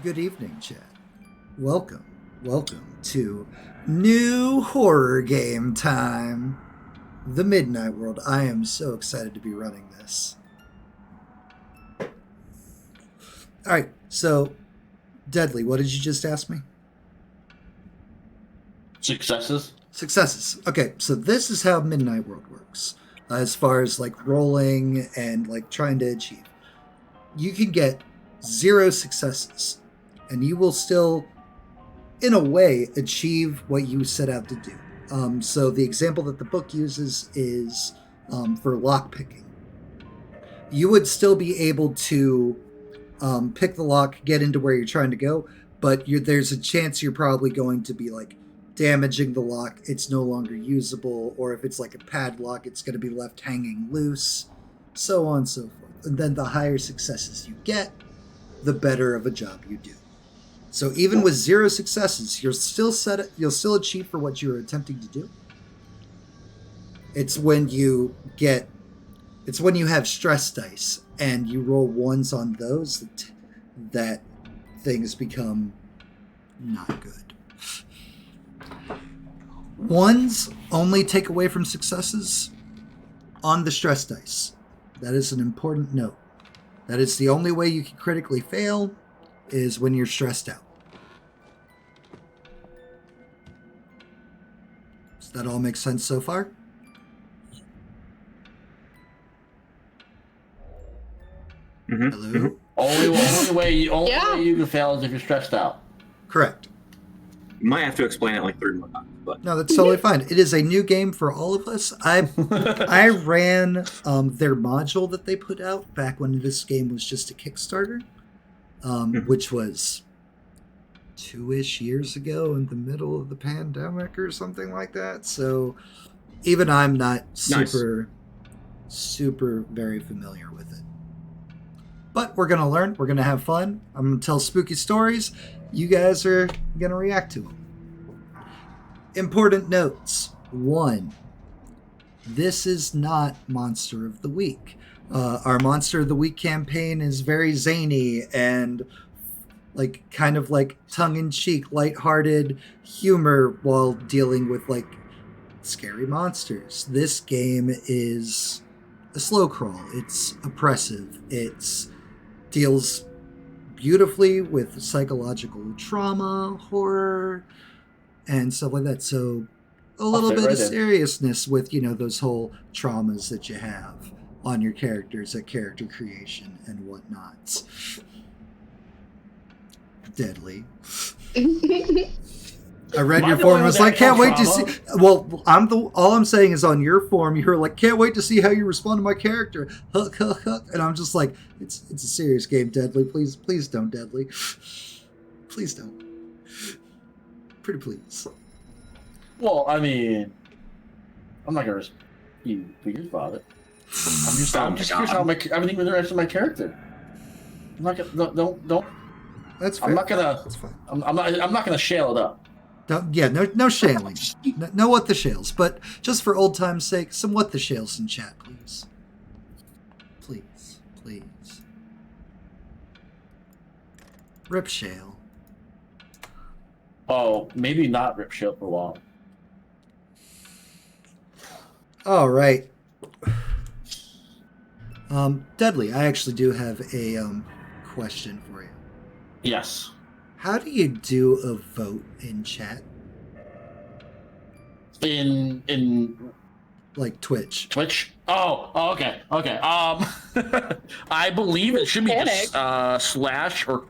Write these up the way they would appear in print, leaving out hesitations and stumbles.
Good evening, chat. Welcome to new horror game time. The Midnight World. I am so excited to be running this. Alright, so, Deadly, what did you just ask me? Successes. Okay, so this is how Midnight World works. As far as like rolling and like trying to achieve. You can get 0 successes, and you will still, in a way, achieve what you set out to do. So the example that the book uses is for lockpicking. You would still be able to pick the lock, get into where you're trying to go, but there's a chance you're probably going to be like damaging the lock. It's no longer usable, or if it's like a padlock, it's going to be left hanging loose, so on and so forth. And then the higher successes you get, the better of a job you do. So even with 0 successes, you'll still achieve for what you're attempting to do. It's when you have stress dice and you roll 1s on those that things become not good. 1s only take away from successes on the stress dice. That is an important note. That is the only way you can critically fail, is when you're stressed out. Does that all make sense so far? Mm-hmm. Hello? Only way you can fail is if you're stressed out. Correct. You might have to explain it like 3 more times, but No, that's totally fine. It is a new game for all of us. I ran their module that they put out back when this game was just a Kickstarter, which was 2-ish years ago in the middle of the pandemic or something like that. So even I'm not super very familiar with it. But we're going to learn. We're going to have fun. I'm going to tell spooky stories. You guys are going to react to them. Important notes. 1. This is not Monster of the Week. Our Monster of the Week campaign is very zany and kind of like tongue-in-cheek, lighthearted humor while dealing with like scary monsters. This game is a slow crawl. It's oppressive. It deals beautifully with psychological trauma, horror, and stuff like that. So a little bit of seriousness with, those whole traumas that you have on your characters at character creation and whatnot. Deadly. I read your form and was like, can't wait to see. Well, all I'm saying is on your form, you were like, can't wait to see how you respond to my character. Hook. And I'm just like, it's a serious game, Deadly. Please don't, Deadly. Please don't. Pretty please. Well, I mean, I'm not gonna be weird about it. I'm just curious how everything with the rest of my character. I'm not gonna don't. That's fair. I'm not gonna. That's fine. I'm not gonna shale it up. No shaling. No what the shales. But just for old time's sake, some what the shales in chat, please. Please. Rip shale. Oh, maybe not rip shale for a while. All right. Deadly, I actually do have a question for you. Yes. How do you do a vote in chat? In like Twitch. Oh, okay. I believe it should be just slash or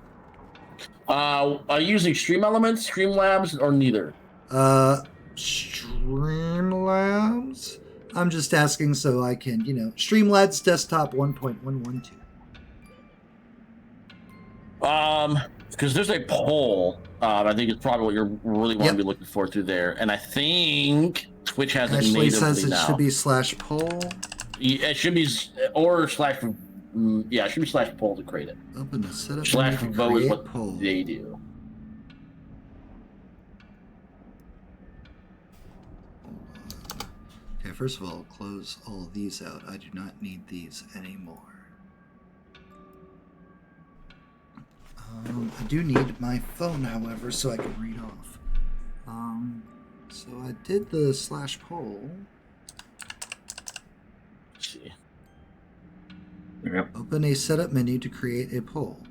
using Stream Labs, or neither. Streamlabs? I'm just asking so I can, Streamlabs desktop 1.112. Because there's a poll. I think it's probably what you really want to be looking for through there, and I think Twitch has it natively says it now. Should be /poll. It should be or slash. Yeah, it should be /poll to create it. Open the setup. /vote is what poll. They do. Okay, first of all, close all of these out. I do not need these anymore. I do need my phone, however, so I can read off. So I did the /poll. Let's see. Yep. Open a setup menu to create a poll.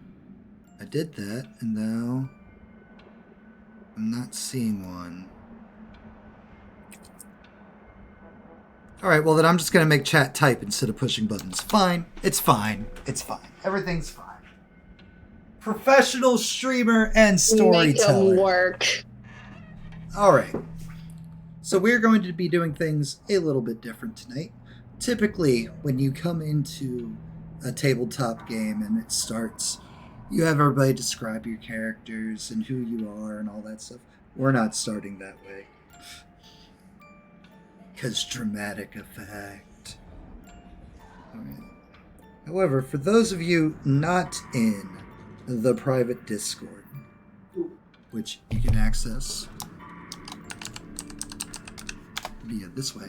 I did that, and now I'm not seeing one. Alright, well then I'm just going to make chat type instead of pushing buttons. Fine. It's fine. It's fine. Everything's fine. Professional streamer and storyteller. Make 'em work. Alright. So we're going to be doing things a little bit different tonight. Typically, when you come into a tabletop game and it starts, you have everybody describe your characters and who you are and all that stuff. We're not starting that way. Because dramatic effect. Alright. However, for those of you not in the private Discord, which you can access via this way.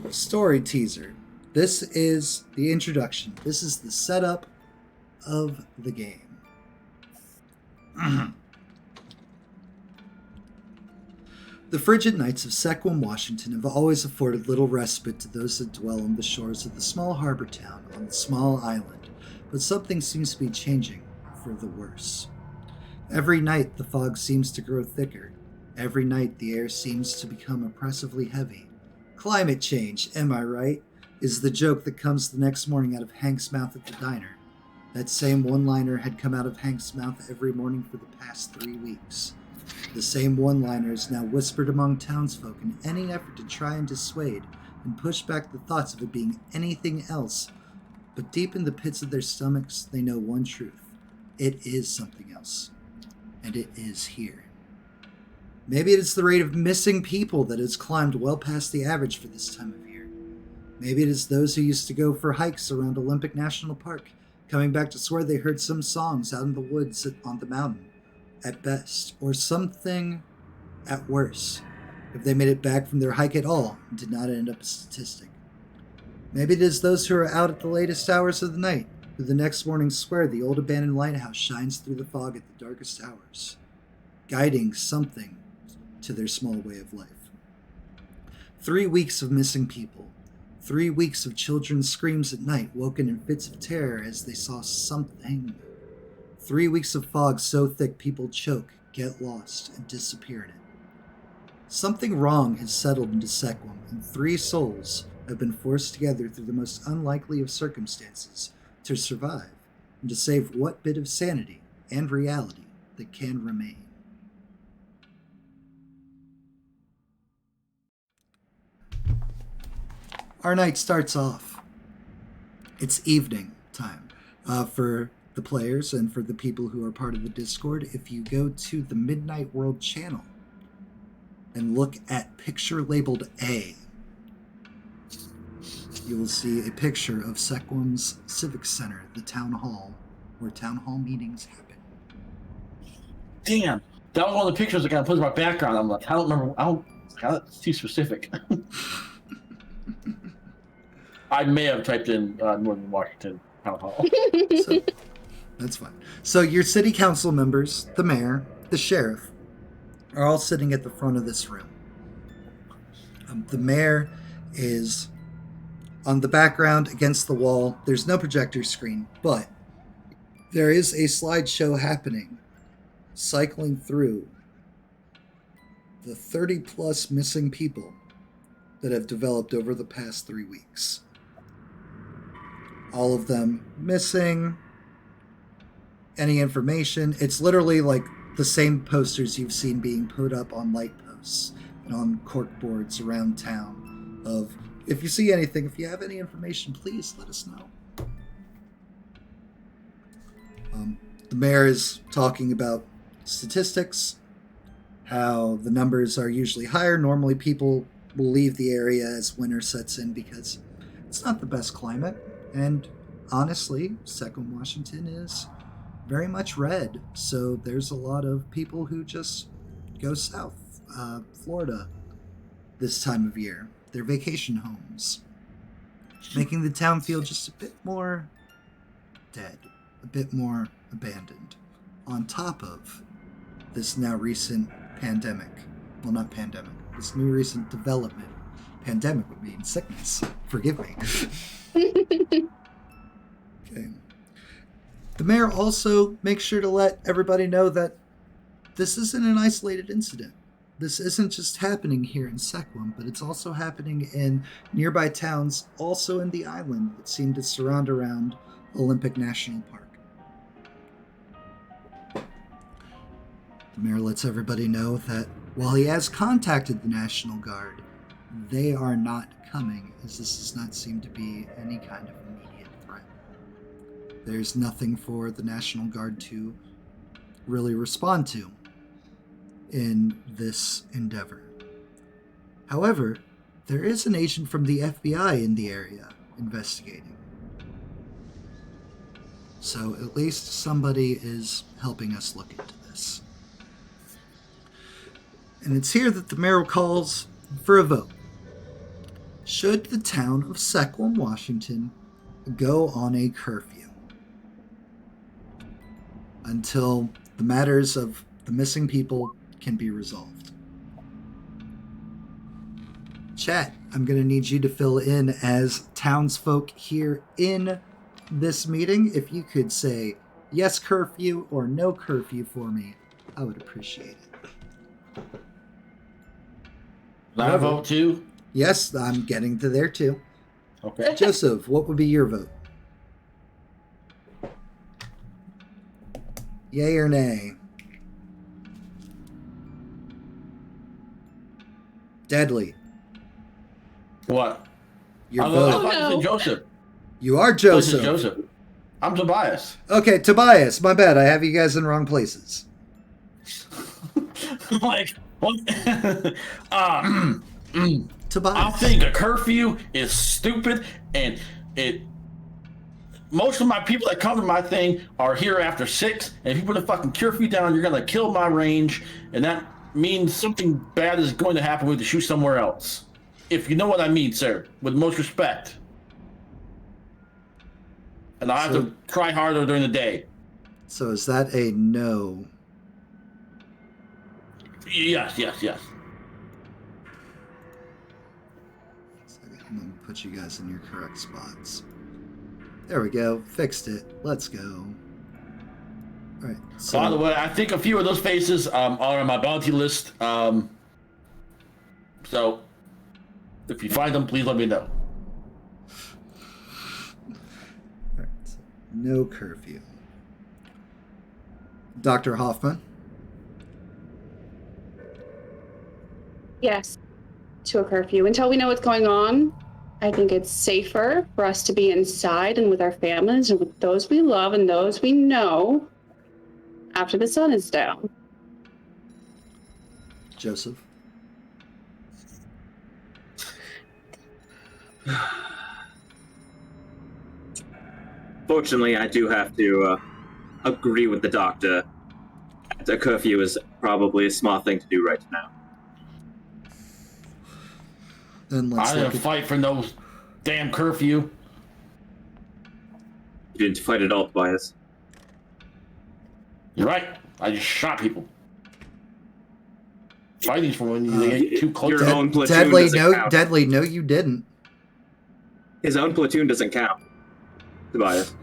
Story teaser. This is the introduction. This is the setup of the game. The frigid nights of Sequim, Washington have always afforded little respite to those that dwell on the shores of the small harbor town on the small island, but something seems to be changing for the worse. Every night the fog seems to grow thicker. Every night the air seems to become oppressively heavy. Climate change, am I right? Is the joke that comes the next morning out of Hank's mouth at the diner. That same one-liner had come out of Hank's mouth every morning for the past 3 weeks. The same one-liner is now whispered among townsfolk in any effort to try and dissuade and push back the thoughts of it being anything else. But deep in the pits of their stomachs, they know one truth. It is something else. And it is here. Maybe it is the rate of missing people that has climbed well past the average for this time of year. Maybe it is those who used to go for hikes around Olympic National Park, coming back to swear they heard some songs out in the woods on the mountain, at best, or something at worst, if they made it back from their hike at all and did not end up a statistic. Maybe it is those who are out at the latest hours of the night, who the next morning swear the old abandoned lighthouse shines through the fog at the darkest hours, guiding something to their small way of life. 3 weeks of missing people. 3 weeks of children's screams at night, woken in fits of terror as they saw something. 3 weeks of fog so thick people choke, get lost, and disappear in it. Something wrong has settled into Sequim, and 3 souls have been forced together through the most unlikely of circumstances to survive and to save what bit of sanity and reality that can remain. Our night starts off. It's evening time for the players and for the people who are part of the Discord. If you go to the Midnight World channel and look at picture labeled A, you will see a picture of Sequim's Civic Center, the town hall, where town hall meetings happen. Damn, that was one of the pictures I got put in my background. I'm like, I don't remember. That's too specific. I may have typed in Northern Washington Town Hall. So, that's fine. So your city council members, the mayor, the sheriff, are all sitting at the front of this room. The mayor is on the background against the wall. There's no projector screen, but there is a slideshow happening, cycling through the 30 plus missing people that have developed over the past 3 weeks. All of them missing. Any information. It's literally like the same posters you've seen being put up on light posts and on cork boards around town of, if you see anything, if you have any information, please let us know. The mayor is talking about statistics, how the numbers are usually higher. Normally people will leave the area as winter sets in because it's not the best climate. And honestly, Sequim, Washington is very much red. So there's a lot of people who just go south, Florida, this time of year. Their vacation homes, making the town feel just a bit more dead. a bit more abandoned, on top of this now recent pandemic. Well, not pandemic, this new recent development. Pandemic would mean sickness. Forgive me. Okay. The mayor also makes sure to let everybody know that this isn't an isolated incident. This isn't just happening here in Sequim, but it's also happening in nearby towns, also in the island that seem to surround around Olympic National Park. The mayor lets everybody know that while he has contacted the National Guard, they are not coming, as this does not seem to be any kind of immediate threat. There's nothing for the National Guard to really respond to in this endeavor. However, there is an agent from the FBI in the area investigating. So at least somebody is helping us look into this. And it's here that the mayor calls for a vote. Should the town of Sequim, Washington, go on a curfew until the matters of the missing people can be resolved? Chat, I'm going to need you to fill in as townsfolk here in this meeting. If you could say yes curfew or no curfew for me, I would appreciate it. I vote too? Yes, I'm getting to there too. Okay. Joseph, what would be your vote? Yay or nay? Deadly. What? Your I vote. thought you said Joseph. You are This Joseph. is Joseph. I'm Tobias. Okay, Tobias. My bad. I have you guys in wrong places. Like, what? Tobias. I think a curfew is stupid, and most of my people that come to my thing are here after 6, and if you put a fucking curfew down, you're gonna kill my range, and that means something bad is going to happen. We have to shoot somewhere else. If you know what I mean, sir, with most respect. And I have to try harder during the day. So is that a no? Yes. I'm going to put you guys in your correct spots. There we go. Fixed it. Let's go. All right. So, By the way, I think a few of those faces are on my bounty list. So, if you find them, please let me know. all right, so no curfew. Dr. Hoffman? Yes, to a curfew. Until we know what's going on, I think it's safer for us to be inside and with our families and with those we love and those we know after the sun is down. Joseph? Fortunately, I do have to agree with the doctor. A curfew is probably a smart thing to do right now. Then let's I look didn't at... fight for no damn curfew. You didn't fight at all, Tobias. You're right. I just shot people. Fighting's for when you get too close. Your own platoon Deadly, doesn't no, count. Deadly, no, you didn't. His own platoon doesn't count, Tobias.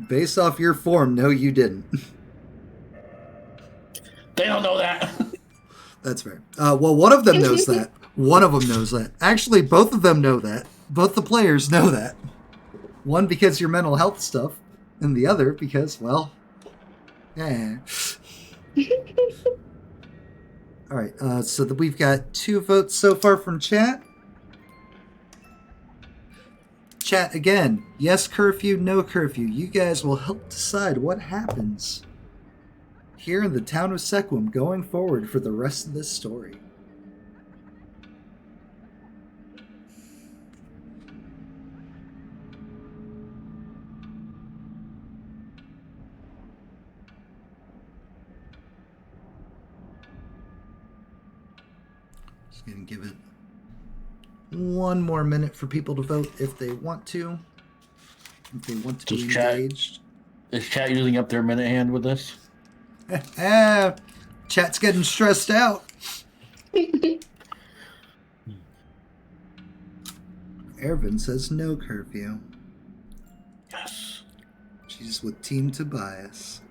Based off your form, no, you didn't. They don't know that. That's fair. Well, one of them knows that. One of them knows that. Actually, both of them know that. Both the players know that. One because your mental health stuff, and the other because, well, yeah. All right, so that we've got 2 votes so far from chat. Chat, again, yes curfew, no curfew. You guys will help decide what happens here in the town of Sequim going forward for the rest of this story. Just going to give it one more minute for people to vote if they want to. if they want to Just be chat. engaged. Is chat using up their minute hand with this? Chat's getting stressed out. Ervin says no curfew. Yes. She's with Team Tobias.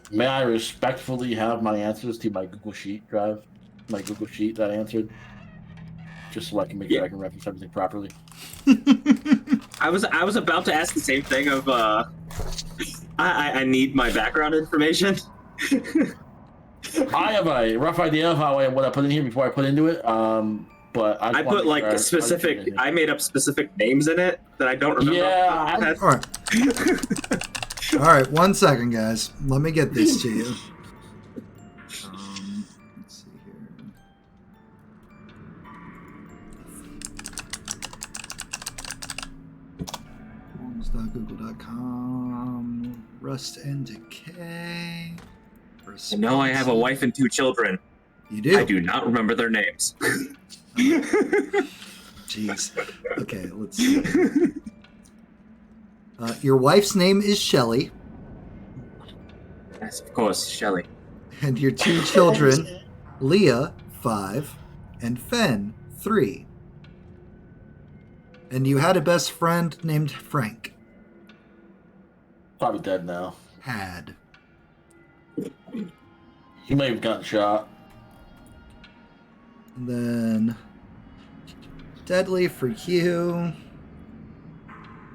May I respectfully have my answers to my Google Sheet drive? My Google Sheet that I answered? Just so I can make sure I can reference everything properly. I was about to ask the same thing of I need my background information. I have a rough idea of what I put in here before I put into it. But I put like a specific. I made up specific names in it that I don't remember. Yeah. All right. All right, 1 second, guys. Let me get this to you. Let's see here. Forms.google.com. Rust and Decay. I know I have a wife and 2 children. You do? I do not remember their names. Jeez. Okay, let's see. Your wife's name is Shelley. Yes, of course, Shelley. And your 2 children, Leah, 5, and Fen, 3. And you had a best friend named Frank. Probably dead now. Had. He may have gotten shot. And then Deadly for you.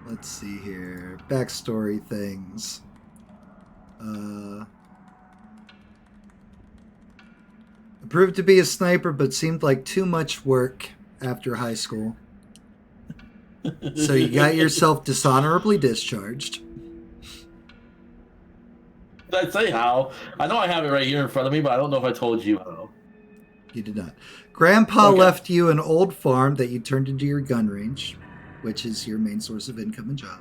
Let's see here. Backstory things. Proved to be a sniper, but seemed like too much work after high school. So you got yourself dishonorably discharged. Did I say how? I know I have it right here in front of me, but I don't know if I told you how. You did not. Grandpa Okay. left you an old farm that you turned into your gun range, which is your main source of income and job.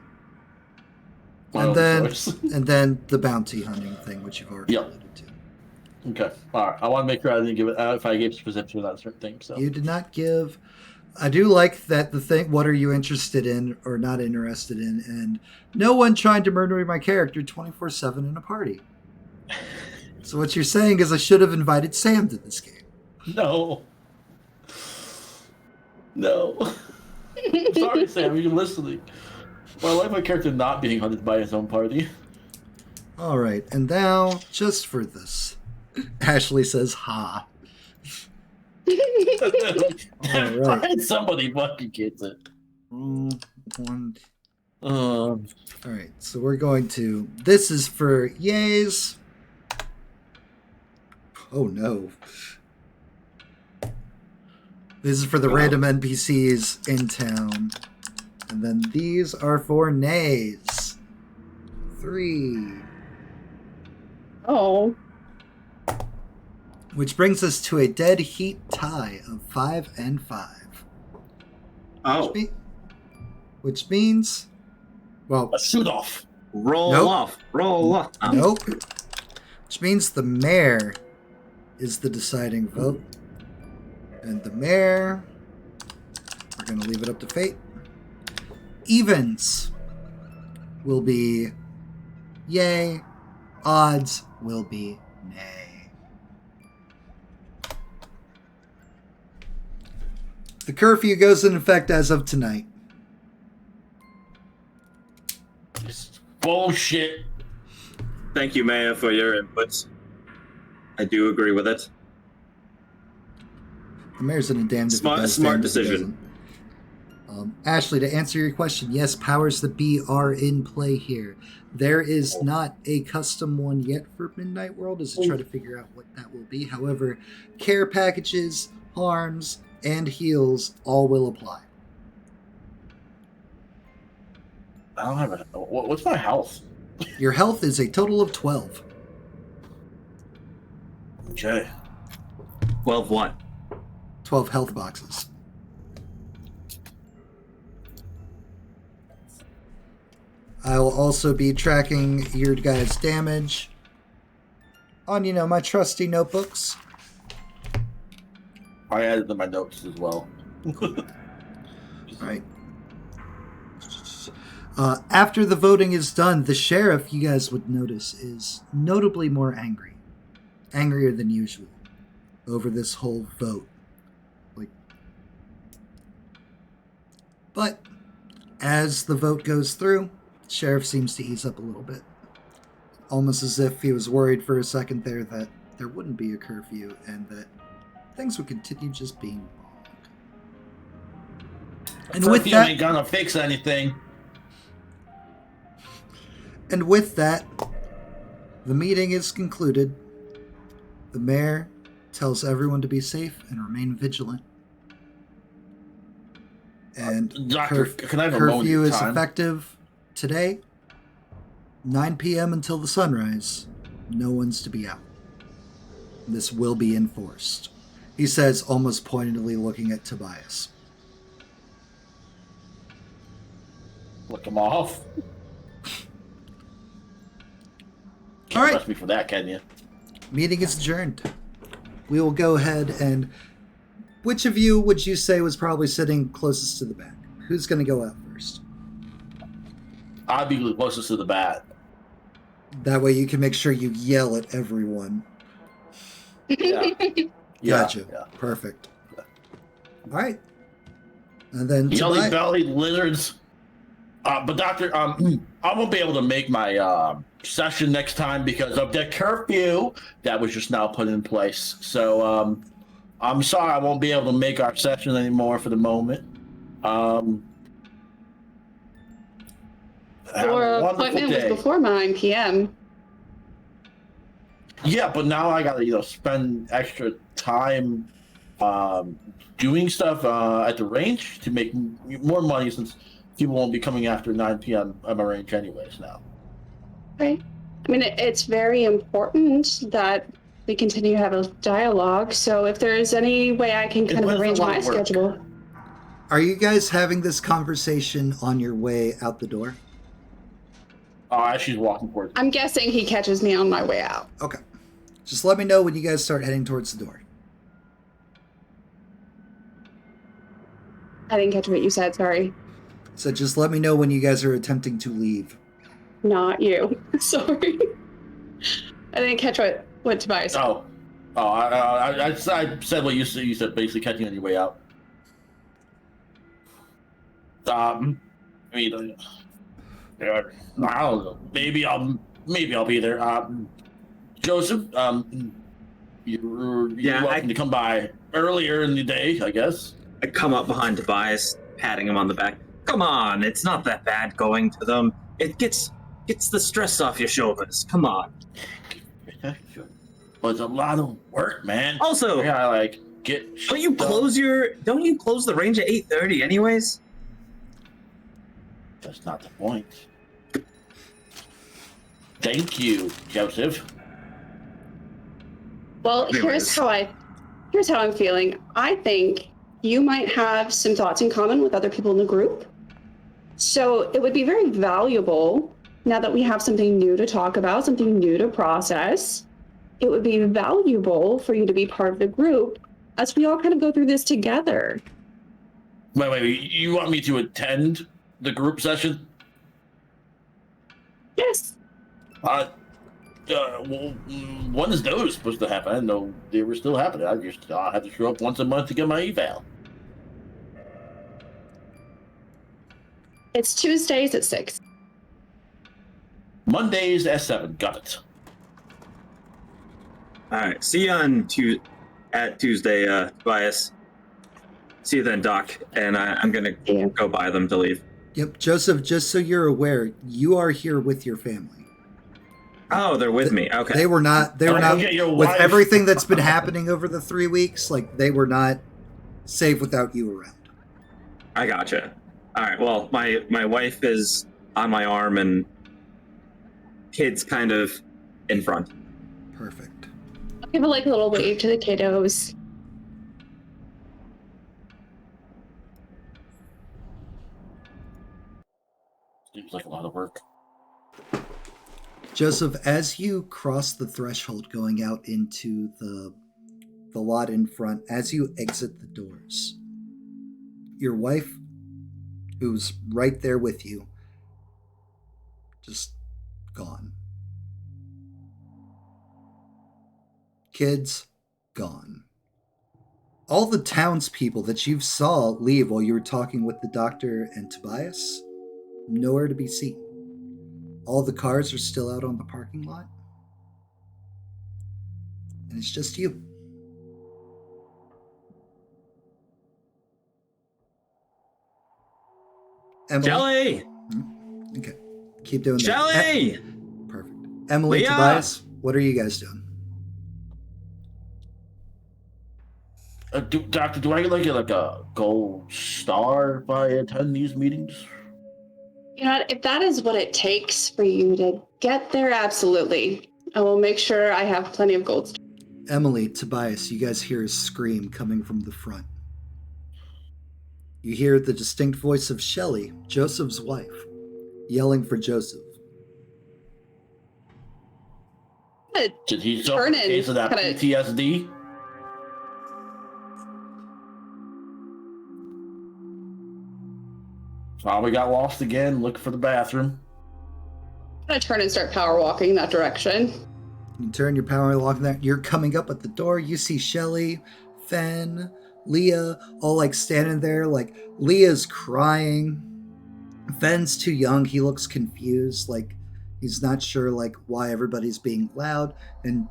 And then the bounty hunting thing, which you've already Yep. alluded to. Okay. All right. I want to make sure I didn't give it if I gave specifics about certain things. So. You did not give. I do like that the thing. What are you interested in or not interested in? And no one trying to murder my character 24/7 in a party. So what you're saying is I should have invited Sam to this game. No. No. Sorry, Sam. You're listening. Well, I like my character not being hunted by his own party. All right, and now just for this, Ashley says, "Ha." Right. Somebody fucking gets it. Roll one. Um, All right, so we're going to. This is for yays. Oh no. This is for the random NPCs in town. And then these are for nays. 3. Oh. Which brings us to a dead heat tie of 5 and 5. Oh, Which means, well, a shoot off. roll Nope. off. Roll off. nope. Which means the mayor is the deciding vote. And the mayor, we're going to leave it up to fate. Evens will be yay. Odds will be nay. The curfew goes in effect as of tonight. It's bullshit. Thank you, Maya, for your inputs. I do agree with it. The mayor's in a damned if he Smart does, damned if he decision. doesn't. Ashley, to answer your question, yes, powers that be are in play here. There is not a custom one yet for Midnight World as to try to figure out what that will be. However, care packages, harms, and heals all will apply. I don't have a. What's my health? Your health is a total of 12. Okay. 12 what? 12 health boxes. I will also be tracking your guys' damage. on, my trusty notebooks. I added to my notes as well. All right. After the voting is done, the sheriff, you guys would notice, is notably more angry. Angrier than usual over this whole vote. But as the vote goes through, the sheriff seems to ease up a little bit. Almost as if he was worried for a second there that there wouldn't be a curfew and that things would continue just being wrong. And with that, ain't gonna fix anything. And with that, the meeting is concluded. The mayor tells everyone to be safe and remain vigilant. And Doctor, can I have a moment curfew of is time? effective today, 9 p.m. until the sunrise. No one's to be out. This will be enforced. He says, almost pointedly looking at Tobias. Look him off. Can't All right. arrest me for that, can you? Meeting is adjourned. We will go ahead and... Which of you would you say was probably sitting closest to the back? Who's going to go out first? I'd be the closest to the bat. That way you can make sure you yell at everyone. Yeah. Gotcha. Yeah. Perfect. All right. And then Yelly Tobias... bellied lizards. But Doctor, I won't be able to make my session next time because of the curfew that was just now put in place. So I'm sorry I won't be able to make our session anymore for the moment. Have Your a wonderful appointment day. was before 9 p.m. Yeah, but now I gotta spend extra time doing stuff at the range to make more money since people won't be coming after 9 p.m. at my range anyways now. Right. I mean, it's very important that we continue to have a dialogue. So if there's any way I can kind of It arrange doesn't my work. schedule. Are you guys having this conversation on your way out the door? As she's walking towards I'm guessing he catches me on my way out. Okay. Just let me know when you guys start heading towards the door. I didn't catch what you said, sorry. So just let me know when you guys are attempting to leave. Not you. Sorry. I didn't catch what Tobias said. I said what you said. You said basically catching on your way out. I mean, I don't know. Maybe I'll be there. Joseph, you're welcome to come by earlier in the day, I guess. I come up behind Tobias, patting him on the back. Come on, it's not that bad going to them. It gets the stress off your shoulders. Come on. But it's a lot of work, man. Also, I gotta get. don't you close the range at 8:30 anyways? That's not the point. Thank you, Joseph. Well, Anyways. here's how I'm feeling. I think you might have some thoughts in common with other people in the group. So it would be very valuable, now that we have something new to talk about, something new to process, it would be valuable for you to be part of the group as we all kind of go through this together. Wait, you want me to attend the group session? Yes. Well, when is those supposed to happen? I didn't know they were still happening. I just have to show up once a month to get my eval. It's Tuesdays at 6. Mondays at 7. Got it. All right. See you on Tuesday, Tobias. See you then, Doc. And I'm gonna Yeah. go buy them to leave. Yep, Joseph, just so you're aware, you are here with your family. Oh, they're with me. Okay. They were not Go get your with wife. everything that's been happening over the 3 weeks, they were not safe without you around. I gotcha. All right. Well, my wife is on my arm and kids kind of in front. Perfect. I'll give a little wave to the kiddos. Seems like a lot of work. Joseph, as you cross the threshold going out into the lot in front, as you exit the doors, your wife, who's right there with you, just gone. Kids, gone. All the townspeople that you saw leave while you were talking with the doctor and Tobias, nowhere to be seen. All the cars are still out on the parking lot. And it's just you. Emily? Shelly! Okay. Keep doing that. Shelly! Perfect. Emily, Leah! Tobias, what are you guys doing? Doctor, do I get like a gold star if I attend these meetings? You know what? If that is what it takes for you to get there, absolutely. I will make sure I have plenty of gold. Emily, Tobias, you guys hear a scream coming from the front. You hear the distinct voice of Shelley, Joseph's wife, yelling for Joseph. Did he suffer a case of that PTSD? We got lost again. Look for the bathroom. I'm gonna turn and start power walking that direction. You turn your power lock that. You're coming up at the door. You see Shelley, Fen, Leah, all like standing there. Like Leah's crying. Fen's too young. He looks confused. Like he's not sure like why everybody's being loud. And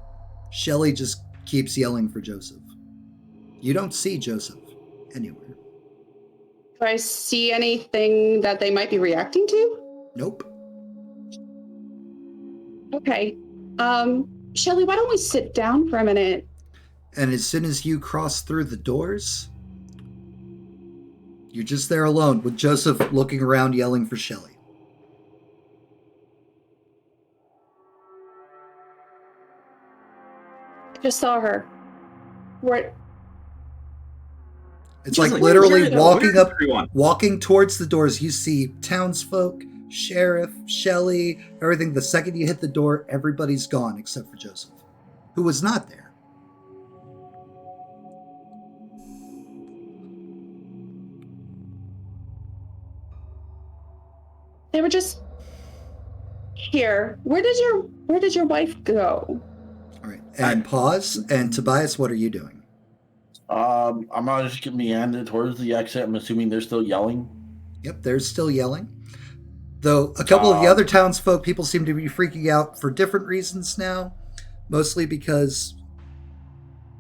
Shelley just keeps yelling for Joseph. You don't see Joseph anywhere. Do I see anything that they might be reacting to? Nope. Okay. Shelley, why don't we sit down for a minute? And as soon as you cross through the doors, you're just there alone with Joseph looking around yelling for Shelley. I just saw her. Where? It's like Just literally everyone. walking towards the doors. You see townsfolk, sheriff, Shelley, everything. The second you hit the door, everybody's gone except for Joseph, who was not there. They were just here. Where did your wife go? All right, and pause. And Tobias, what are you doing? I'm gonna just get meandered towards the exit. I'm assuming they're still yelling. Yep, they're still yelling. Though a couple of the other townsfolk, people seem to be freaking out for different reasons now. Mostly because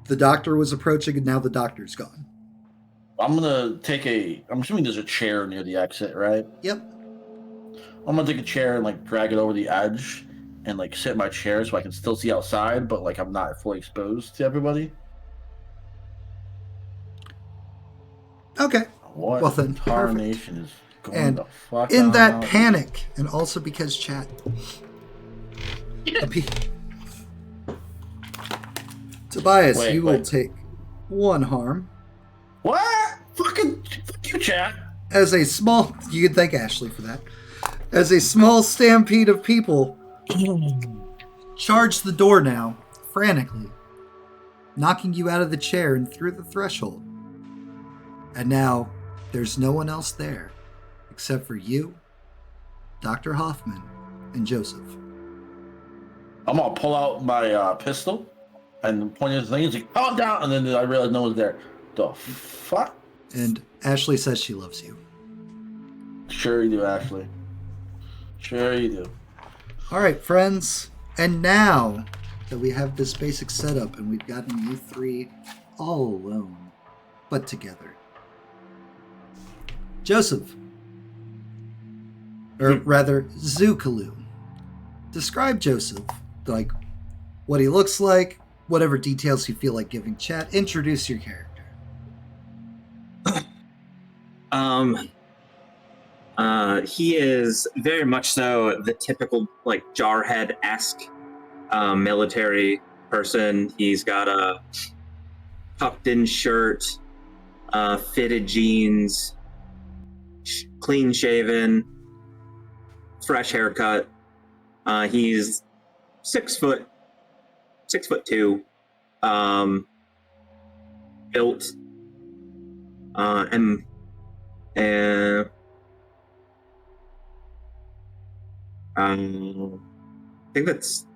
the doctor was approaching and now the doctor's gone. I'm assuming there's a chair near the exit, right? Yep. I'm gonna take a chair and like drag it over the edge and like sit in my chair so I can still see outside, but like I'm not fully exposed to everybody. Okay. What Well then, tarnation is going And the fuck in on that out? panic, and also because chat. Tobias, you will take 1 harm. What? Fuck you, chat. As a small, you can thank Ashley for that. As a small stampede of people charge the door now, frantically, knocking you out of the chair and through the threshold. And now, there's no one else there, except for you, Dr. Hoffman, and Joseph. I'm gonna pull out my pistol and point at the thing. It's like, calm down, and then I realize no one's there. The fuck? And Ashley says she loves you. Sure you do, Ashley. Sure you do. All right, friends. And now that we have this basic setup and we've gotten you 3 all alone, but together. Joseph. Or rather, Zukalu. Describe Joseph. Like, what he looks like, whatever details you feel like giving chat. Introduce your character. He is very much so the typical, like, Jarhead-esque military person. He's got a tucked-in shirt, fitted jeans, clean-shaven, fresh haircut. He's 6'2", built, and I think that's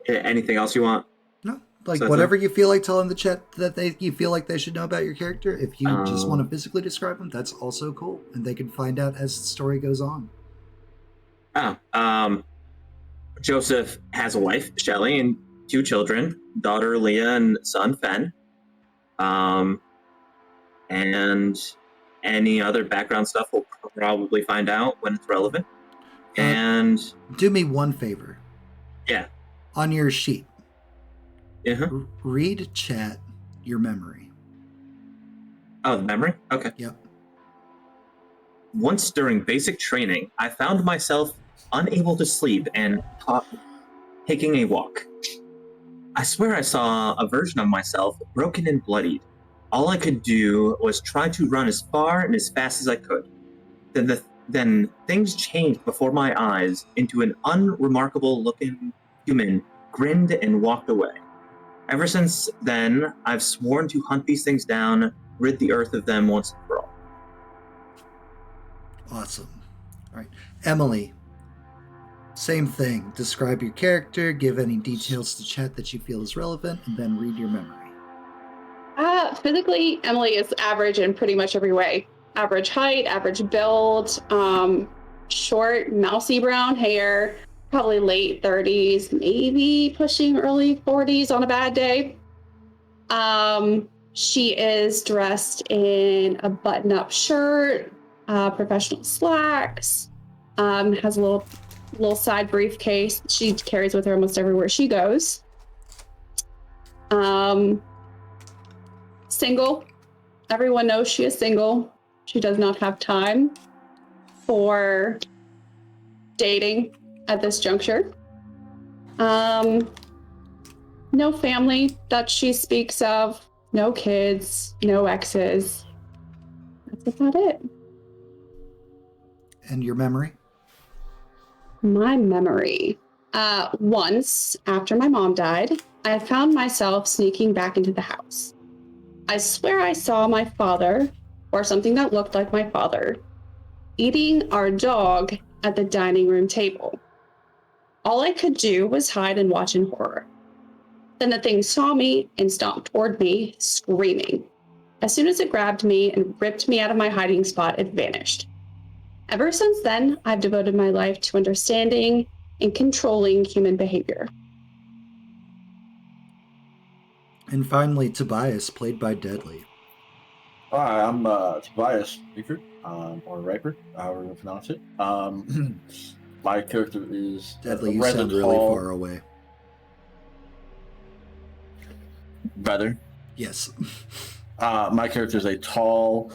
anything else you want. No, like So whatever you feel like telling the chat that you feel like they should know about your character. If you just want to Um, physically describe them, that's also cool, and they can find out as the story goes on. Joseph has a wife, Shelley, and 2 children, daughter Leah and son Fen. And any other background stuff we'll probably find out when it's relevant. And Do me one favor. yeah. On your sheet, Uh-huh. read chat your memory. Oh, the memory? Okay. Yep. Once during basic training, I found myself unable to sleep and taking a walk. I swear I saw a version of myself broken and bloodied. All I could do was try to run as far and as fast as I could. Then things changed before my eyes into an unremarkable-looking human grinned and walked away. Ever since then, I've sworn to hunt these things down, rid the earth of them once and for all. Awesome. All right. Emily, same thing. Describe your character, give any details to chat that you feel is relevant, and then read your memory. Physically, Emily is average in pretty much every way. Average height, average build, short, mousy brown hair, probably late 30s, maybe pushing early 40s on a bad day. She is dressed in a button-up shirt, professional slacks, has a little side briefcase she carries with her almost everywhere she goes. Single. Everyone knows she is single. She does not have time for dating at this juncture. No family that she speaks of, no kids, no exes. That's about it. And your memory? My memory. Once, after my mom died, I found myself sneaking back into the house. I swear I saw my father, or something that looked like my father, eating our dog at the dining room table. All I could do was hide and watch in horror. Then the thing saw me and stomped toward me, screaming. As soon as it grabbed me and ripped me out of my hiding spot, it vanished. Ever since then, I've devoted my life to understanding and controlling human behavior. And finally, Tobias, played by Deadly. Hi, I'm Tobias Riper, or Riper, however you pronounce it. My character is Deadly, you sound really far away. Better. Yes. My character is a tall,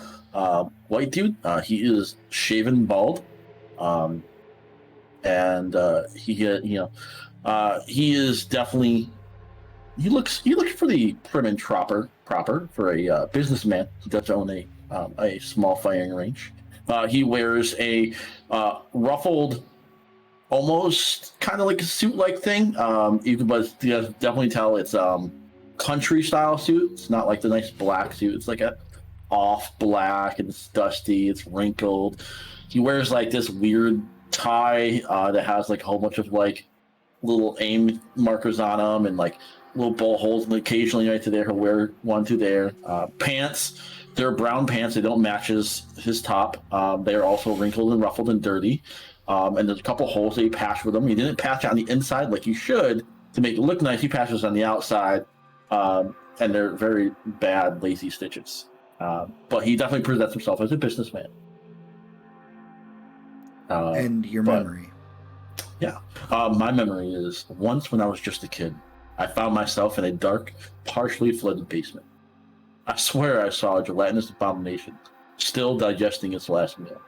white dude. He is shaven bald, and he is definitely. He looks pretty prim and proper for a businessman. He does own a small firing range. He wears a ruffled, almost kind of like a suit-like thing. But you can definitely tell it's country style suit. It's not like the nice black suit. It's like a off black, and it's dusty. It's wrinkled. He wears like this weird tie that has like a whole bunch of like little aim markers on them, and like little bowl holes, and occasionally right to there he'll wear one to there. Pants, they're brown pants. They don't match his top. They're also wrinkled and ruffled and dirty. And there's a couple holes that he patched with them. He didn't patch on the inside like you should to make it look nice. He patches on the outside, and they're very bad, lazy stitches. But he definitely presents himself as a businessman. And your memory. Yeah. My memory is once when I was just a kid, I found myself in a dark, partially flooded basement. I swear I saw a gelatinous abomination still digesting its last meal.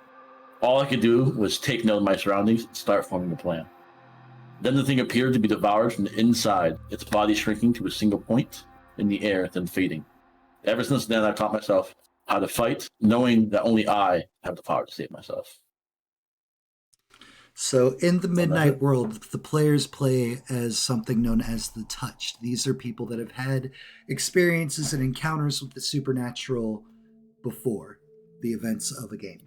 All I could do was take note of my surroundings and start forming a plan. Then the thing appeared to be devoured from the inside, its body shrinking to a single point in the air, then fading. Ever since then, I taught myself how to fight, knowing that only I have the power to save myself. So in the Midnight World, the players play as something known as the Touched. These are people that have had experiences and encounters with the supernatural before the events of a game.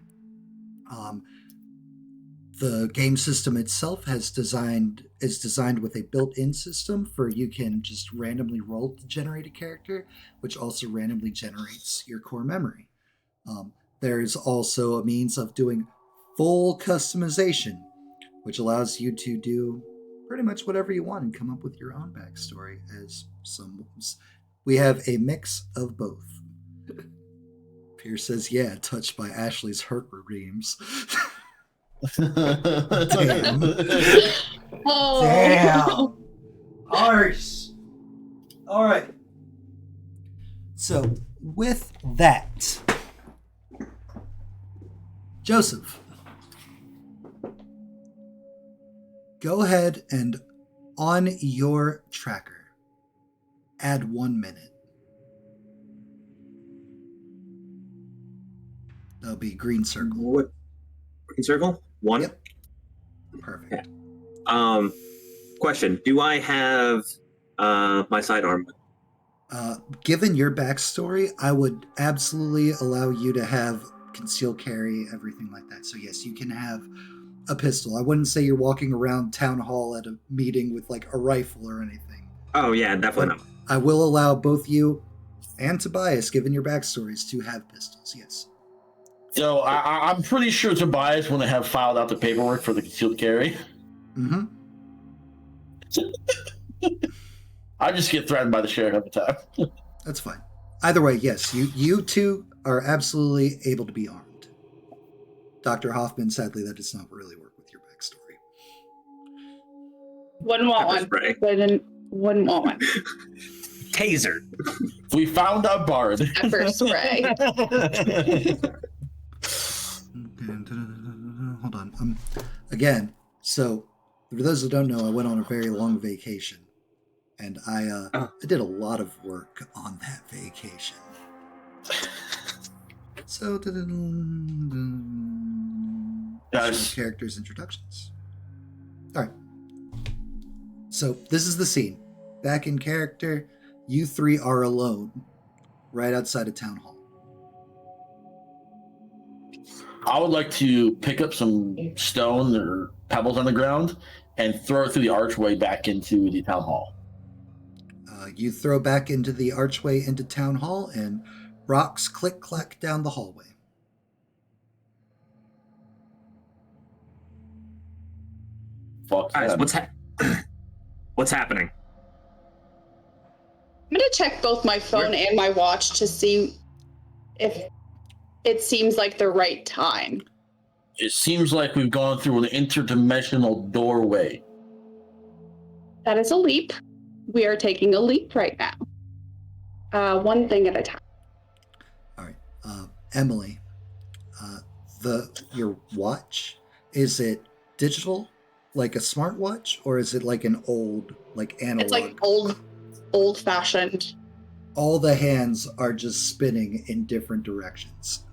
The game system itself is designed with a built-in system for you can just randomly roll to generate a character, which also randomly generates your core memory. There's also a means of doing full customization, which allows you to do pretty much whatever you want and come up with your own backstory. We have a mix of both. Pierce says, "Yeah, touched by Ashley's hurt dreams." Damn. Oh. Damn. Arse. All right. So, with that, Joseph, go ahead and on your tracker, add 1 minute. That'll be green circle. What? Green circle? 1? Yep. Perfect. Okay. Question. Do I have my sidearm? Given your backstory, I would absolutely allow you to have concealed carry, everything like that. So yes, you can have a pistol. I wouldn't say you're walking around town hall at a meeting with like a rifle or anything. Oh yeah, definitely not. I will allow both you and Tobias, given your backstories, to have pistols. Yes. So I'm pretty sure Tobias wouldn't have filed out the paperwork for the concealed carry. Mm-hmm. I just get threatened by the sheriff every time. That's fine. Either way, yes, you two are absolutely able to be armed. Dr. Hoffman, sadly, that does not really work with your backstory. Wouldn't want one. Spray. Wouldn't want one. Taser. We found our bard. Pepper spray. Hold on. Again, so for those who don't know, I went on a very long vacation, and I did a lot of work on that vacation. So, Guys. characters introductions. All right. So this is the scene. Back in character, you three are alone, right outside of town hall. I would like to pick up some stone or pebbles on the ground and throw it through the archway back into the town hall. You throw back into the archway into town hall, and rocks click-clack down the hallway. Fuck Guys, them. what's happening? I'm gonna check both my phone and my watch to see if it seems like the right time. It seems like we've gone through an interdimensional doorway. That is a leap. We are taking a leap right now. One thing at a time. All right. Emily, your watch, is it digital, like a smartwatch, or is it like an old, like analog? It's like old-fashioned. All the hands are just spinning in different directions.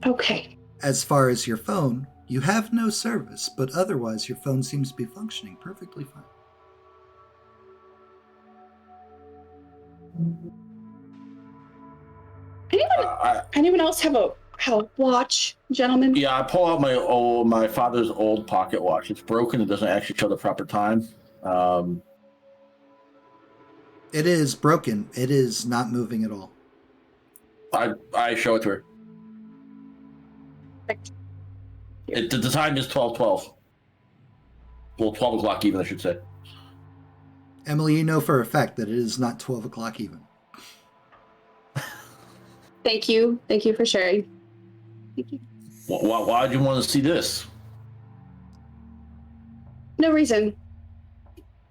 Okay. As far as your phone, you have no service, but otherwise your phone seems to be functioning perfectly fine. Anyone else have a watch, gentlemen? Yeah, I pull out my father's old pocket watch. It's broken. It doesn't actually show the proper time. It is broken. It is not moving at all. I show it to her. The time is 12:12. Well, 12 o'clock even, I should say. Emily, you know for a fact that it is not 12 o'clock even. Thank you. Thank you for sharing. Thank you. Why do you want to see this? No reason.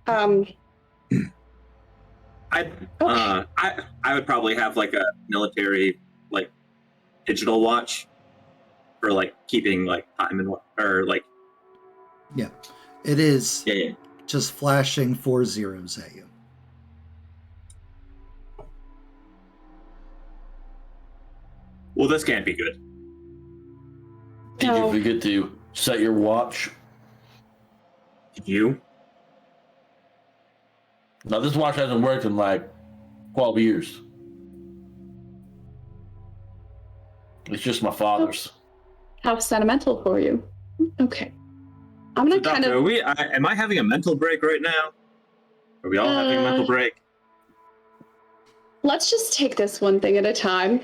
I would probably have like a military like digital watch for like keeping like time and or like. Yeah, it is. Yeah. Just flashing 4 zeros at you. Well, this can't be good. Did you forget to set your watch? Did you? Now, this watch hasn't worked in like 12 years. It's just my father's. How sentimental for you. Okay. I'm So, gonna kind Doctor, of. am I having a mental break right now? Are we all having a mental break? Let's just take this one thing at a time.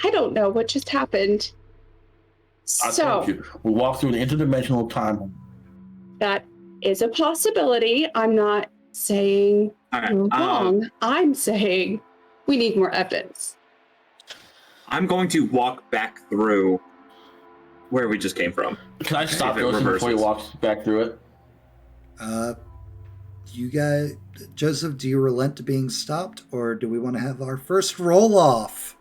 I don't know what just happened. I told you, we walked through an interdimensional time. That is a possibility. I'm not saying you're wrong. I'm saying we need more evidence. I'm going to walk back through where we just came from. Can I stop Joseph before he walks back through it? You guys, Joseph, do you relent to being stopped, or do we want to have our first roll off?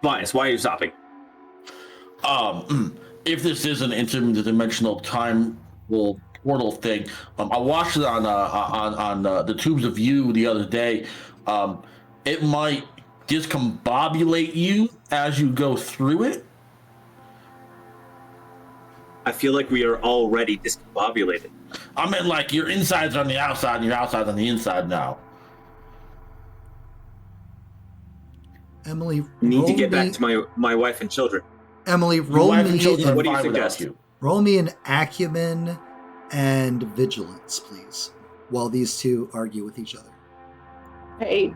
Linus, why are you stopping? If this is an interdimensional time portal thing, I watched it on the Tubes of You the other day. It might discombobulate you as you go through it. I feel like we are already discombobulated. I mean, like, your inside's on the outside and your outside's on the inside now. Emily, need to get back to my wife and children. Emily, roll me. What do you suggest? Roll me an acumen and vigilance, please, while these two argue with each other. Hey.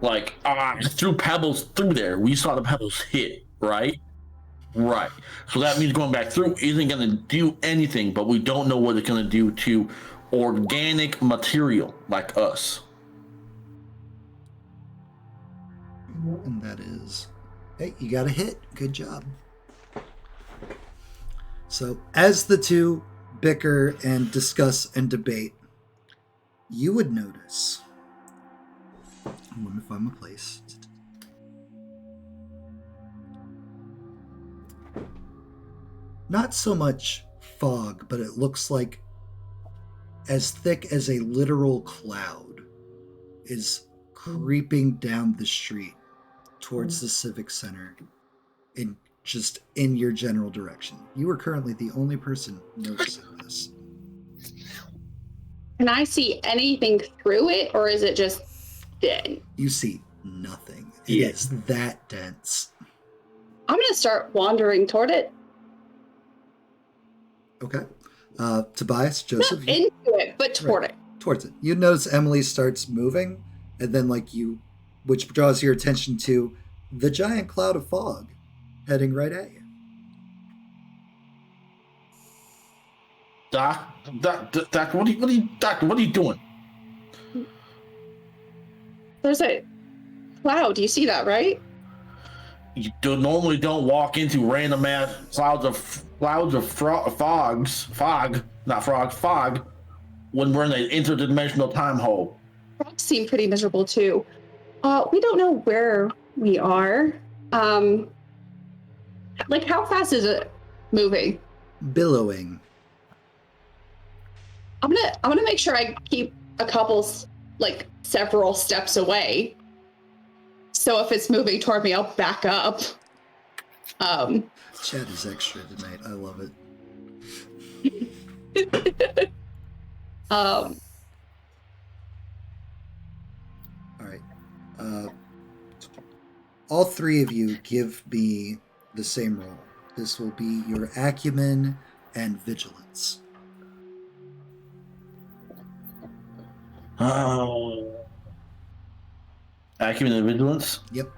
Like, threw pebbles through there. We saw the pebbles hit, right? Right. So that means going back through isn't going to do anything, but we don't know what it's going to do to organic material like us. And that is, hey, you got a hit. Good job. So as the two bicker and discuss and debate, you would notice. I wonder if I'm a place. Not so much fog, but it looks like as thick as a literal cloud is creeping down the street towards the Civic Center in just in your general direction. You are currently the only person noticing this. Can I see anything through it, or is it just dead? You see nothing. It is that dense. I'm going to start wandering toward it. Okay. Tobias, Joseph. Not into it, but toward it. Towards it. You notice Emily starts moving, and then which draws your attention to the giant cloud of fog heading right at you. Doc, what are you doing? There's a cloud. You see that, right? You normally don't walk into random ass clouds of fog when we're in an interdimensional time hole. Frogs seem pretty miserable too. We don't know where we are. Like, how fast is it moving? Billowing. I'm gonna make sure I keep several steps away. So if it's moving toward me, I'll back up. Chat is extra tonight. I love it. All right. All three of you give me the same roll. This will be your acumen and vigilance. Acumen and vigilance? Yep.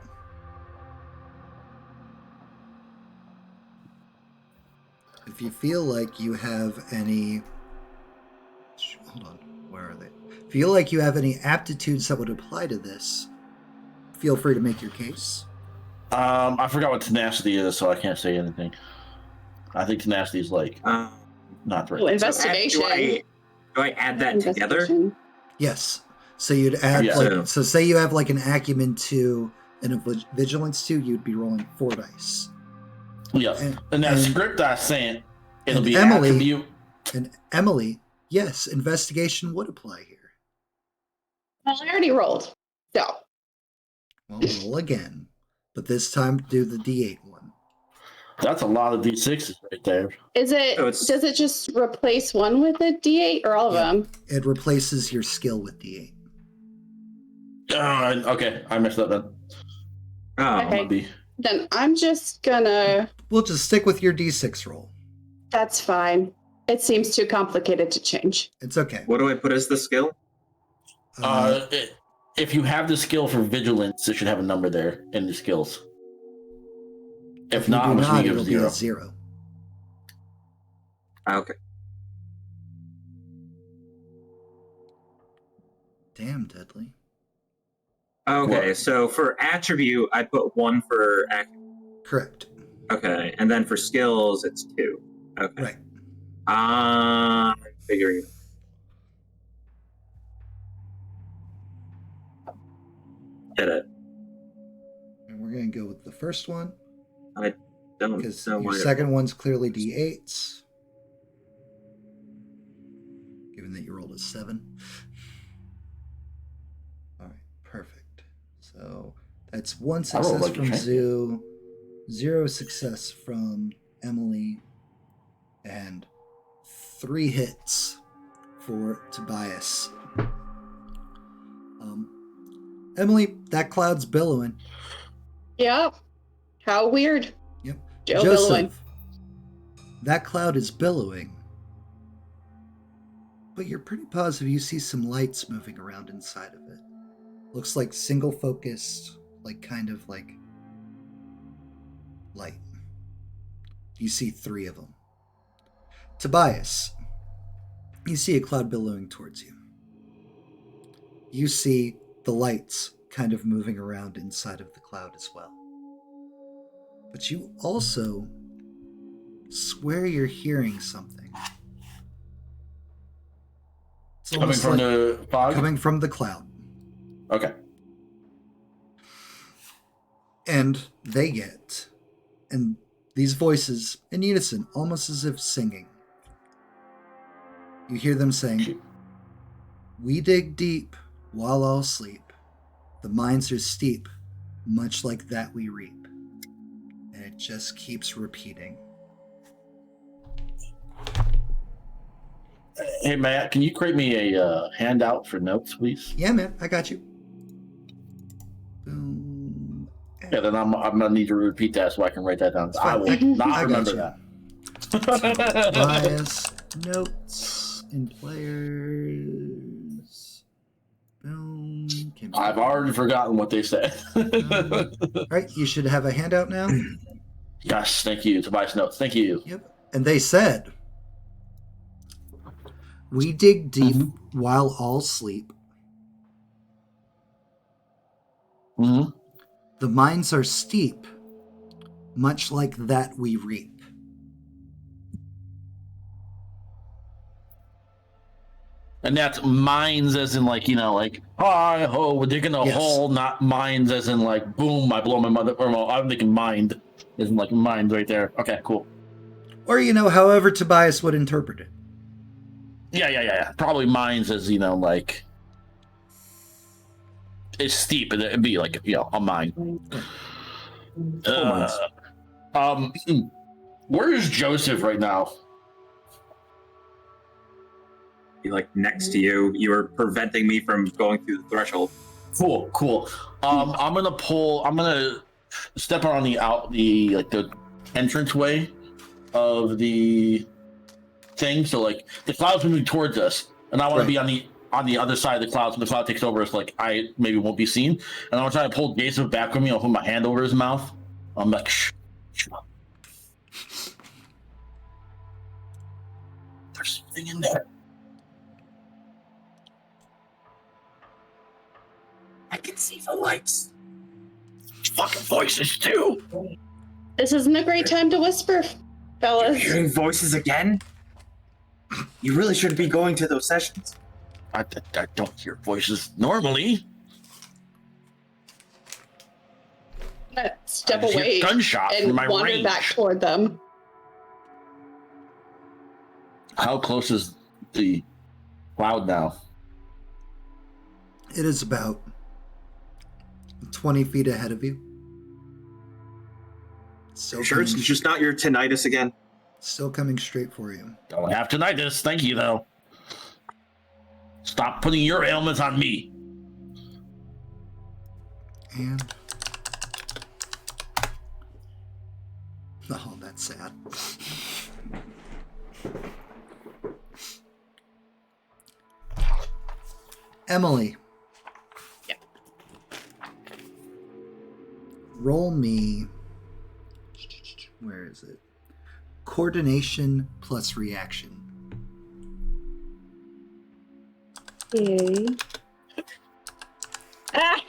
If you feel like you have any... Hold on. Where are they? Feel like you have any aptitudes that would apply to this, feel free to make your case. I forgot what tenacity is, so I can't say anything. I think tenacity is not right. Investigation. Do I add that together? Yes. So you'd add so say you have like an acumen 2 and a vigilance 2, you'd be rolling 4 dice. Yeah. And that script I sent, it'll be Emily, attribute. And Emily, yes, investigation would apply here. Well, I already rolled. So. Well, roll again, but this time do the D8 one. That's a lot of D6s right there. Is it? So it's- Does it just replace one with a D8 or all of Yeah. them? It replaces your skill with D8. Okay, I messed up then. Oh, Okay. Might be. Then I'm just gonna. We'll just stick with your D6 roll. That's fine. It seems too complicated to change. It's okay. what do I put as the skill? If you have the skill for vigilance, it should have a number there in the skills. If you not, do I'm just not, gonna give it'll be zero. a 0. Okay. Damn, Deadly. Okay, What? so for attribute, I put 1 for Correct. okay, and then for skills, it's 2. Okay. Right. I'm figuring it out. Did it. And we're going to go with the first one Don't because know your why. second one's clearly D8s. Given that you rolled a 7. All right, perfect. So that's 1 I rolled success like a from champion. Zoo, 0 success from Emily, and 3 hits for Tobias. Emily, that cloud's billowing. Yep. How weird. Yep. Joe billowing. That cloud is billowing. But you're pretty positive you see some lights moving around inside of it. Looks like single focused, like kind of like light. You see 3 of them. Tobias, you see a cloud billowing towards you. You see the lights kind of moving around inside of the cloud as well. But you also swear you're hearing something. It's Coming almost from like the fog? coming from the cloud. Okay. And they get, and these voices in unison, almost as if singing. You hear them saying, "We dig deep while all sleep. The mines are steep, much like that we reap." And it just keeps repeating. Hey, Matt, can you create me a handout for notes, please? Yeah, man, I got you. Boom. Yeah, then I'm gonna need to repeat that so I can write that down. It's I fine. will not I got remember you. that. Bias, notes, and players. Boom. I've already forgotten what they said. All right, you should have a handout now. Yes, thank you. Tobias notes. Thank you. Yep. And they said, "We dig deep while all sleep. Mm-hmm. The mines are steep, much like that we reap." And that's mines as in like, like, hi ho, we're digging a Yes. hole, not mines as in like, boom, I blow my mother. Or well, I'm thinking mind, as in like mines right there. Okay, cool. Or, however Tobias would interpret it. Yeah. Probably mines as, like, it's steep and it'd be like, a mine. Where is Joseph right now? Be like next to you. You were preventing me from going through the threshold. Cool. I'm gonna step on the entranceway of the thing. So like the cloud's moving towards us, and I want to be on the other side of the clouds. When the cloud takes over, it's like I maybe won't be seen, and I'm trying to pull Jason back from me. I'll put my hand over his mouth. I'm like, shh. There's something in there. I can see the lights. Fucking voices too. This isn't a great time to whisper, fellas. You're hearing voices again? You really shouldn't be going to those sessions. I don't hear voices normally. Step I just hear away gunshots and from my wander range. back toward them. How close is the cloud now? It is about 20 feet ahead of you. Still Sure, it's just not your tinnitus again. Still coming straight for you. Don't have tinnitus. Thank you, though. Stop putting your ailments on me. And... oh, that's sad. Emily. Yeah. Roll me... where is it? Coordination plus reaction. Okay. Ah!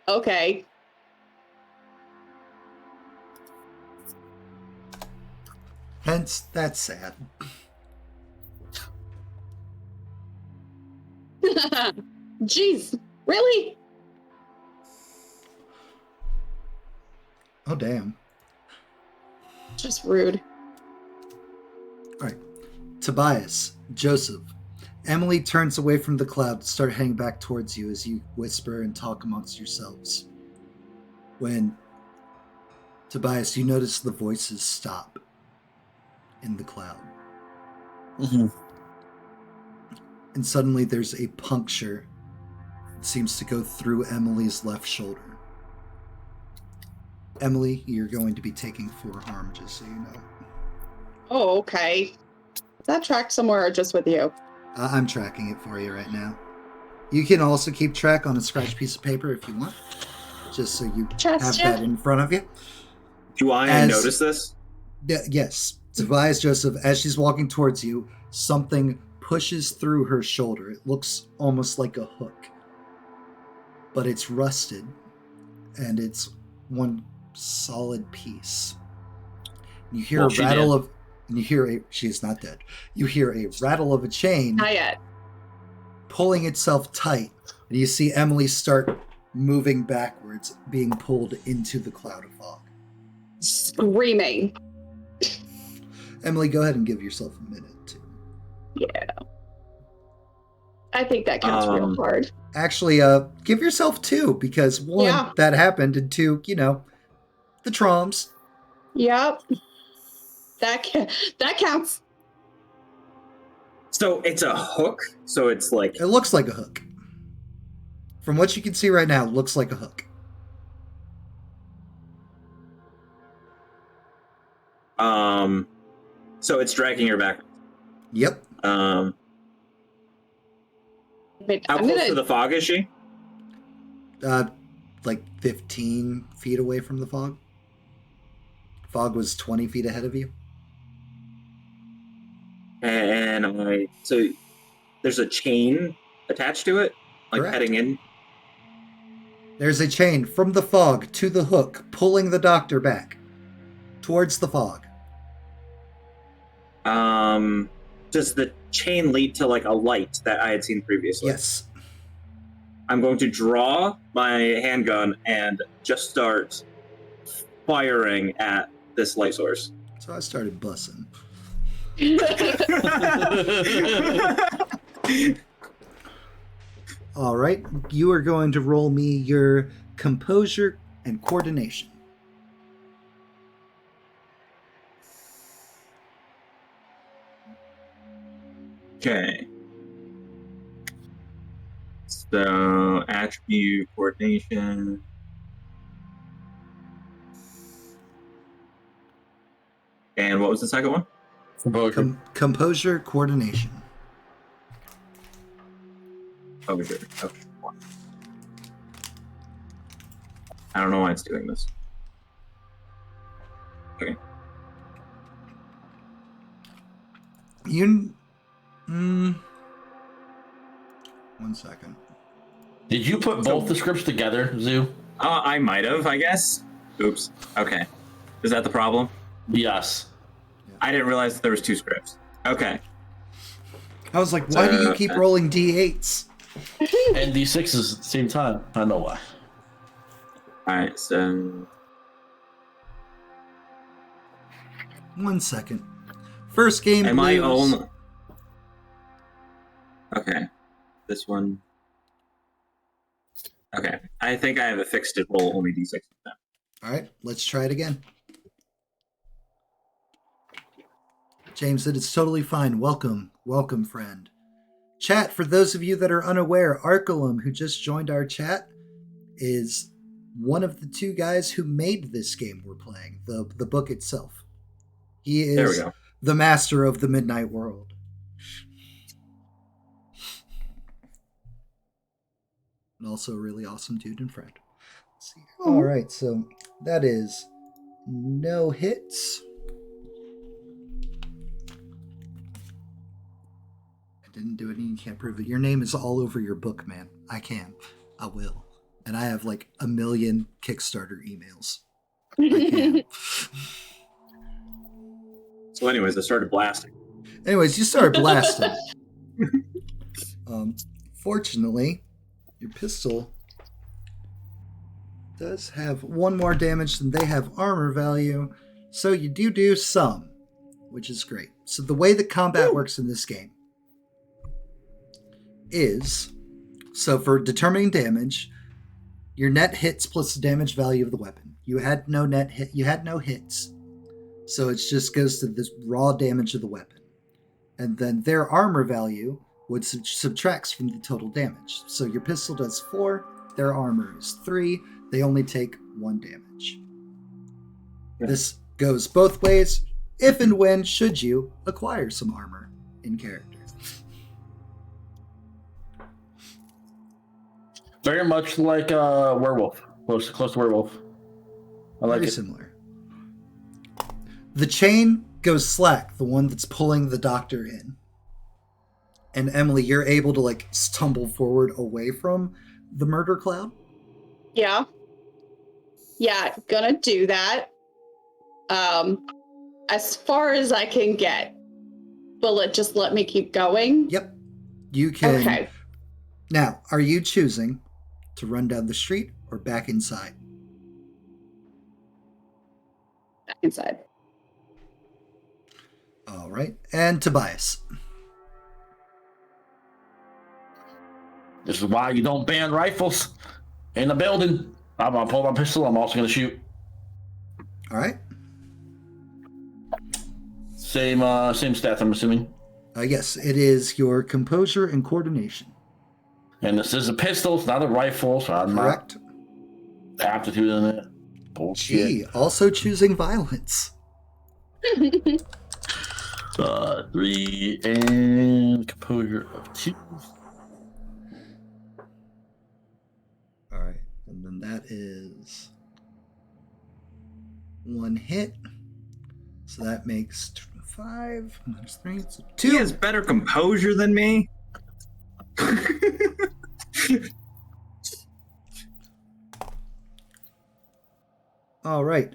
Okay. Hence, that's sad. Jeez, really? Oh, damn. Just rude. All right. Tobias, Joseph. Emily turns away from the cloud to start heading back towards you as you whisper and talk amongst yourselves. When, Tobias, you notice the voices stop in the cloud. Mm-hmm. And suddenly there's a puncture that seems to go through Emily's left shoulder. Emily, you're going to be taking 4 harm, just so you know. Oh, okay. Is that tracked somewhere or just with you? I'm tracking it for you right now. You can also keep track on a scratch piece of paper if you want, just so you have that in front of you. Do I notice this? Yes. Tobias, Joseph, as she's walking towards you, something pushes through her shoulder. It looks almost like a hook, but it's rusted, and it's one solid piece. You hear a rattle of... and you hear she is not dead. You hear a rattle of a chain. Not yet. Pulling itself tight, and you see Emily start moving backwards, being pulled into the cloud of fog. Screaming. Emily, go ahead and give yourself a minute. Yeah. I think that counts real hard. Actually, give yourself 2, because 1, that happened, and 2, the troms. Yep. That counts. So it's a hook? So it's like... It looks like a hook. From what you can see right now, it looks like a hook. So it's dragging her back. Yep. How close to the fog is she? Like 15 feet away from the fog. Fog was 20 feet ahead of you. And so there's a chain attached to it, like Correct. heading in. There's a chain from the fog to the hook, pulling the doctor back towards the fog. Does the chain lead to like a light that I had seen previously? Yes. I'm going to draw my handgun and just start firing at this light source. So I started bussing. All right, you are going to roll me your composure and coordination. Okay. So, attribute, coordination. And what was the second one? Composure, coordination. Composure. Okay. I don't know why it's doing this. Okay. One second. Did you put both the scripts together, Zoo? I might have, I guess. Oops. Okay. Is that the problem? Yes. I didn't realize that there was 2 scripts. Okay. I was like, why do you keep rolling D8s? And D6s at the same time. I know why. Alright, so... 1 second. First game Am I blues. only... Okay. This one... Okay. I think I have a fixed to roll only d6 with that. All right, let's try it again. James said it's totally fine. Welcome, friend. Chat, for those of you that are unaware, Arculum, who just joined our chat, is one of the two guys who made this game we're playing, the book itself. He is the master of the Midnight World. And also a really awesome dude and friend. Let's see. All right, so that is no hits. I didn't do it, and you can't prove it. Your name is all over your book, man. I can. I will. And I have like 1 million Kickstarter emails. I can. So anyways, I started blasting. Anyways, you started blasting. Fortunately, your pistol does have 1 more damage than they have armor value, so you do some, which is great. So the way the combat works in this game is, so for determining damage, your net hits plus the damage value of the weapon. You had no net hit, you had no hits, so it just goes to this raw damage of the weapon. And then their armor value would subtracts from the total damage. So your pistol does 4, their armor is 3, they only take 1 damage. Yeah. This goes both ways, if and when should you acquire some armor in character. Very much like a werewolf. Close to werewolf. I like Very it. Similar. The chain goes slack, the one that's pulling the doctor in. And Emily, you're able to like stumble forward away from the murder cloud? Yeah. Yeah, gonna do that. As far as I can get. Will it just let me keep going? Yep. You can. Okay. Now, are you choosing to run down the street or back inside? Back inside. All right. And Tobias. This is why you don't ban rifles in the building. I'm gonna pull my pistol. I'm also gonna shoot. All right. Same stats, I'm assuming. Yes, it is your composure and coordination. And this is a pistol. It's not a rifle, so I'm Correct. not aptitude in it. Bullshit. Gee, also choosing violence. 3 and composure of 2. All right, and then that is 1 hit. So that makes 5 minus 3. So 2. He has better composure than me. All right.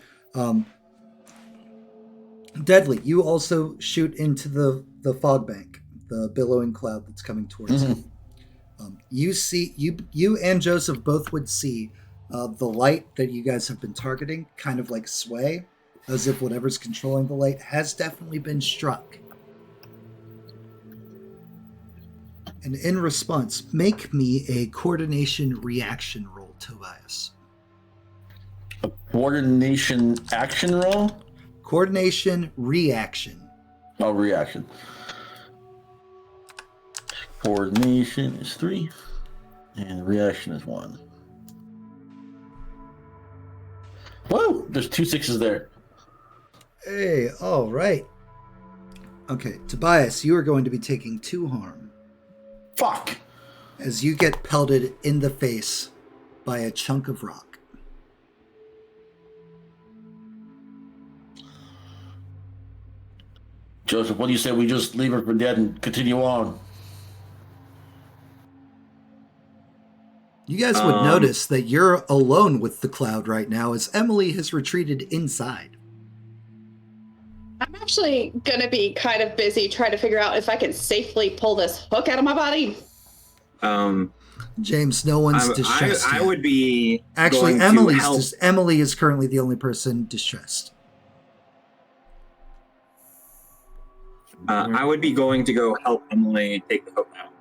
Deadly, you also shoot into the fog bank, the billowing cloud that's coming towards you. You see, you and Joseph both would see the light that you guys have been targeting kind of like sway, as if whatever's controlling the light has definitely been struck. And in response, make me a coordination reaction roll, Tobias. A coordination action roll? Coordination reaction. Oh, reaction. Coordination is 3, and reaction is 1. Whoa! There's 2 6s there. Hey, all right. Okay, Tobias, you are going to be taking 2 harm. Fuck! As you get pelted in the face by a chunk of rock. Joseph, what do you say we just leave her for dead and continue on? You guys would notice that you're alone with the cloud right now as Emily has retreated inside. I'm actually gonna be kind of busy trying to figure out if I can safely pull this hook out of my body. James, no one's distressed. I would be actually Emily is currently the only person distressed. I would be going to go help Emily take the hook out.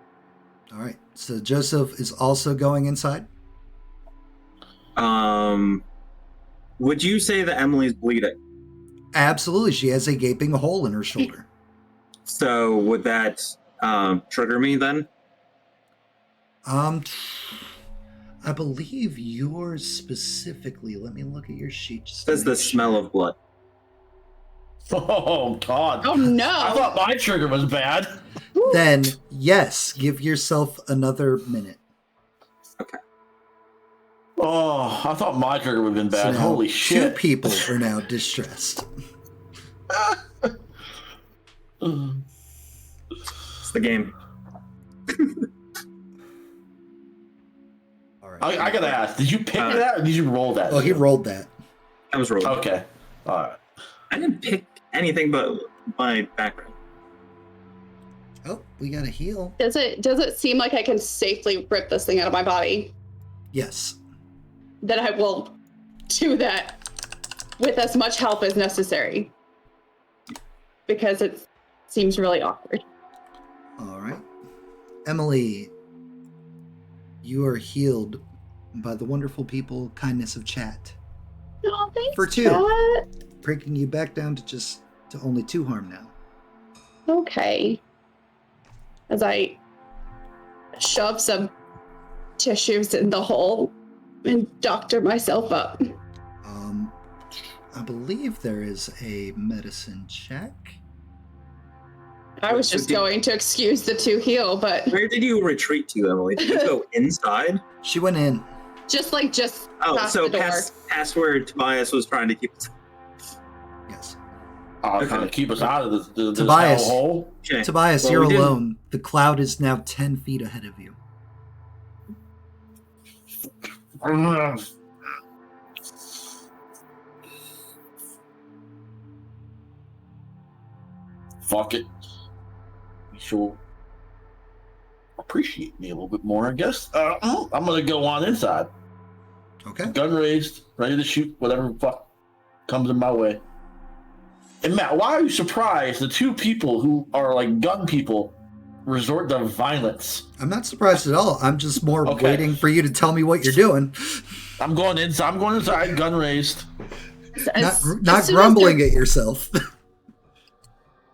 All right. So Joseph is also going inside? Would you say that Emily's bleeding? Absolutely, she has a gaping hole in her shoulder. So would that trigger me then? I believe yours specifically. Let me look at your sheet. Just Says to the make smell sure. of blood. Oh God! Oh no! I thought my trigger was bad. Then yes, give yourself another minute. Oh, I thought my trigger would have been So bad. now Holy shit! 2 people are now distressed. It's the game. All right. I gotta ask: did you pick that, or did you roll that? Oh, he rolled that. I was rolling. Okay. All right. I didn't pick anything but my background. Oh, we got a heal. Does it seem like I can safely rip this thing out of my body? Yes. Then I will do that with as much help as necessary. Because it seems really awkward. All right. Emily, you are healed by the wonderful people, kindness of chat, Oh, thanks, For 2. Chat. breaking you back down to only 2 harm now. Okay. As I shove some tissues in the hole and doctor myself up. I believe there is a medicine check. I was just going to excuse the 2 heal, but Where did you retreat to, Emily? Did you go inside? She went in. just Oh, past so the door. past where Tobias was trying to keep us. Yes. Trying to keep us out of this Tobias. hellhole. Okay. Tobias, Well, you're we didn't- alone. The cloud is now 10 feet ahead of you. Fuck it. She'll appreciate me a little bit more, I guess. I'm gonna go on inside. Okay. Gun raised, ready to shoot whatever the fuck comes in my way. And Matt, why are you surprised the 2 people who are like gun people resort to violence? I'm not surprised at all. I'm just more Okay. waiting for you to tell me what you're doing. I'm going inside, gun raised. Not soon as grumbling they're- at yourself.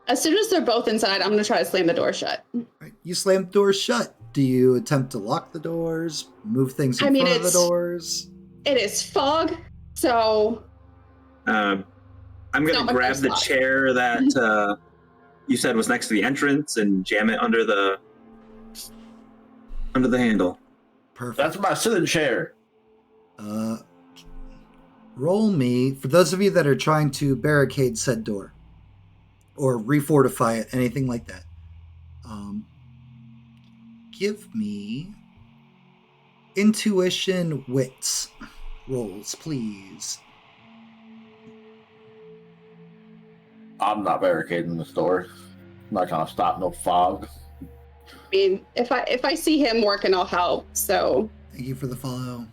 As soon as they're both inside, I'm going to try to slam the door shut. Right. You slam the doors shut. Do you attempt to lock the doors? Move things in I mean, front of the it's- doors? It is fog, so I'm Not gonna my grab first the thought. chair that you said was next to the entrance and jam it under the handle. Perfect. That's my sitting chair. Roll me, for those of you that are trying to barricade said door or refortify it, anything like that. Give me intuition wits rolls, please. I'm not barricading this door. I'm not trying to stop no fog. I mean, if I see him working, I'll help. So, Thank you for the follow.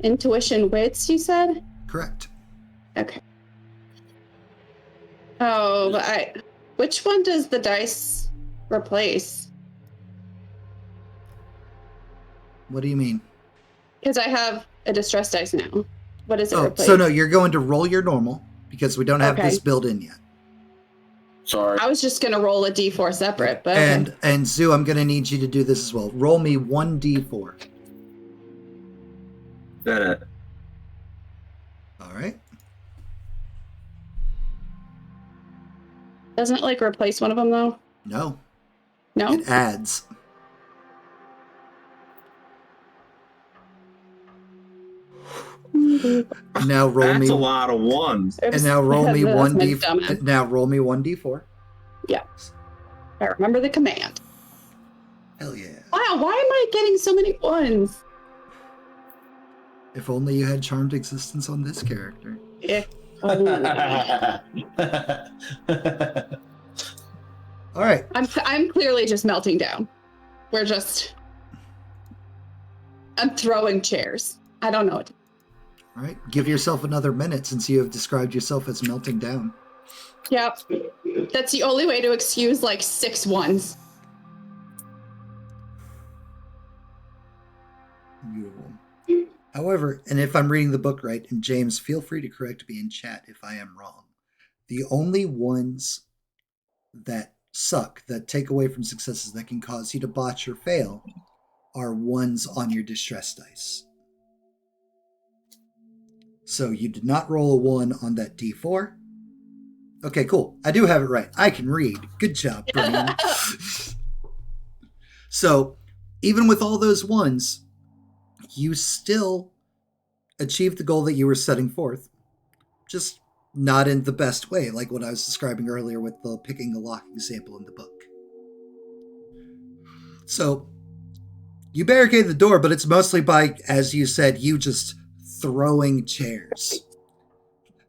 intuition wits, you said? Correct. Okay. Oh, but which one does the dice replace? What do you mean? Because I have a distress dice now. What does it Oh, replace? so no, you're going to roll your normal because we don't have Okay. this built in yet. Sorry. I was just gonna roll a d4 separate, but okay. And Zoo, I'm going to need you to do this as well. Roll me 1d4. That All right. Doesn't it like replace one of them though? No, No. it adds. Now roll that's me. a lot of ones. And now roll me That's one my d. dumbass. Now roll me 1d4. I remember the command. Hell yeah! Wow, why am I getting so many ones? If only you had charmed existence on this character. Yeah. All right. I'm clearly just melting down. I'm throwing chairs. I don't know what. All right. Give yourself another minute since you have described yourself as melting down. Yep. That's the only way to excuse like 6 ones. Beautiful. However, and if I'm reading the book right, and James, feel free to correct me in chat if I am wrong, the only ones that suck, that take away from successes, that can cause you to botch or fail, are ones on your distress dice. So you did not roll a 1 on that d4. Okay, cool. I do have it right. I can read. Good job, Brian. So even with all those ones, you still achieved the goal that you were setting forth. Just not in the best way, like what I was describing earlier with the picking a lock example in the book. So you barricade the door, but it's mostly by, as you said, you just throwing chairs.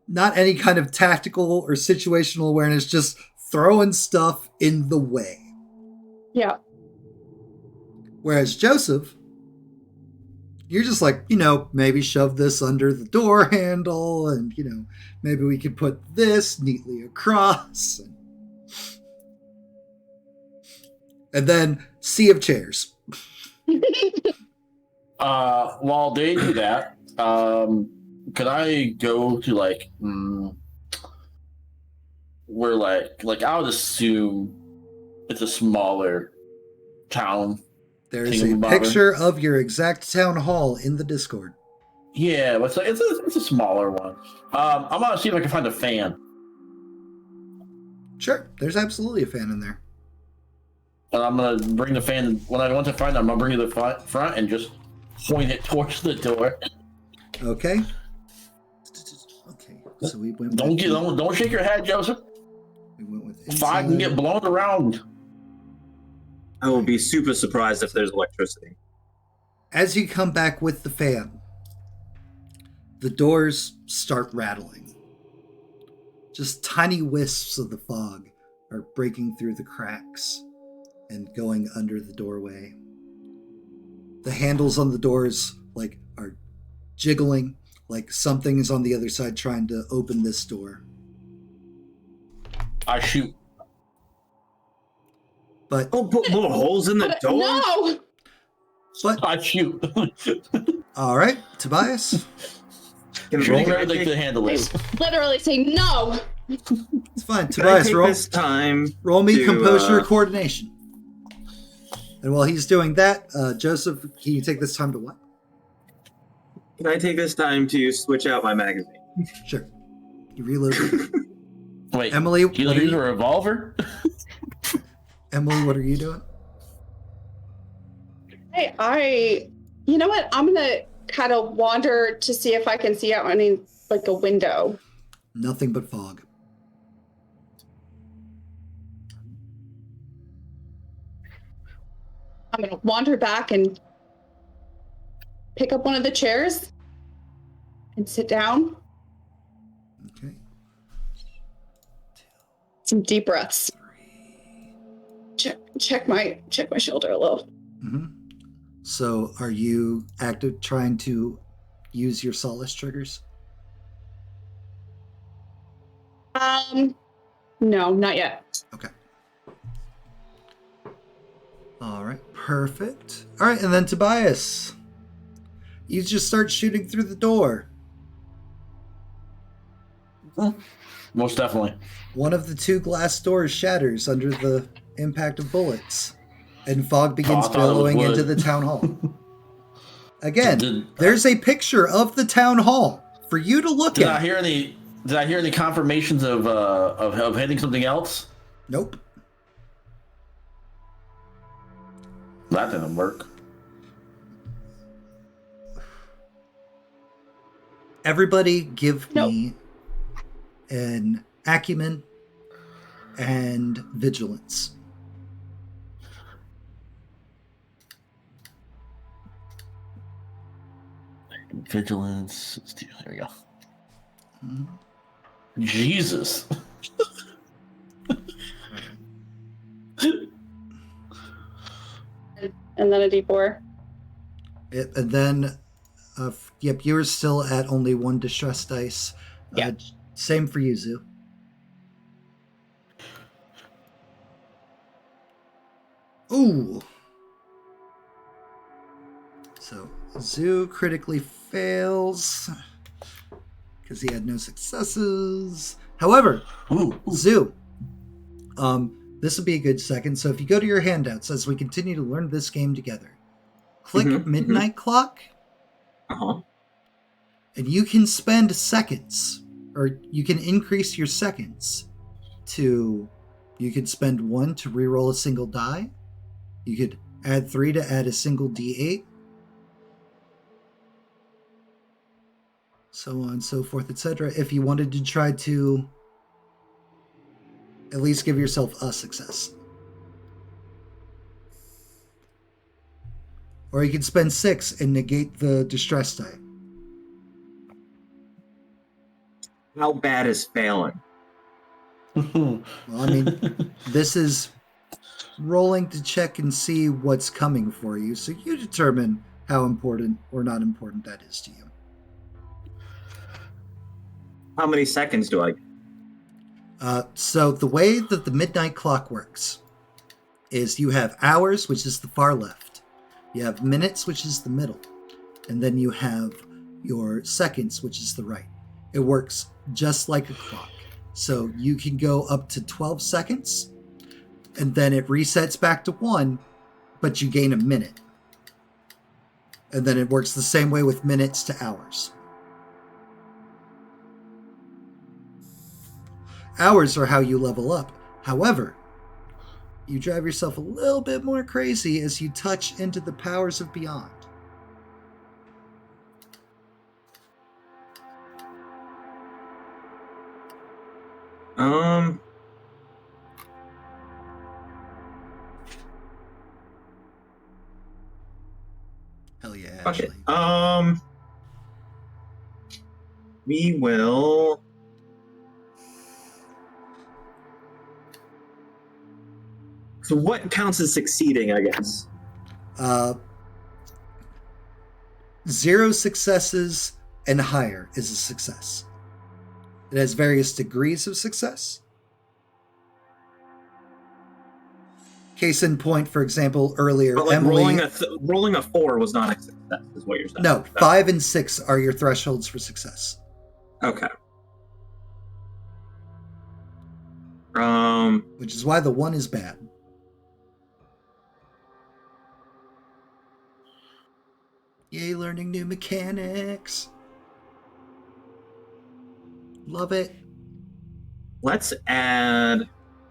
Not any kind of tactical or situational awareness, just throwing stuff in the way. Yeah. Whereas Joseph, you're just like, maybe shove this under the door handle, and, maybe we could put this neatly across. And then, sea of chairs. While they do that, could I go to where I would assume it's a smaller town. There's a picture of your exact town hall in the Discord. Yeah, but it's a smaller one. I'm gonna see if I can find a fan. Sure, there's absolutely a fan in there. And I'm gonna bring the fan when I want to find it. I'm gonna bring it to the front and just point it towards the door. Okay. Okay. So we went. Don't shake your head, Joseph. We went with inside. Fire can get blown around. I will be super surprised if there's electricity. As you come back with the fan, the doors start rattling. Just tiny wisps of the fog are breaking through the cracks and going under the doorway. The handles on the doors are jiggling, like something is on the other side trying to open this door. I shoot. But put more holes in the door. No. But I shoot. All right, Tobias. To handle this. Literally saying no. It's fine, Tobias. Roll me composure coordination. And while he's doing that, Joseph, can you take this time to what? Can I take this time to switch out my magazine? Sure. You reload it. Wait, Emily, you use a revolver? Emily, what are you doing? Hey, you know what? I'm gonna kind of wander to see if I can see out any a window. Nothing but fog. I'm gonna wander back and pick up one of the chairs and sit down. Okay. Some deep breaths. Check my shoulder a little. Mm-hmm. So, are you trying to use your solace triggers? No, not yet. Okay. All right, perfect. All right, and then Tobias, you just start shooting through the door. Most definitely. One of the two glass doors shatters under the impact of bullets, and fog begins billowing into the town hall. Again, there's a picture of the town hall for you to look at. Did I hear any confirmations of hitting something else? Nope. That didn't work. Everybody give me an acumen and vigilance. Vigilance. There we go. Mm-hmm. Jesus. And then a D4. And then, you're still at only one distress dice. Yeah. Same for you, Zoo. Ooh. So, Zoo critically fails because he had no successes. However, Ooh. Zoo, this would be a good second. So if you go to your handouts as we continue to learn this game together, click Midnight Clock, and you can spend seconds, or you can increase your seconds to, you could spend 1 to reroll a single die. You could add 3 to add a single D8. So on, so forth, etc. If you wanted to try to at least give yourself a success. Or you can spend 6 and negate the distress die. How bad is failing? Well, I mean, this is rolling to check and see what's coming for you, so you determine how important or not important that is to you. How many seconds do I get? So the way that the Midnight Clock works is you have hours, which is the far left. You have minutes, which is the middle. And then you have your seconds, which is the right. It works just like a clock. So you can go up to 12 seconds, and then it resets back to 1, but you gain a minute. And then it works the same way with minutes to hours. Hours are how you level up. However, you drive yourself a little bit more crazy as you touch into the powers of beyond. Hell yeah, Okay. Ashley. We will. So what counts as succeeding, I guess? 0 successes and higher is a success. It has various degrees of success. Case in point, for example, earlier, But like Emily... rolling a 4 was not a success, is what you're saying. No, 5 and 6 are your thresholds for success. Okay. Which is why the 1 is bad. Yay, learning new mechanics. Love it. Let's add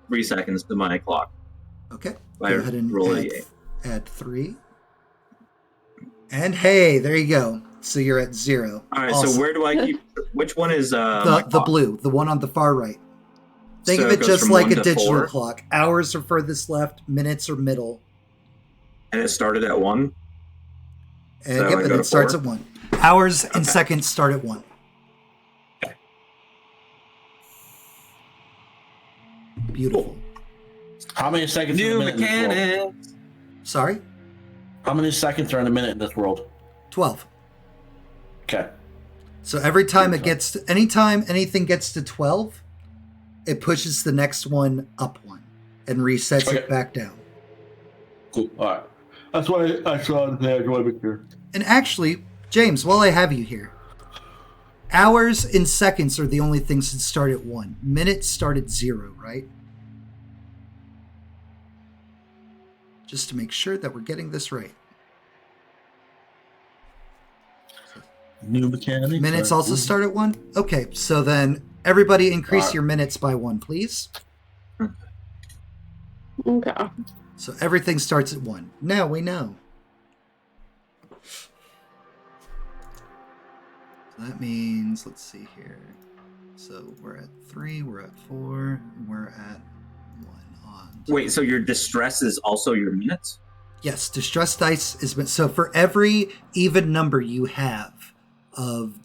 3 seconds to my clock. Okay. By Go ahead and rolling add 3. And hey, there you go. So you're at 0. All right. Awesome. So where do I keep? Which one is my the clock? blue, the one on the far right. Think So of it it goes just from like 1 a to digital 4? clock. Hours are furthest left, minutes are middle. And it started at 1. And, So yep, I and go it to starts 4? at 1. Hours and Okay. seconds start at 1. Beautiful. How many seconds New in a minute in this world? mechanics. Sorry? How many seconds are in a minute in this world? 12. Okay. So every time it gets to, anytime anything gets to 12, it pushes the next one up 1 and resets Okay. it back down. Cool. All right. That's why I saw it there. Go ahead, here. And actually, James, while I have you here, hours and seconds are the only things that start at 1. Minutes start at 0, right? Just to make sure that we're getting this right. New mechanics. Minutes also start at 1? Okay, so then everybody increase Alright. your minutes by 1, please. Okay. So everything starts at 1. Now we know. So that means, let's see here. So we're at 3, we're at 4, and we're at 1 on. Wait, so your distress is also your minutes? Yes, distress dice is so for every even number you have of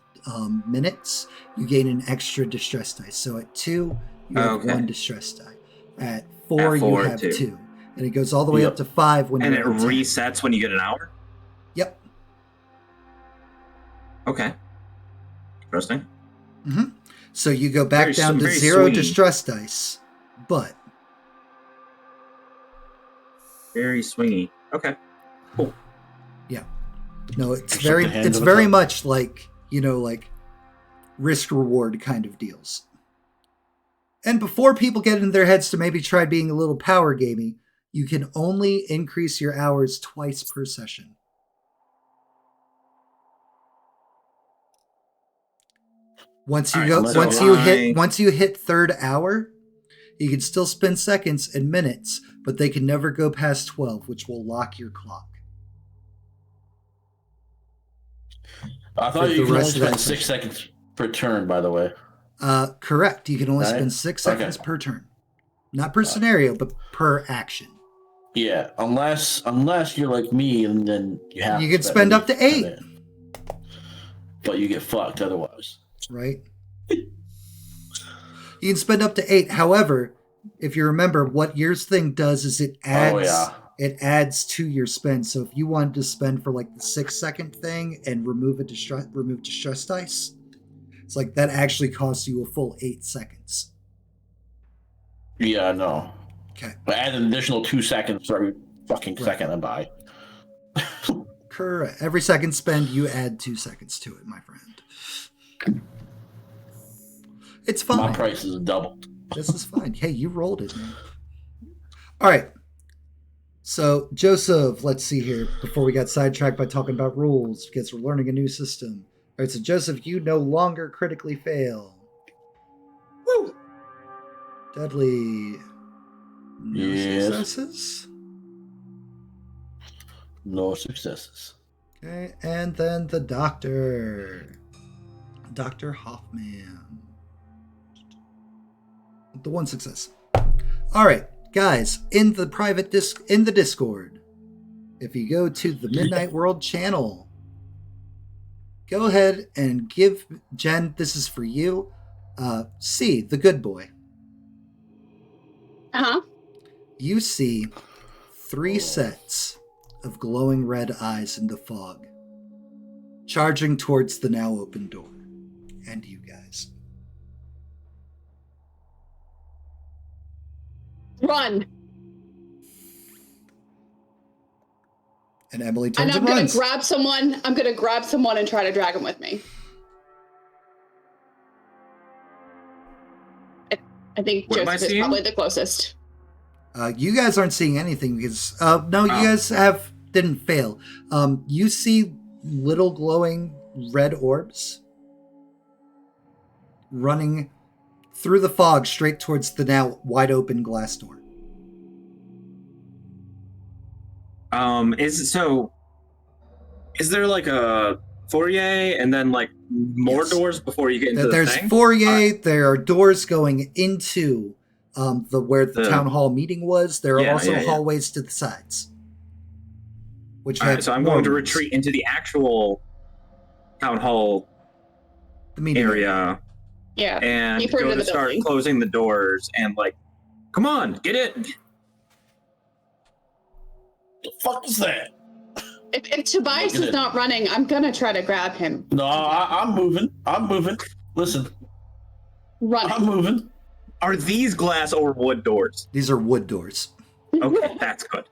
minutes, you gain an extra distress dice. So at 2, you have Okay. 1 distress die. At 4, At you 4, have 2. 2. And it goes all the way Yep. up to 5 when And it you're at 10. resets when you get an hour? Yep. Okay. Interesting. So you go back Very down to very 0 swingy. distress dice, but Very swingy. Okay. Cool. yeah. No, it's Shake the hand of a very cup. much like, like risk reward kind of deals. And before people get in their heads to maybe try being a little power gamey, you can only increase your hours twice per session. Once you once you hit third hour, you can still spend seconds and minutes, but they can never go past 12, which will lock your clock. I thought you could only spend 6 seconds per turn, by the way. Correct. You can only spend 6 seconds per turn. Not per scenario, but per action. Yeah, unless you're like me, and then you can spend up to 8. But you get fucked otherwise. Right? You can spend up to 8. However, if you remember, what yours thing does is it adds to your spend. So if you wanted to spend for like the 6-second thing and remove distress dice, it's like that actually costs you a full 8 seconds. Yeah, I know. Okay. But add an additional 2 seconds for every fucking second I buy. Correct. Every second spend, you add 2 seconds to it, my friend. It's fine. My price is doubled. This is fine. Hey, you rolled it, man. All right. So, Joseph, let's see here. Before we got sidetracked by talking about rules, because we're learning a new system. All right, so Joseph, you no longer critically fail. Woo! Deadly. No successes. No successes. Okay, and then the doctor. Dr. Hoffman. The 1 success. All right, guys, in the Discord, if you go to the Midnight World channel, go ahead and give Jen, this is for you, C, the good boy. Uh-huh. You see 3 sets of glowing red eyes in the fog, charging towards the now open door, and you guys. Run. And Emily turns and and I'm runs. gonna grab someone. I'm gonna grab someone and try to drag him with me. I think Joseph is probably the closest. You guys aren't seeing anything because you guys didn't fail. You see little glowing red orbs running through the fog straight towards the now wide open glass door. Is there like a foyer and then like more doors before you get into There's the thing? foyer. There are doors going into where the town hall meeting was. There are also hallways to the sides. So I'm going to retreat into the actual town hall area. Yeah. And go to start closing the doors and like, come on, get it. The fuck is that? If Tobias is not running, I'm gonna try to grab him. No, I'm moving. Listen. Run. I'm moving. Are these glass or wood doors? These are wood doors. Okay, that's good.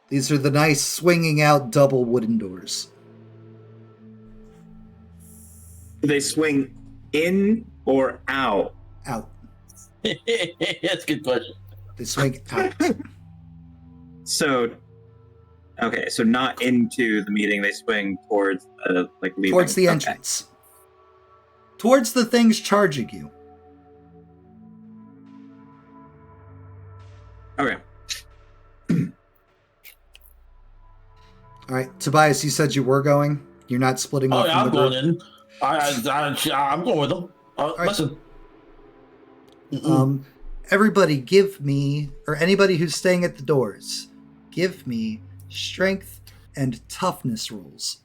These are the nice swinging out double wooden doors. Do they swing in or out? Out. That's a good question. They swing out. So not into the meeting. They swing towards leaving. Towards the entrance. Towards the things charging you. Okay. All right, Tobias, you said you were going. You're not splitting off. I'm going in. I'm going with them. Listen. Everybody, give me, or anybody who's staying at the doors, give me strength and toughness rolls.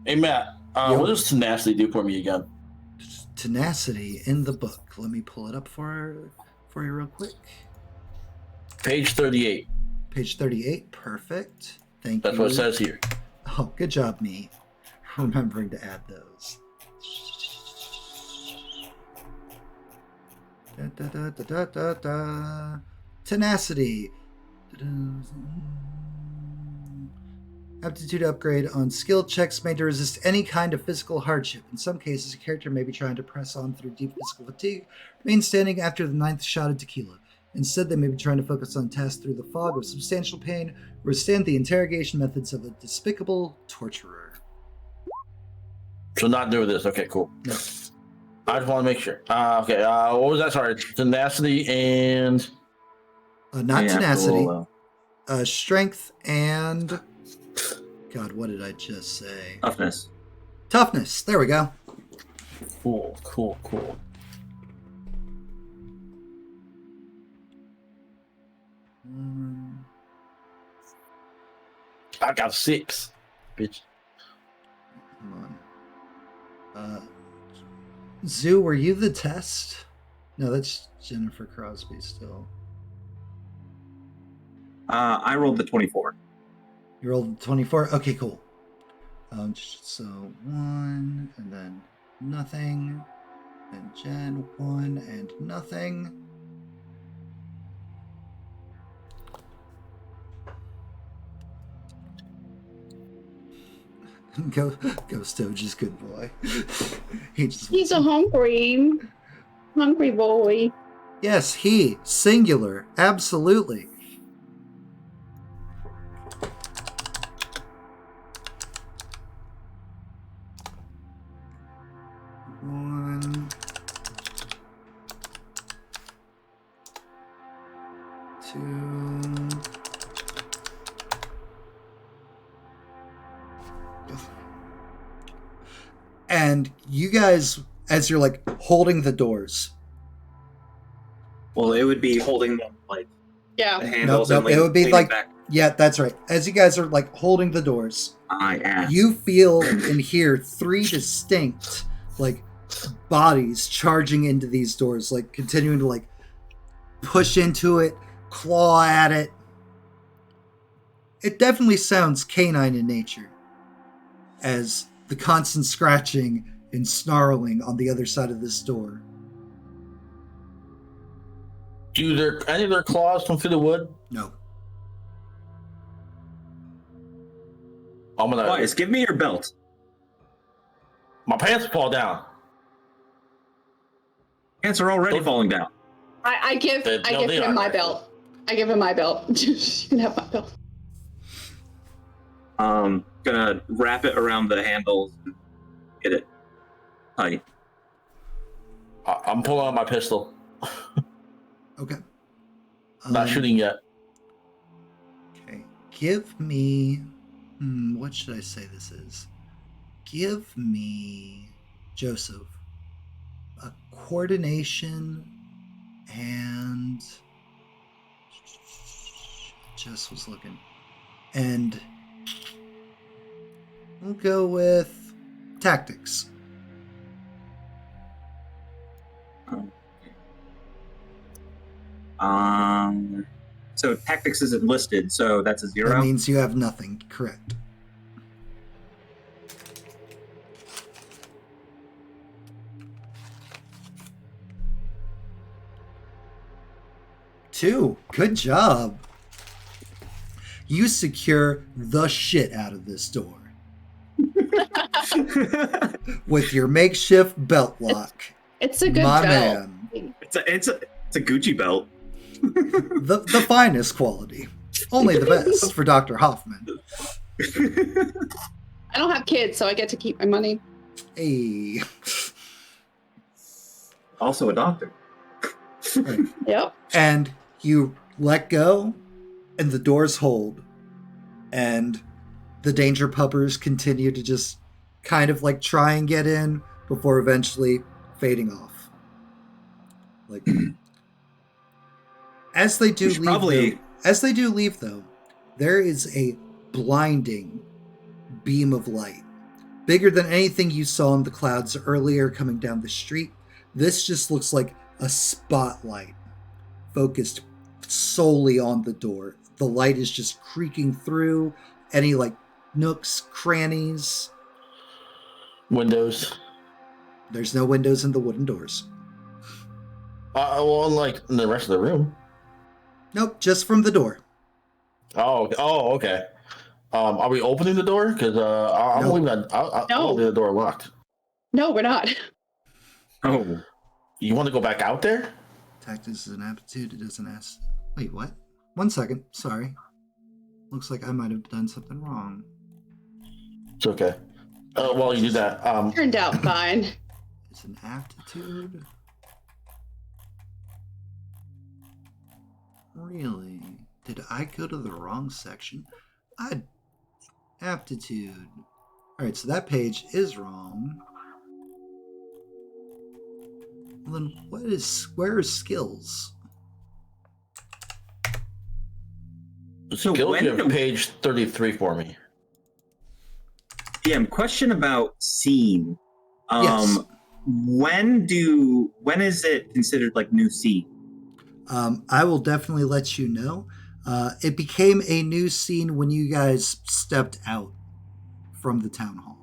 Hey Matt, what does tenacity do for me again? Tenacity in the book. Let me pull it up for you real quick. Page 38. Page 38. Perfect. Thank you. That's what it says here. Oh, good job, me. Remembering to add those. Tenacity. Aptitude upgrade on skill checks made to resist any kind of physical hardship. In some cases, a character may be trying to press on through deep physical fatigue, remain standing after the 9th shot of tequila. Instead, they may be trying to focus on tasks through the fog of substantial pain, or withstand the interrogation methods of a despicable torturer. So not doing this. Okay, cool. No. I just want to make sure. Okay, what was that? Sorry, tenacity and... Not Yeah, tenacity. cool. Strength and... God, what did I just say? Toughness. Toughness. There we go. Cool. I got 6, bitch. Come on. Zoo, were you the test? No, that's Jennifer Crosby still. I rolled the 24. You rolled 24? Okay, cool. So 1, and then nothing. And Jen, 1, and nothing. Stoge, good boy. He's a hungry boy. Yes, he. Singular. Absolutely. One. 2. And you guys, as you're like holding the doors. Well, it would be holding them like the Yeah. handles. Nope, and it would be leaning like- back. Yeah, that's right. As you guys are like holding the doors, I asked. you feel and hear 3 distinct like bodies charging into these doors, like continuing to like push into it, claw at it. It definitely sounds canine in nature, as the constant scratching and snarling on the other side of this door. Do any of their claws come through the wood? No. I'm gonna... Boys, give me your belt. My pants fall down. Pants are already Don't- falling down. I give They him are. my belt. I give him my belt. You can have my belt. Gonna wrap it around the handles and get it tight. I'm pulling out my pistol. Okay. Not shooting yet. Okay. Give me... what should I say this is? Give me, Joseph, a coordination and... Jess was looking. And we'll go with tactics. So tactics isn't listed, so that's a 0. That means you have nothing, correct. Two. Good job. You secure the shit out of this door with your makeshift belt lock. It's a good My belt. man. It's a Gucci belt. The finest quality. Only the best for Dr. Hoffman. I don't have kids, so I get to keep my money. Hey. Also a doctor. Right. Yep. And you let go, and the doors hold, and the danger puppers continue to just kind of like try and get in before eventually fading off. Like as they do leave, though, there is a blinding beam of light, bigger than anything you saw in the clouds earlier coming down the street. This just looks like a spotlight focused solely on the door. The light is just creaking through any like nooks, crannies. Windows. There's no windows in the wooden doors. Well, unlike in the rest of the room. Nope, just from the door. Oh, okay. Are we opening the door? Because I'm No. leaving that. I'll No. leave the door locked. No, we're not. Oh, You want to go back out there? Tactics is an aptitude. It doesn't ask. Wait, what? 1 second. Sorry. Looks like I might have done something wrong. It's okay. While you do that, Turned out fine. It's an aptitude. Really? Did I go to the wrong section? Aptitude. Alright, so that page is wrong. Well, then where are skills? So Gil, when you have do- page 33 for me. DM, question about scene. Yes. When is it considered like new scene? I will definitely let you know. It became a new scene when you guys stepped out from the town hall.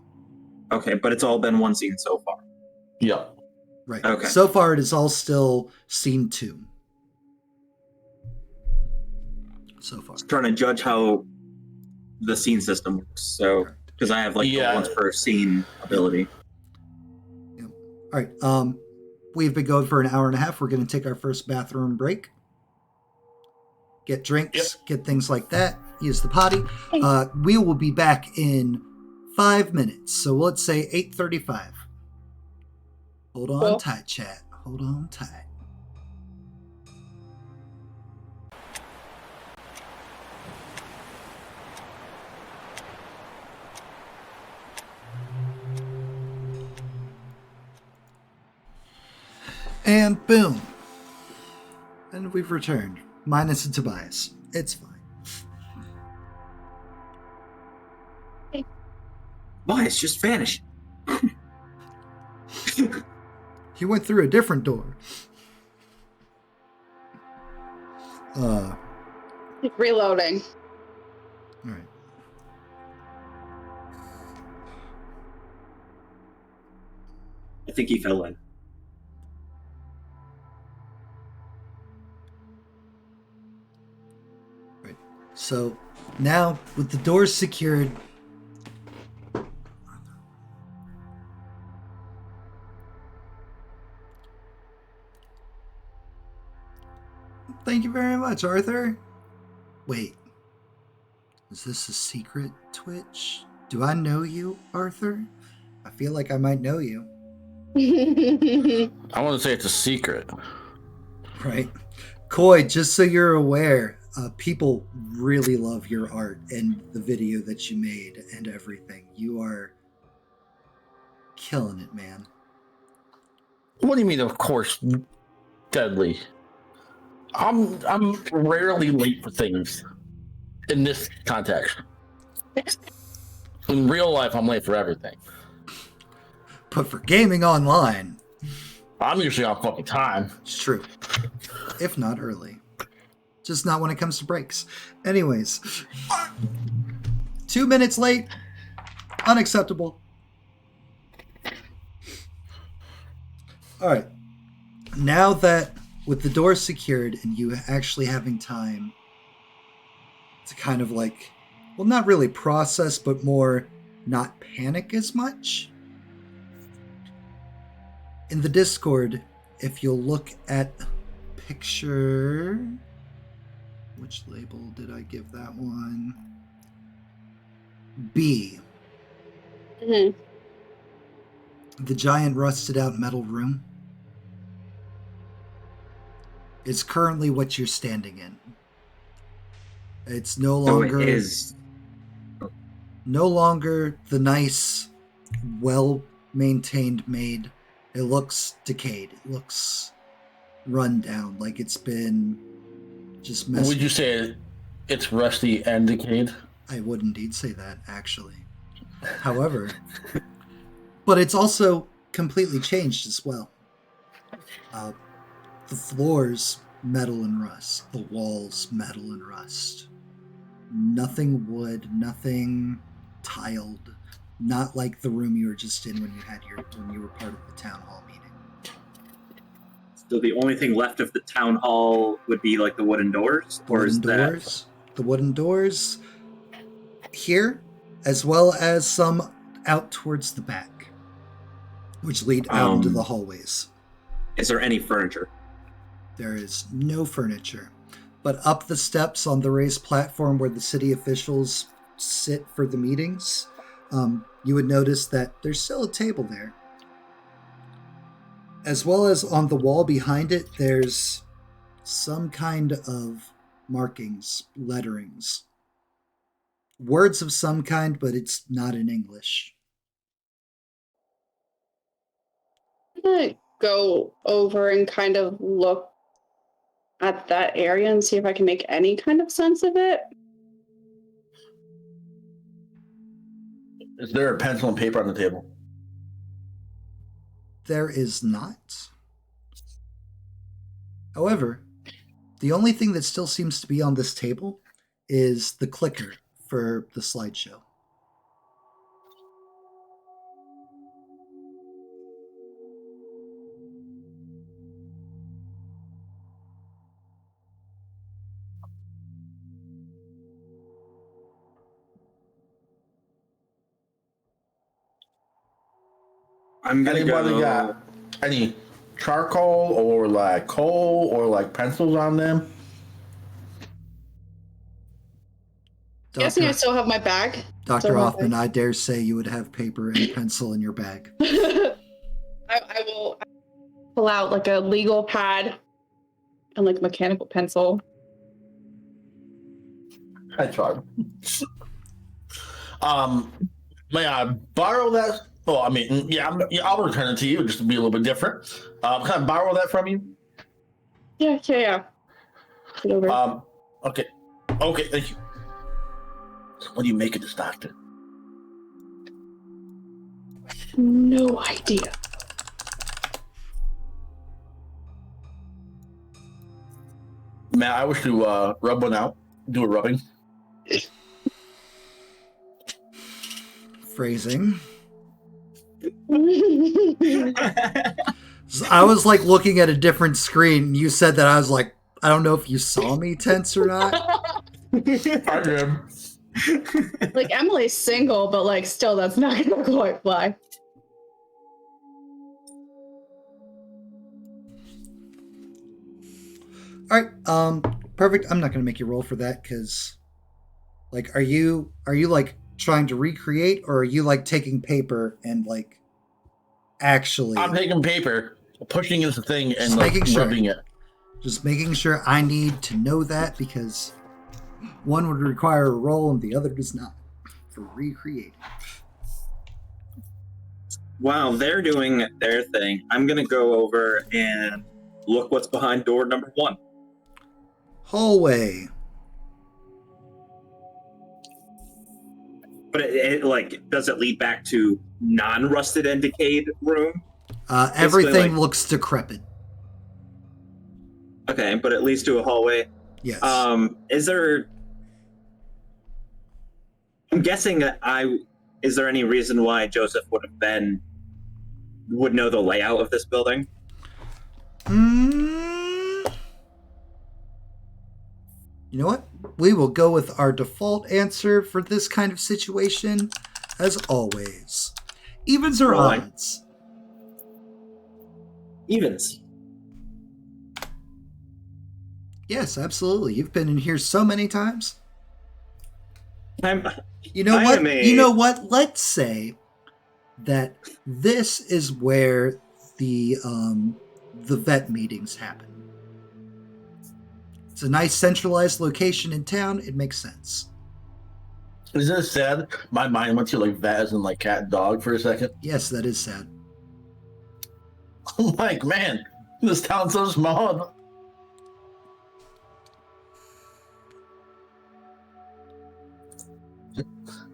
Okay, but it's all been one scene so far. Yeah. Right. Okay. So far, it is all still scene 2. So far. Just trying to judge how the scene system works. So because I have like the once per scene ability. Yep. All right. We've been going for an hour and a half. We're going to take our first bathroom break. Get drinks, get things like that. Use the potty. We will be back in 5 minutes. So let's say 8:35. Hold on tight, chat. Hold on tight. And boom. And we've returned. Minus a Tobias. It's fine. Why? It's just vanished. He went through a different door. Reloading. All right. I think he fell in. So now with the doors secured, thank you very much, Arthur. Wait, is this a secret Twitch? Do I know you, Arthur? I feel like I might know you. I want to say it's a secret. Right. Koi, just so you're aware, people really love your art and the video that you made and everything. You are killing it, man. What do you mean, of course, deadly? I'm rarely late for things in this context. In real life, I'm late for everything. But for gaming online, I'm usually on fucking time. it's true. If not early. Just not when it comes to breaks. Anyways, 2 minutes late. Unacceptable. All right. Now that with the door secured and you actually having time to kind of like, well, not really process, but more not panic as much. In the Discord, if you'll look at picture, which label did I give that one? B. Mm-hmm. The giant rusted out metal room is currently what you're standing in. It's no longer So it is. no longer the nice, well maintained maid. It looks decayed. It looks run down, like it's been just messed. Would you say it's rusty and decayed? I would indeed say that, actually. However, but it's also completely changed as well. The floors, metal and rust. The walls, metal and rust. Nothing wood, nothing tiled. not like the room you were just in when you were part of the town hall meeting. So the only thing left of the town hall would be like the wooden doors, The wooden doors here, as well as some out towards the back, which lead out into the hallways. Is there any furniture? There is no furniture, but up the steps on the raised platform where the city officials sit for the meetings, you would notice that there's still a table there. As well as on the wall behind it, there's some kind of markings, letterings. Words of some kind, but it's not in English. I'm gonna go over and kind of look at that area and see if I can make any kind of sense of it. Is there a pencil and paper on the table? There is not. However, the only thing that still seems to be on this table is the clicker for the slideshow. I'm gonna Anybody go. got any charcoal or like coal or like pencils on them? Guessing I still have my bag. Dr. Hoffman, I dare say you would have paper and pencil in your bag. I will pull out like a legal pad and like a mechanical pencil. I tried. May I borrow that? Well, I mean, yeah, I'll return it to you just to be a little bit different. Can I borrow that from you? Yeah. Get over. Okay, thank you. So what do you make of this, doctor? No idea. Man, I wish to rub one out. Do a rubbing. Phrasing. I was like looking at a different screen. You said that. I was like, I don't know if you saw me tense or not. I did. Like Emily's single, but like still, that's not gonna quite fly. All right, perfect. I'm not gonna make you roll for that because, like, are you like trying to recreate, or are you like taking paper and like actually? I'm taking paper, pushing into the thing, and Just like making sure. rubbing it. Just making sure. I need to know that because one would require a roll and the other does not for recreating. While they're doing their thing, I'm gonna go over and look what's behind door number 1. Hallway. But it like, does it lead back to non-rusted and decayed room? Everything like, looks decrepit. Okay, but it leads to a hallway. Yes. Is there? I'm guessing that is there any reason why Joseph would know the layout of this building? You know what? We will go with our default answer for this kind of situation, as always. Evens or odds? Evens. Yes, absolutely. You've been in here so many times. You know I what? am a- You know what? Let's say that this is where the vet meetings happen. It's a nice centralized location in town. It makes sense. Is this sad? My mind went to like vet as in like cat and dog for a second. Yes, that is sad. I'm like, man, this town's so small.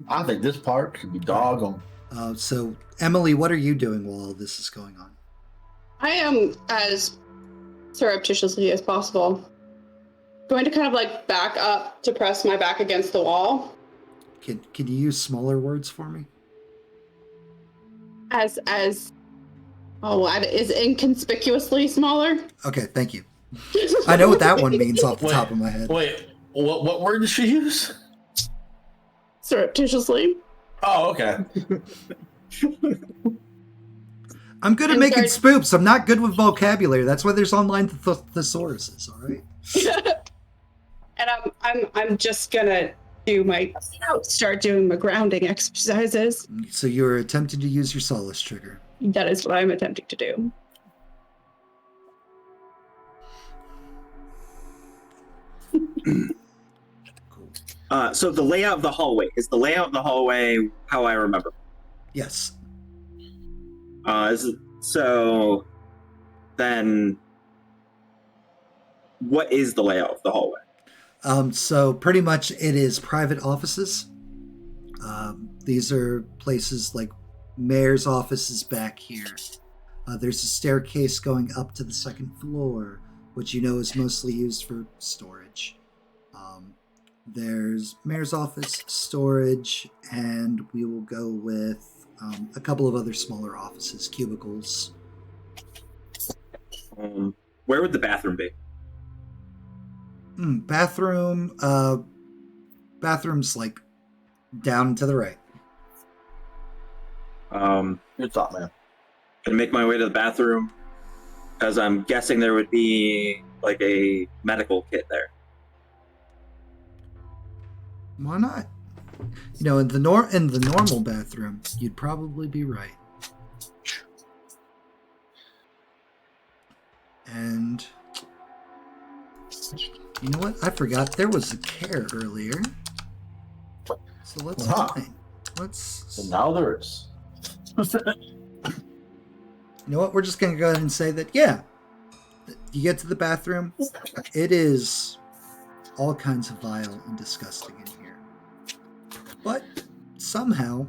I think this part should be dog on. So, Emily, what are you doing while all this is going on? I am as surreptitiously as possible going to kind of like back up to press my back against the wall. Can you use smaller words for me? as is inconspicuously smaller. Okay, thank you. I know what that one means off the top of my head. Wait, what word did she use? Surreptitiously. Oh, okay. I'm good at making spoofs. I'm not good with vocabulary. That's why there's online thesauruses, all right? And I'm just gonna start doing my grounding exercises. So you're attempting to use your solace trigger. That is what I'm attempting to do. Cool. So the layout of the hallway, is the layout of the hallway how I remember? Yes. So then what is the layout of the hallway? So pretty much it is private offices. These are places like mayor's office is back here. There's a staircase going up to the second floor, which you know is mostly used for storage. There's mayor's office, storage, and we will go with a couple of other smaller offices, cubicles. Where would the bathroom be? Bathroom's like down to the right. Good thought, man. Gonna make my way to the bathroom because I'm guessing there would be like a medical kit there. Why not? You know, in the normal bathroom, you'd probably be right. And you know what? I forgot there was a care earlier. So let's find. So now there is. You know what? We're just gonna go ahead and say that. Yeah, you get to the bathroom. It is all kinds of vile and disgusting in here. But somehow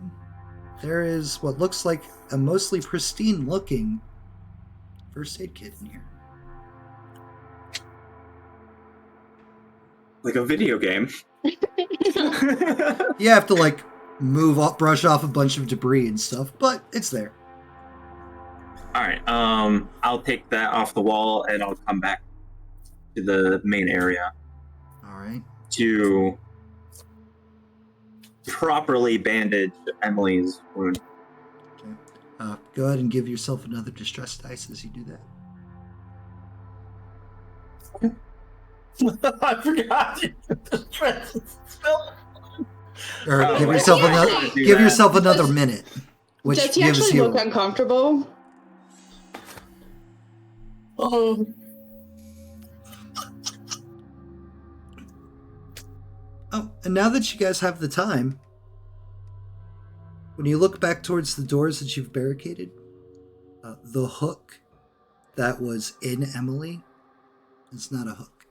there is what looks like a mostly pristine-looking first aid kit in here. Like a video game. You have to like brush off a bunch of debris and stuff, but it's there. All right. I'll take that off the wall and I'll come back to the main area. All right. To properly bandage Emily's wound. Okay. Go ahead and give yourself another distress dice as you do that. I forgot. Or give yourself another minute. Which does he actually look uncomfortable? Oh. Oh, and now that you guys have the time, when you look back towards the doors that you've barricaded, the hook that was in Emily is not a hook.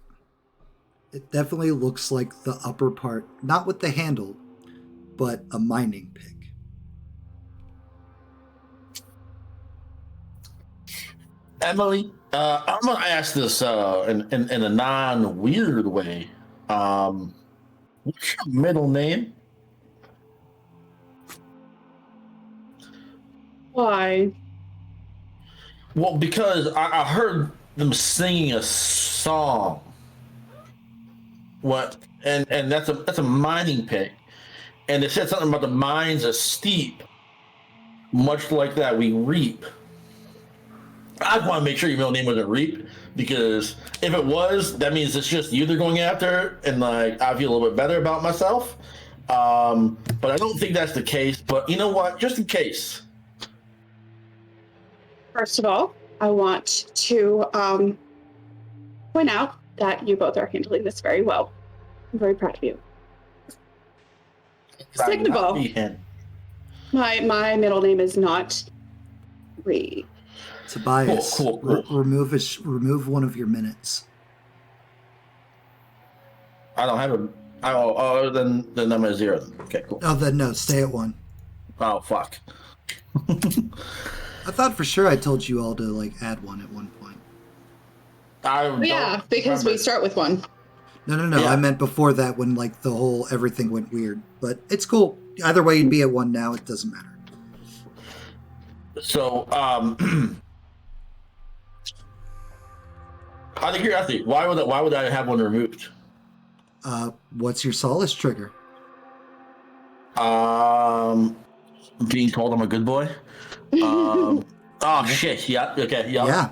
It definitely looks like the upper part, not with the handle, but a mining pick. Emily, I'm going to ask this in a non-weird way. What's your middle name? Why? Well, because I heard them singing a song. What? And that's a mining pick. And it said something about the mines are steep. Much like that, we reap. I want to make sure your middle name wasn't Reap, because if it was, that means it's just you they're going after, and like I feel a little bit better about myself. But I don't think that's the case. But you know what? Just in case. First of all, I want to point out that you both are handling this very well. I'm very proud of you. Second of all, my middle name is not Reed. Tobias, Cool. remove one of your minutes. I don't have a. Oh, then I'm at 0. Okay, cool. Oh, then no, stay at 1. Oh, fuck. I thought for sure I told you all to like add 1 at one point. Yeah, because we start with 1. No. Yeah. I meant before that when like the whole everything went weird. But it's cool. Either way, you'd be at 1 now. It doesn't matter. So, out of curiosity, why would I have one removed? What's your solace trigger? Being told I'm a good boy. Oh shit! Yeah. Okay. Yeah.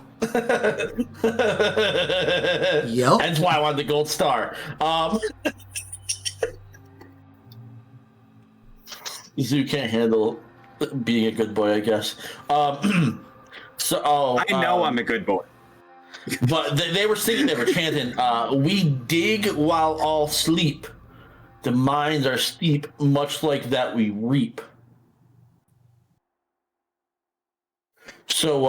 Yep. That's why I wanted the gold star. Zoo can't handle being a good boy, I guess. I know I'm a good boy. But they were singing, they were chanting, we dig while all sleep. The mines are steep, much like that we reap. So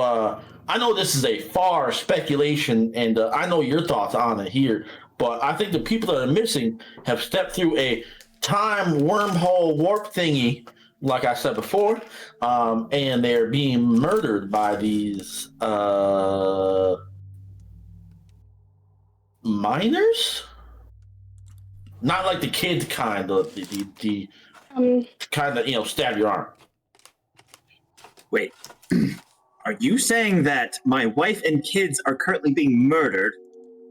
I know this is a far speculation, and I know your thoughts on it here, but I think the people that are missing have stepped through a time wormhole warp thingy, like I said before, and they're being murdered by these miners. Not like the kid kind of the kind that stab your arm. Wait, are you saying that my wife and kids are currently being murdered?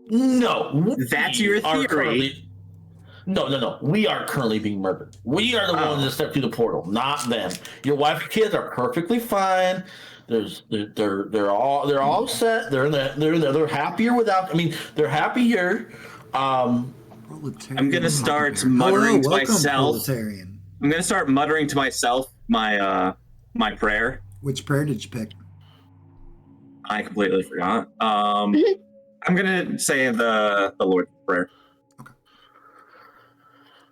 No, That's your theory. No. We are currently being murdered. We are the ones that stepped through the portal, not them. Your wife and kids are perfectly fine. They're all set. They're happier without. I mean, they're happier. I'm gonna start muttering to myself. Proletarian. I'm gonna start muttering to myself my prayer. Which prayer did you pick? I completely forgot. I'm gonna say the Lord's Prayer. Okay.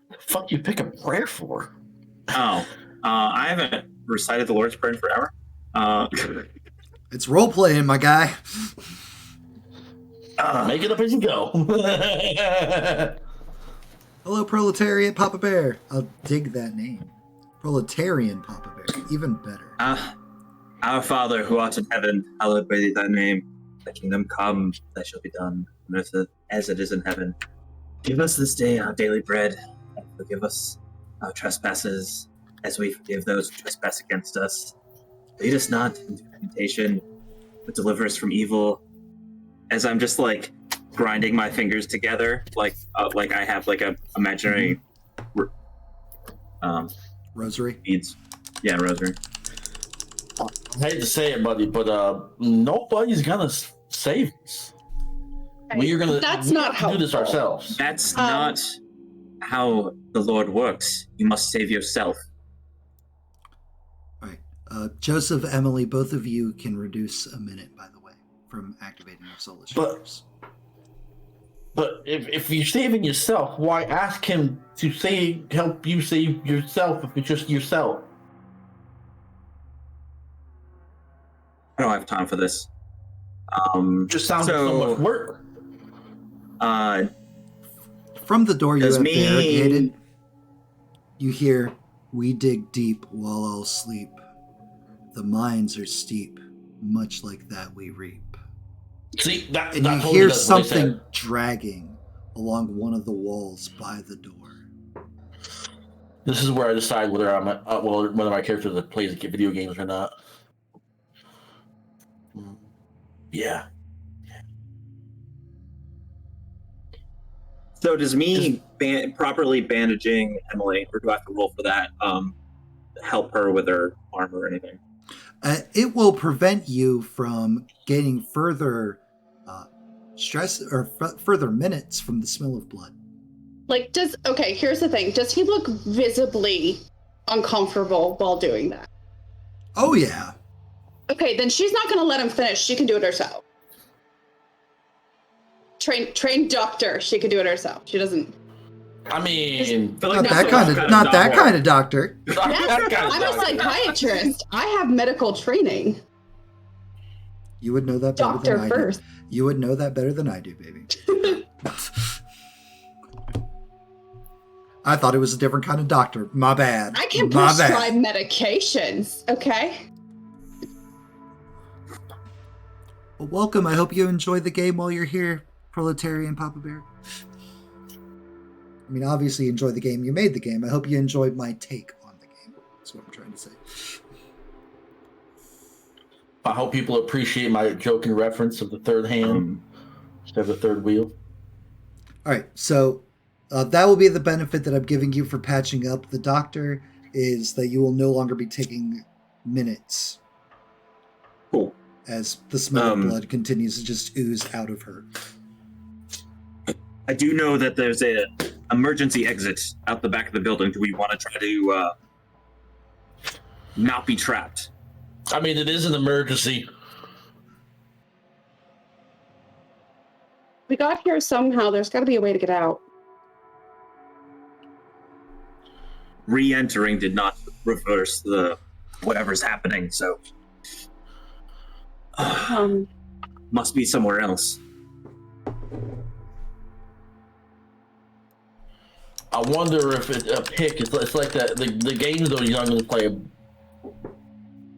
The fuck you pick a prayer for? I haven't recited the Lord's Prayer in forever. It's role playing, my guy. Make it up as you go. Hello, Proletariat Papa Bear. I'll dig that name. Proletarian Papa Bear. Even better. Our Father who art in heaven, hallowed be thy name. Thy kingdom come, thy shall be done, on earth as it is in heaven. Give us this day our daily bread, and forgive us our trespasses, as we forgive those who trespass against us. Lead us not into temptation, but deliver us from evil. As I'm just like grinding my fingers together, like I have like a imaginary Rosary. beads. Yeah, rosary. I hate to say it, buddy, but nobody's gonna save us. We're gonna. That's not do this helpful. ourselves. That's not how the Lord works. You must save yourself. All right. Joseph, Emily, both of you can reduce a minute, by the way, from activating your solace triggers. But if you're saving yourself, why ask him to help you save yourself if it's just yourself? I don't have time for this. Just sounds like so much work. From the door you have me- barricaded, you hear, "We dig deep while all sleep. The mines are steep, much like that we reap." See, that And you totally hear does what they something said. dragging along one of the walls by the door. This is where I decide whether whether my character plays video games or not. Yeah. So does me properly bandaging Emily, or do I have to roll for that? Help her with her arm or anything? It will prevent you from gaining further stress or further minutes from the smell of blood. Like, here's the thing. Does he look visibly uncomfortable while doing that? Oh, yeah. Okay, then she's not going to let him finish. She can do it herself. Trained doctor. She can do it herself. She doesn't. I mean, Not that kind of doctor. Yes, I'm a psychiatrist. I have medical training. You would know that better Doctor than I first. do. You would know that better than I do, baby. I thought it was a different kind of doctor. My bad. I can My prescribe bad. medications. Okay. Well, welcome. I hope you enjoy the game while you're here, Proletarian Papa Bear. I mean, obviously, you enjoy the game. You made the game. I hope you enjoyed my take on the game. That's what I'm trying to say. I hope people appreciate my joking reference of the third hand instead of the third wheel. All right, so that will be the benefit that I'm giving you for patching up the doctor, is that you will no longer be taking minutes. Cool. As the smell of blood continues to just ooze out of her. I do know that there's a emergency exit out the back of the building. Do we want to try to not be trapped? I mean, it is an emergency. We got here somehow. There's got to be a way to get out. Re-entering did not reverse the whatever's happening, so must be somewhere else. I wonder if it's a pick. It's like that the games those young to play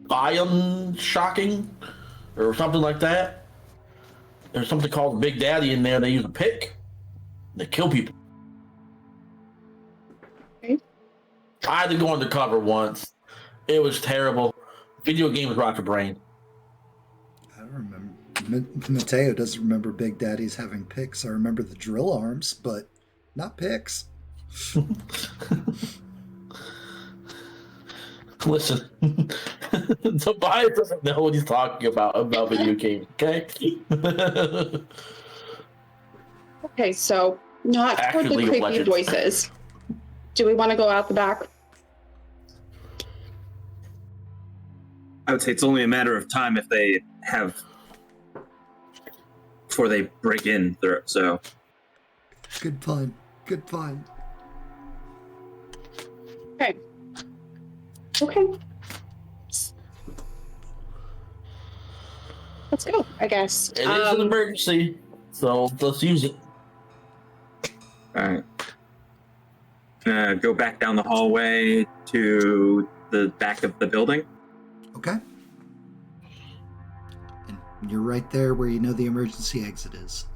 Biome-shocking or something like that. There's something called Big Daddy in there. They use a pick. They kill people. Okay. I had to go undercover once. It was terrible. Video games rot your brain. I don't remember. Mateo doesn't remember Big Daddy's having picks. I remember the drill arms, but not picks. Listen, Tobias doesn't know what he's talking about video games, okay? Okay, so not for the creepy voices. Do we want to go out the back? I would say it's only a matter of time if they have before they break in there. So good pun. Good pun. Okay. Okay. Let's go, I guess. It is an emergency, so let's use it. All right. Go back down the hallway to the back of the building. Okay. And you're right there where you know the emergency exit is.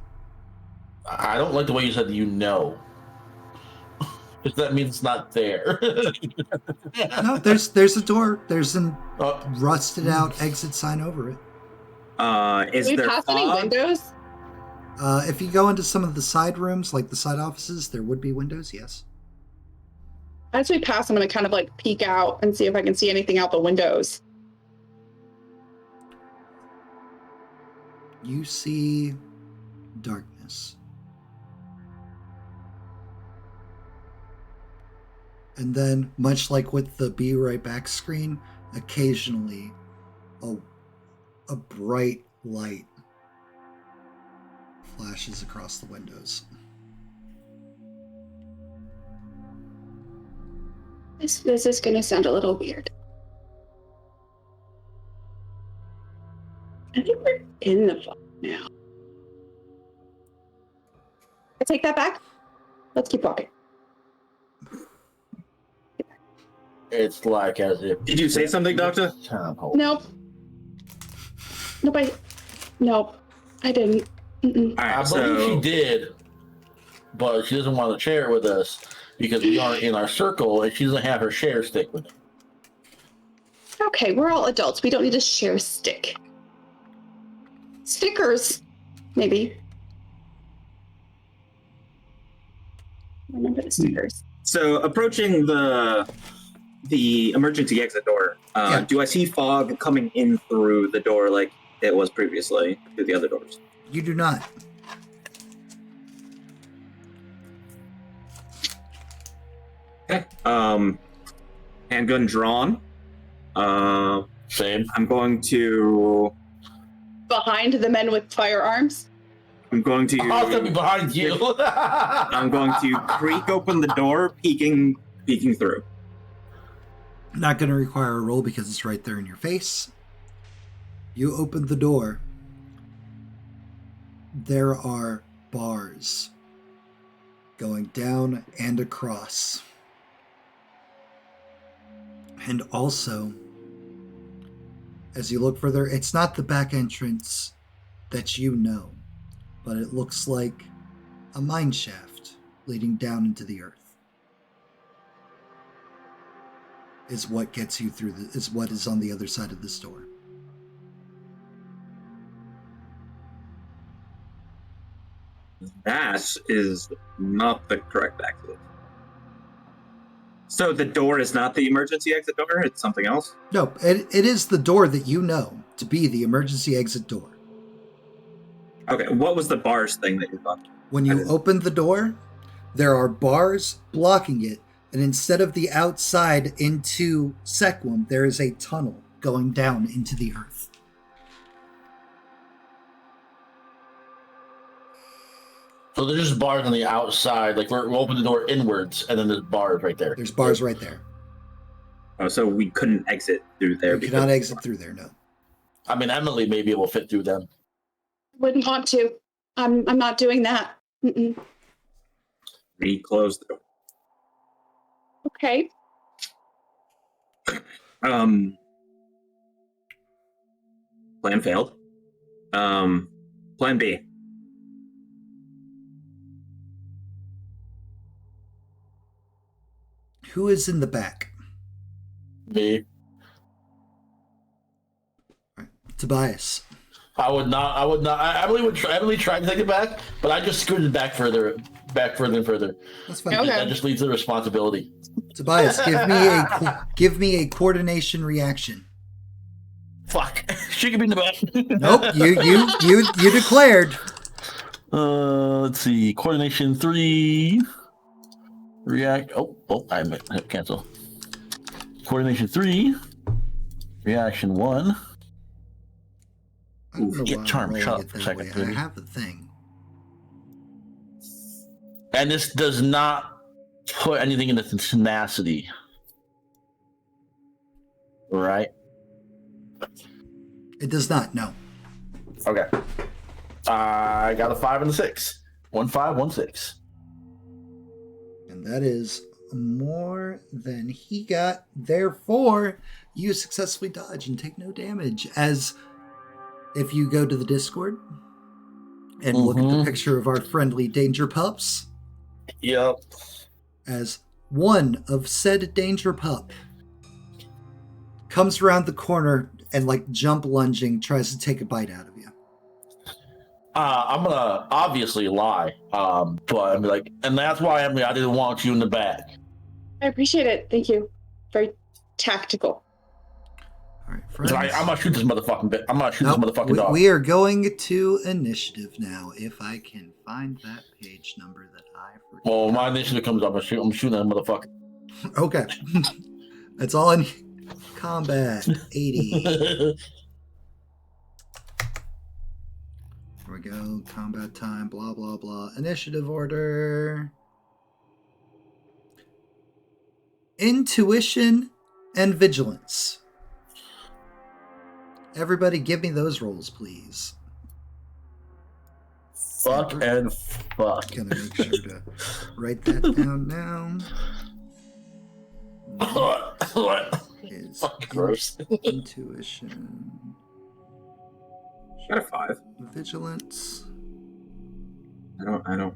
I don't like the way you said you know. Because that means it's not there. No, there's a door. There's an rusted out exit sign over it. Is Did we there pass any fog? windows? If you go into some of the side rooms, like the side offices, there would be windows, yes. As we pass, I'm going to kind of like peek out and see if I can see anything out the windows. You see darkness. And then, much like with the Be Right Back screen, occasionally a bright light flashes across the windows. This is going to sound a little weird. I think we're in the fog now. I take that back. Let's keep walking. It's like as if... Did you say something, Doctor? Nope. Nope. I didn't. Mm-mm. All right, I believe she did, but she doesn't want to share it with us because we aren't in our circle and she doesn't have her share stick with her. Okay, we're all adults. We don't need to share a stick. Stickers, maybe. Remember the stickers. So approaching the emergency exit door, do I see fog coming in through the door like it was previously through the other doors? You do not. Okay. Handgun drawn. Same. I'm going to Behind the men with firearms. I'll still be behind you. I'm going to creak open the door, peeking through. Not going to require a roll because it's right there in your face. You open the door. There are bars going down and across. And also, as you look further, it's not the back entrance that you know, but it looks like a mine shaft leading down into the earth. Is what gets you through is what is on the other side of this door. That is not the correct exit. So the door is not the emergency exit door, it's something else? No, it is the door that you know to be the emergency exit door. Okay, what was the bars thing that you thought? When you open the door, there are bars blocking it, and instead of the outside into Sequum, there is a tunnel going down into the earth. So there's just bars on the outside, like we'll open the door inwards, and then there's bars right there. There's bars right there. Oh, so we couldn't exit through there. You cannot exit through there, no. I mean, Emily maybe will fit through them. Wouldn't want to. I'm not doing that. Mm-mm. We closed the door. Okay. Plan failed. Plan B. Who is in the back? Me. Tobias. I would not. Emily tried to take it back, but I just scooted back further and further. That's fine. Okay. That just leads to responsibility. Tobias, give me a coordination reaction. Fuck. She could be in the back. Nope, you declared. Let's see. Coordination 3. React. Oh, I hit cancel. Coordination 3. Reaction 1. I don't know Get why I'm charm. rolling Shut it up for a that second, way. I baby. have the thing. And this does not put anything into tenacity. Right? It does not, no. Okay. I got a 5 and a 6. 1 5, 1 6. And that is more than he got. Therefore, you successfully dodge and take no damage. As if you go to the Discord and look at the picture of our friendly danger pups, Yep. as one of said danger pup comes around the corner and, like, jump lunging, tries to take a bite out of you. I'm gonna obviously lie, but I'm like, and that's why I didn't want you in the back. I appreciate it. Thank you. Very tactical. All right, friends. I'm gonna shoot this motherfucking bit. I'm gonna shoot this motherfucking dog. We are going to initiative now. If I can find that page number that I forgot. Well, my initiative comes up. I'm shooting that motherfucker. Okay. That's all I need. Combat 80. Here we go. Combat time, blah, blah, blah. Initiative order. Intuition and vigilance. Everybody give me those rolls, please. Fuck and fuck. Gonna make sure to write that down now. Is Fuck, gross. intuition, Got a 5. vigilance. I don't.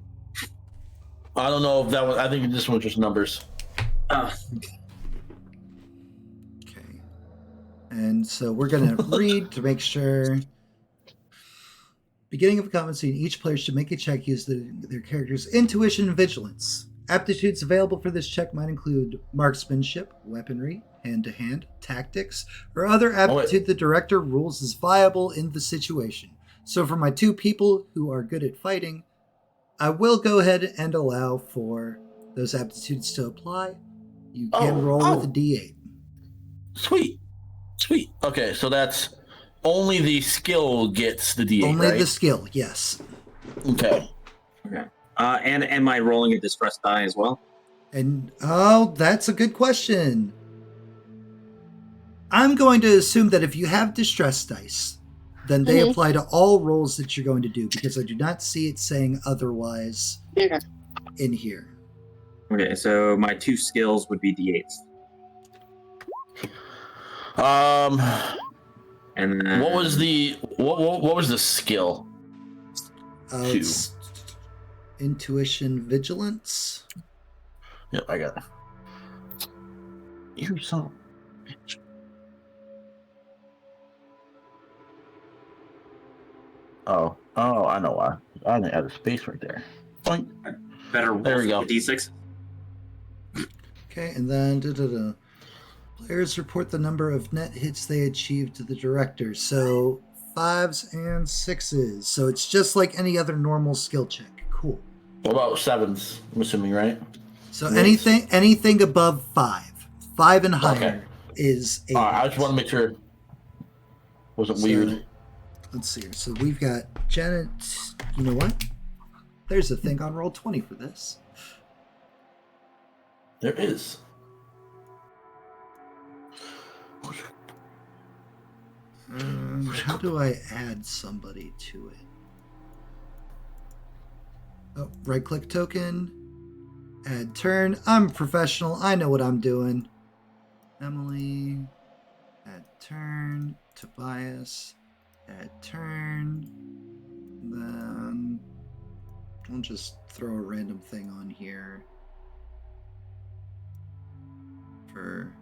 I don't know if that was. I think this was just numbers. Okay. And so we're going to read to make sure. Beginning of a combat scene, each player should make a check using their character's intuition and vigilance. Aptitudes available for this check might include marksmanship, weaponry, hand-to-hand, tactics, or other aptitude the director rules is viable in the situation. So for my 2 people who are good at fighting, I will go ahead and allow for those aptitudes to apply. You can roll with a D8. Sweet. Okay, so that's only the skill gets the D8, Only right? the skill, yes. Okay. And am I rolling a distress die as well? And, oh, that's a good question. I'm going to assume that if you have distress dice, then they apply to all rolls that you're going to do, because I do not see it saying otherwise in here. Okay, so my 2 skills would be D8s. And then What was the what was the skill? It's intuition, vigilance. Yep, I got it. You son of a bitch. Oh, I know why. I didn't add a space right there. Boink. Better roll There we go. D6. Okay, and then players report the number of net hits they achieved to the director. So 5s and 6s. So it's just like any other normal skill check. Cool. What about 7s? I'm assuming, right? So anything above 5 and higher Okay. is a. I just want to make sure. Wasn't weird. Let's see here. So we've got Janet. You know what? There's a thing on Roll20 for this. There is. How do I add somebody to it? Oh, right-click token. Add turn. I'm a professional. I know what I'm doing. Emily. Add turn. Tobias. Add turn. Then I'll just throw a random thing on here for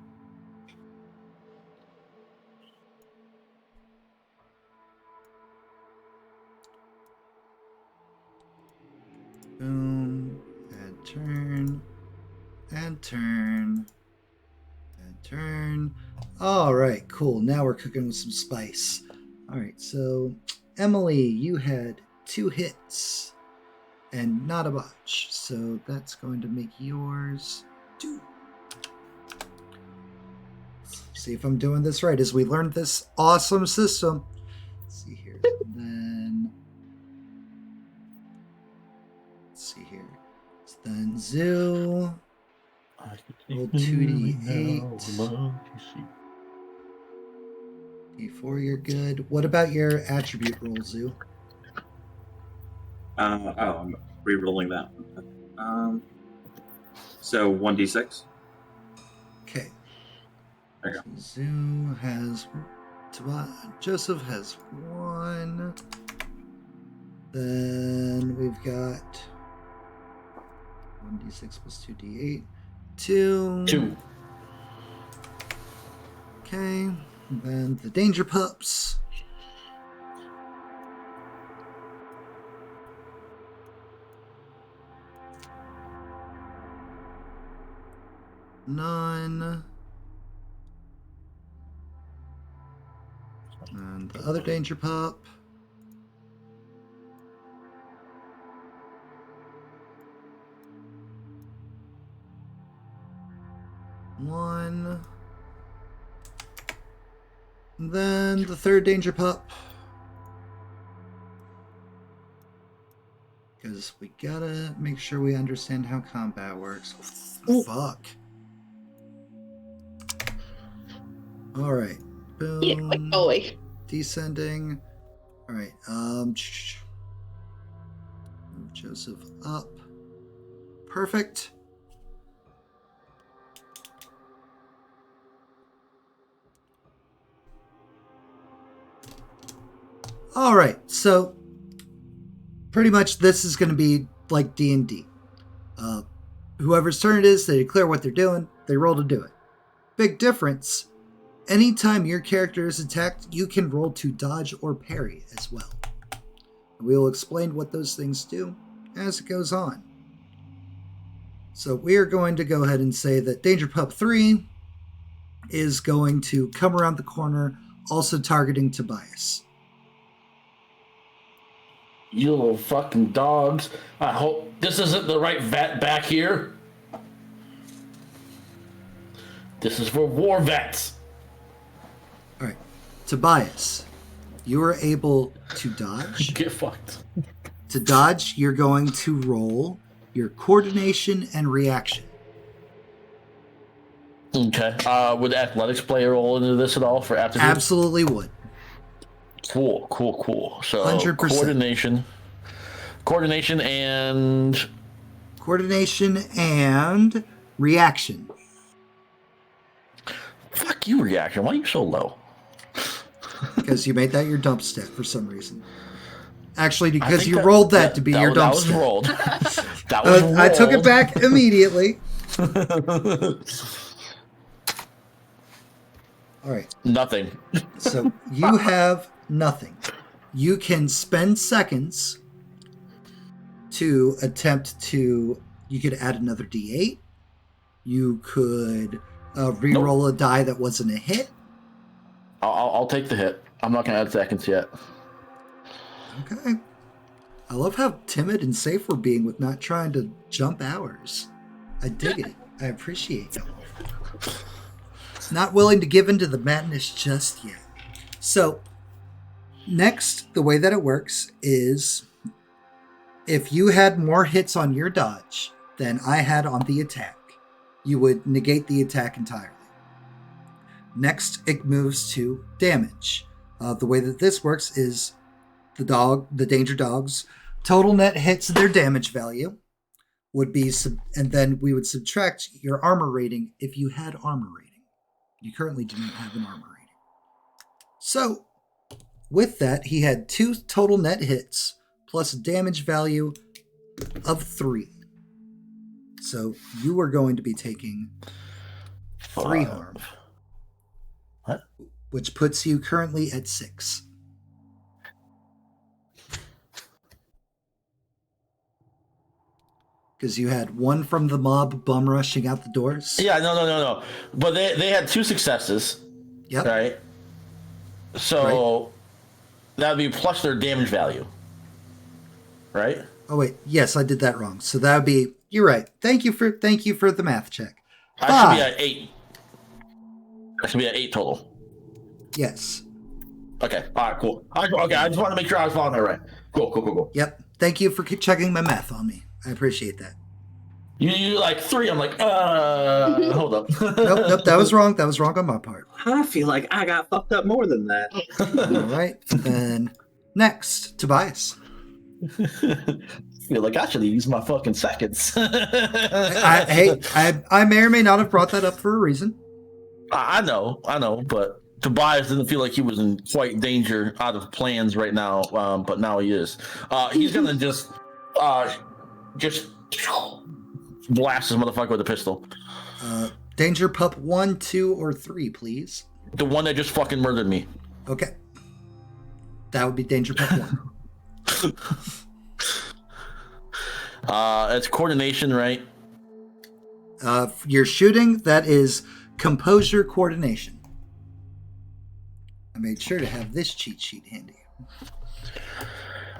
boom, add turn, add turn, add turn. All right, cool. Now we're cooking with some spice. All right, so Emily, you had 2 hits and not a botch, so that's going to make yours 2. See if I'm doing this right as we learn this awesome system. Let's see here. And then let's see here. So then Zoo. Roll 2d8. D4, you're good. What about your attribute roll, Zoo? I'm re-rolling that. So 1d6. Okay. There you go. Zoo has. Joseph has 1. Then we've got 1d6 plus 2d8. 2. 2. Okay. And then the danger pups. None. And the other danger pup. One. And then the third danger pup. Because we gotta make sure we understand how combat works. Oh, fuck. Alright. Boom. Yeah, like boy. Descending. Alright, move Joseph up. Perfect. Alright, so pretty much this is going to be like D&D. Whoever's turn it is, they declare what they're doing, they roll to do it. Big difference. Anytime your character is attacked, you can roll to dodge or parry as well. We will explain what those things do as it goes on. So we are going to go ahead and say that Danger Pup 3 is going to come around the corner, also targeting Tobias. You little fucking dogs. I hope this isn't the right vet back here. This is for war vets. All right. Tobias, you are able to dodge. Get fucked. To dodge, you're going to roll your coordination and reaction. Okay. Would athletics play a role into this at all for aptitude? Absolutely would. Cool. So 100%. Coordination and reaction. Fuck you, reaction. Why are you so low? Because you made that your dump stat for some reason. Actually, I because think you rolled that to be your dump That was stat. rolled. That was rolled. I took it back immediately. All right. Nothing. So you have nothing. You can spend seconds to attempt to, you could add another D8. You could re-roll a die that wasn't a hit. I'll take the hit. I'm not gonna add seconds yet. Okay. I love how timid and safe we're being with not trying to jump hours. I dig it. I appreciate it. Not willing to give into the madness just yet. So, next, the way that it works is if you had more hits on your dodge than I had on the attack, you would negate the attack entirely. Next, it moves to damage. The way that this works is the danger dog's total net hits their damage value would be, and then we would subtract your armor rating if you had armor rating. You currently do not have an armor rating. So, with that, he had 2 total net hits plus a damage value of 3. So, you are going to be taking 3 harm. What? Which puts you currently at 6. Because you had 1 from the mob bum rushing out the doors. Yeah, no. But they had 2 successes. Yep. Right? So that would be plus their damage value. Right? Oh wait, yes, I did that wrong. So that would be, you're right. Thank you for the math check. I should be at 8. I should be at 8 total. Yes. Okay. All right, cool. Okay, I just want to make sure I was following that right. Cool. Yep. Thank you for checking my math on me. I appreciate that. You like 3. I'm like, hold up. Nope, that was wrong. That was wrong on my part. I feel like I got fucked up more than that. All right. Then next, Tobias. Feel like I should have used my fucking seconds. I may or may not have brought that up for a reason. I know, but Tobias didn't feel like he was in quite danger out of plans right now, but now he is. He's gonna just blast this motherfucker with a pistol. Danger pup 1, 2, or 3, please. The one that just fucking murdered me. Okay. That would be danger pup 1. It's coordination, right? You're shooting, that is composure coordination. I made sure to have this cheat sheet handy.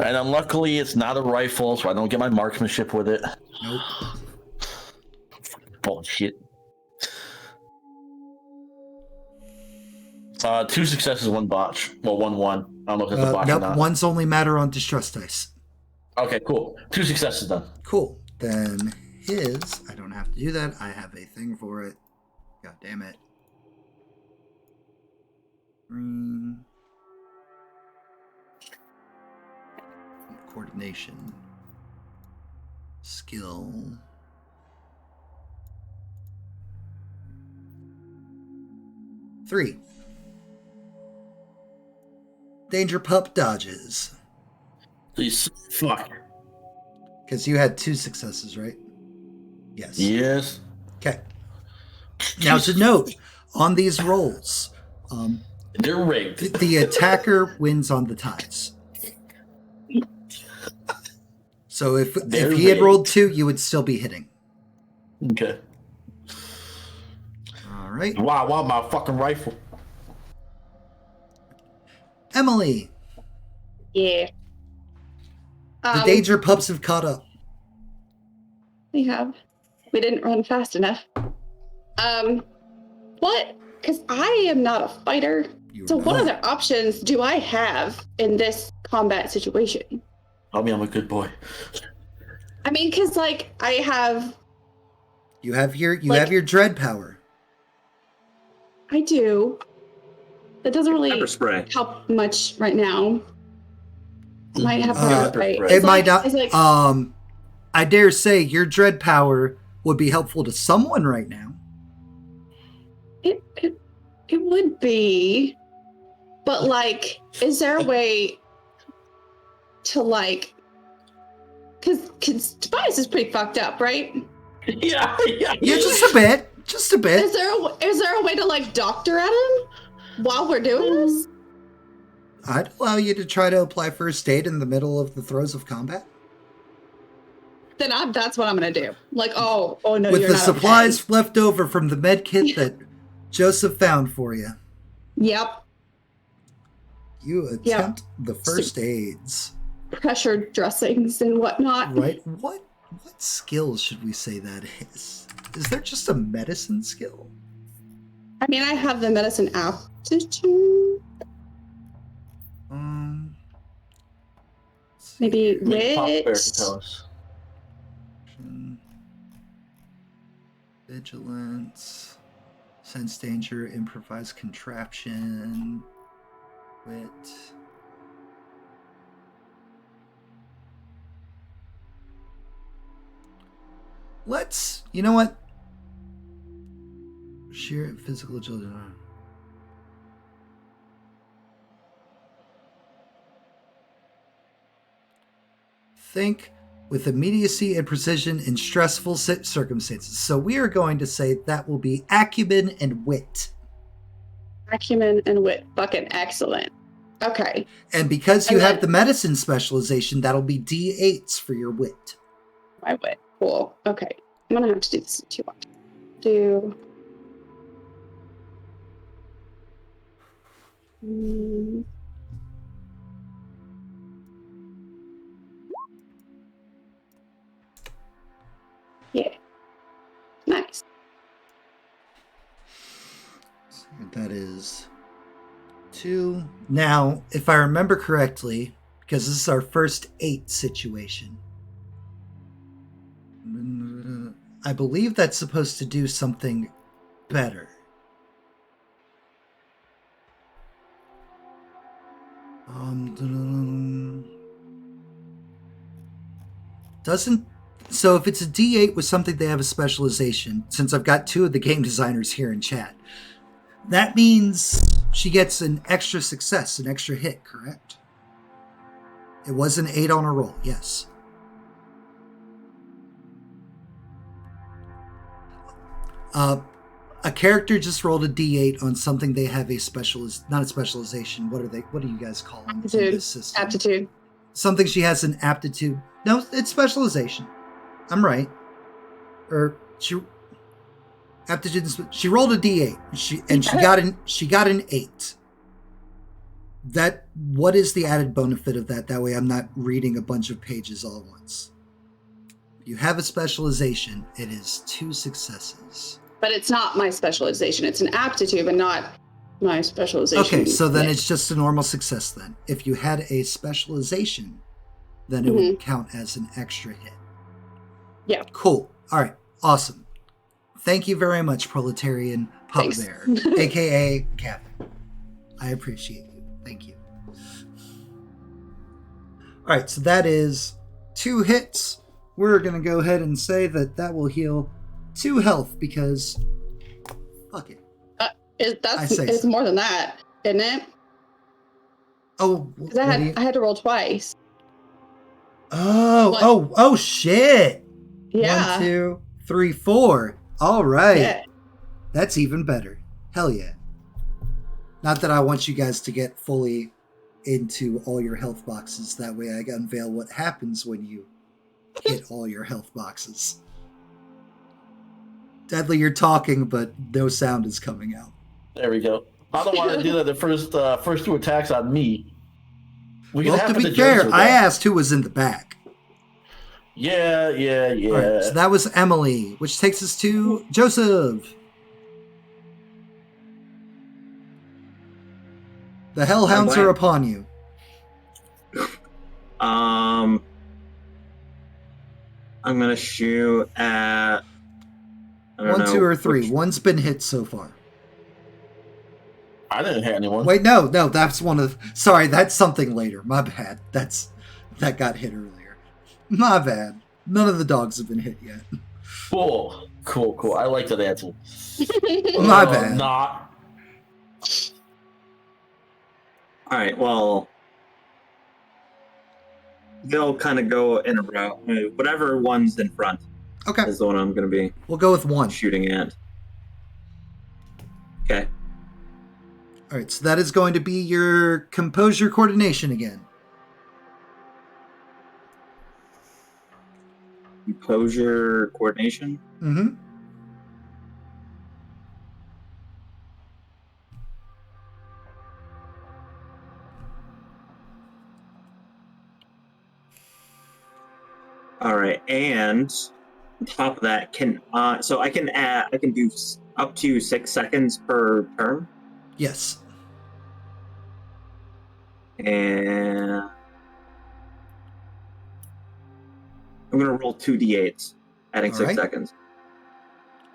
And unluckily, it's not a rifle, so I don't get my marksmanship with it. Nope. Bullshit. 2 successes, 1 botch. Well, 1-1. I don't know if that's a botch or not. Ones only matter on distress dice. Okay, cool. 2 successes done. Cool. Then his, I don't have to do that. I have a thing for it. God damn it. Coordination. Skill. Three. Danger pup dodges. Please, fuck. Because you had 2 successes, right? Yes. Yes. Okay. Now to note, on these rolls, they're rigged. the attacker wins on the ties. So if he had rolled 2, you would still be hitting. Okay. All right. Wow, my fucking rifle. Emily, Yeah. the danger pups have caught up. We have. We didn't run fast enough. What? Because I am not a fighter. So what other options do I have in this combat situation? I'm a good boy. I mean, because like I have. You have your dread power. I do. That doesn't really Pepper spray. help much right now. Might have to right. It might not. It's like, I dare say your dread power would be helpful to someone right now. It would be, but like, is there a way to like, because Tobias is pretty fucked up, right? Yeah. Yeah, just a bit. Is there a way to like doctor at him while we're doing this? I'd allow you to try to apply first aid in the middle of the throes of combat. then that's what I'm gonna do. Like, oh no, With you're the not supplies okay. left over from the med kit that Joseph found for you, Yep. you attempt the first aids. Pressure dressings and whatnot. Right? What skill should we say that is? Is there just a medicine skill? I mean, I have the medicine aptitude. Maybe Pop Bear wit. can tell us. Vigilance, sense danger, improvise contraption, wit. You know what? Sheer physical agility. Think with immediacy and precision in stressful circumstances. So we are going to say that will be acumen and wit. Acumen and wit. Fucking excellent. Okay. And because you And have then- the medicine specialization, that'll be D8s for your wit. My wit. Cool. Okay. I'm gonna have to do this in 2 watch. Do. Yeah. Nice. That is 2. Now, if I remember correctly, because this is our first 8 situation, I believe that's supposed to do something better. So if it's a D8 with something they have a specialization, since I've got 2 of the game designers here in chat, that means she gets an extra success, an extra hit, correct? It was an 8 on a roll, yes. A character just rolled a D8 on something they have not a specialization. What do you guys call them in Aptitude. this system? Aptitude. Something she has an aptitude. No, it's specialization. I'm right. Or aptitude. She rolled a D8. She got an 8. What is the added benefit of that? That way I'm not reading a bunch of pages all at once. If you have a specialization, it is 2 successes. But it's not my specialization. It's an aptitude, but not my specialization. Okay, so then it's just a normal success then. If you had a specialization, then it would count as an extra hit. Yeah. Cool. All right. Awesome. Thank you very much, Proletarian Papa Thanks. Bear, aka Captain. I appreciate you. Thank you. All right, so that is 2 hits. We're going to go ahead and say that will heal 2 health because fuck it. It's more than that, isn't it? Oh, Because I had to roll twice. Oh, shit. Yeah. 1, 2, 3, 4. All right. Yeah. That's even better. Hell yeah. Not that I want you guys to get fully into all your health boxes. That way I can unveil what happens when you hit all your health boxes. Deadly, you're talking, but no sound is coming out. There we go. I don't want to do that the first 2 attacks on me. Well, to be fair, I asked who was in the back. Yeah. All right, so that was Emily, which takes us to Joseph. The hellhounds are upon you. I'm gonna shoot at 1, 2, or 3. One's been hit so far. I didn't hit anyone. Wait, no, that's one of. Sorry, that's something later. My bad. That got hit earlier. My bad. None of the dogs have been hit yet. Cool. I like that answer. My bad. Not. All right. Well, they'll kind of go in a row. Whatever one's in front Okay, is the one I'm going to be we'll go with 1. shooting at. Okay. All right, so that is going to be your composure coordination again. composure, coordination. Mm-hmm. All right, and on top of that, so I can do up to 6 seconds per turn, Yes. and I'm gonna roll 2d8s, adding All 6 right. seconds.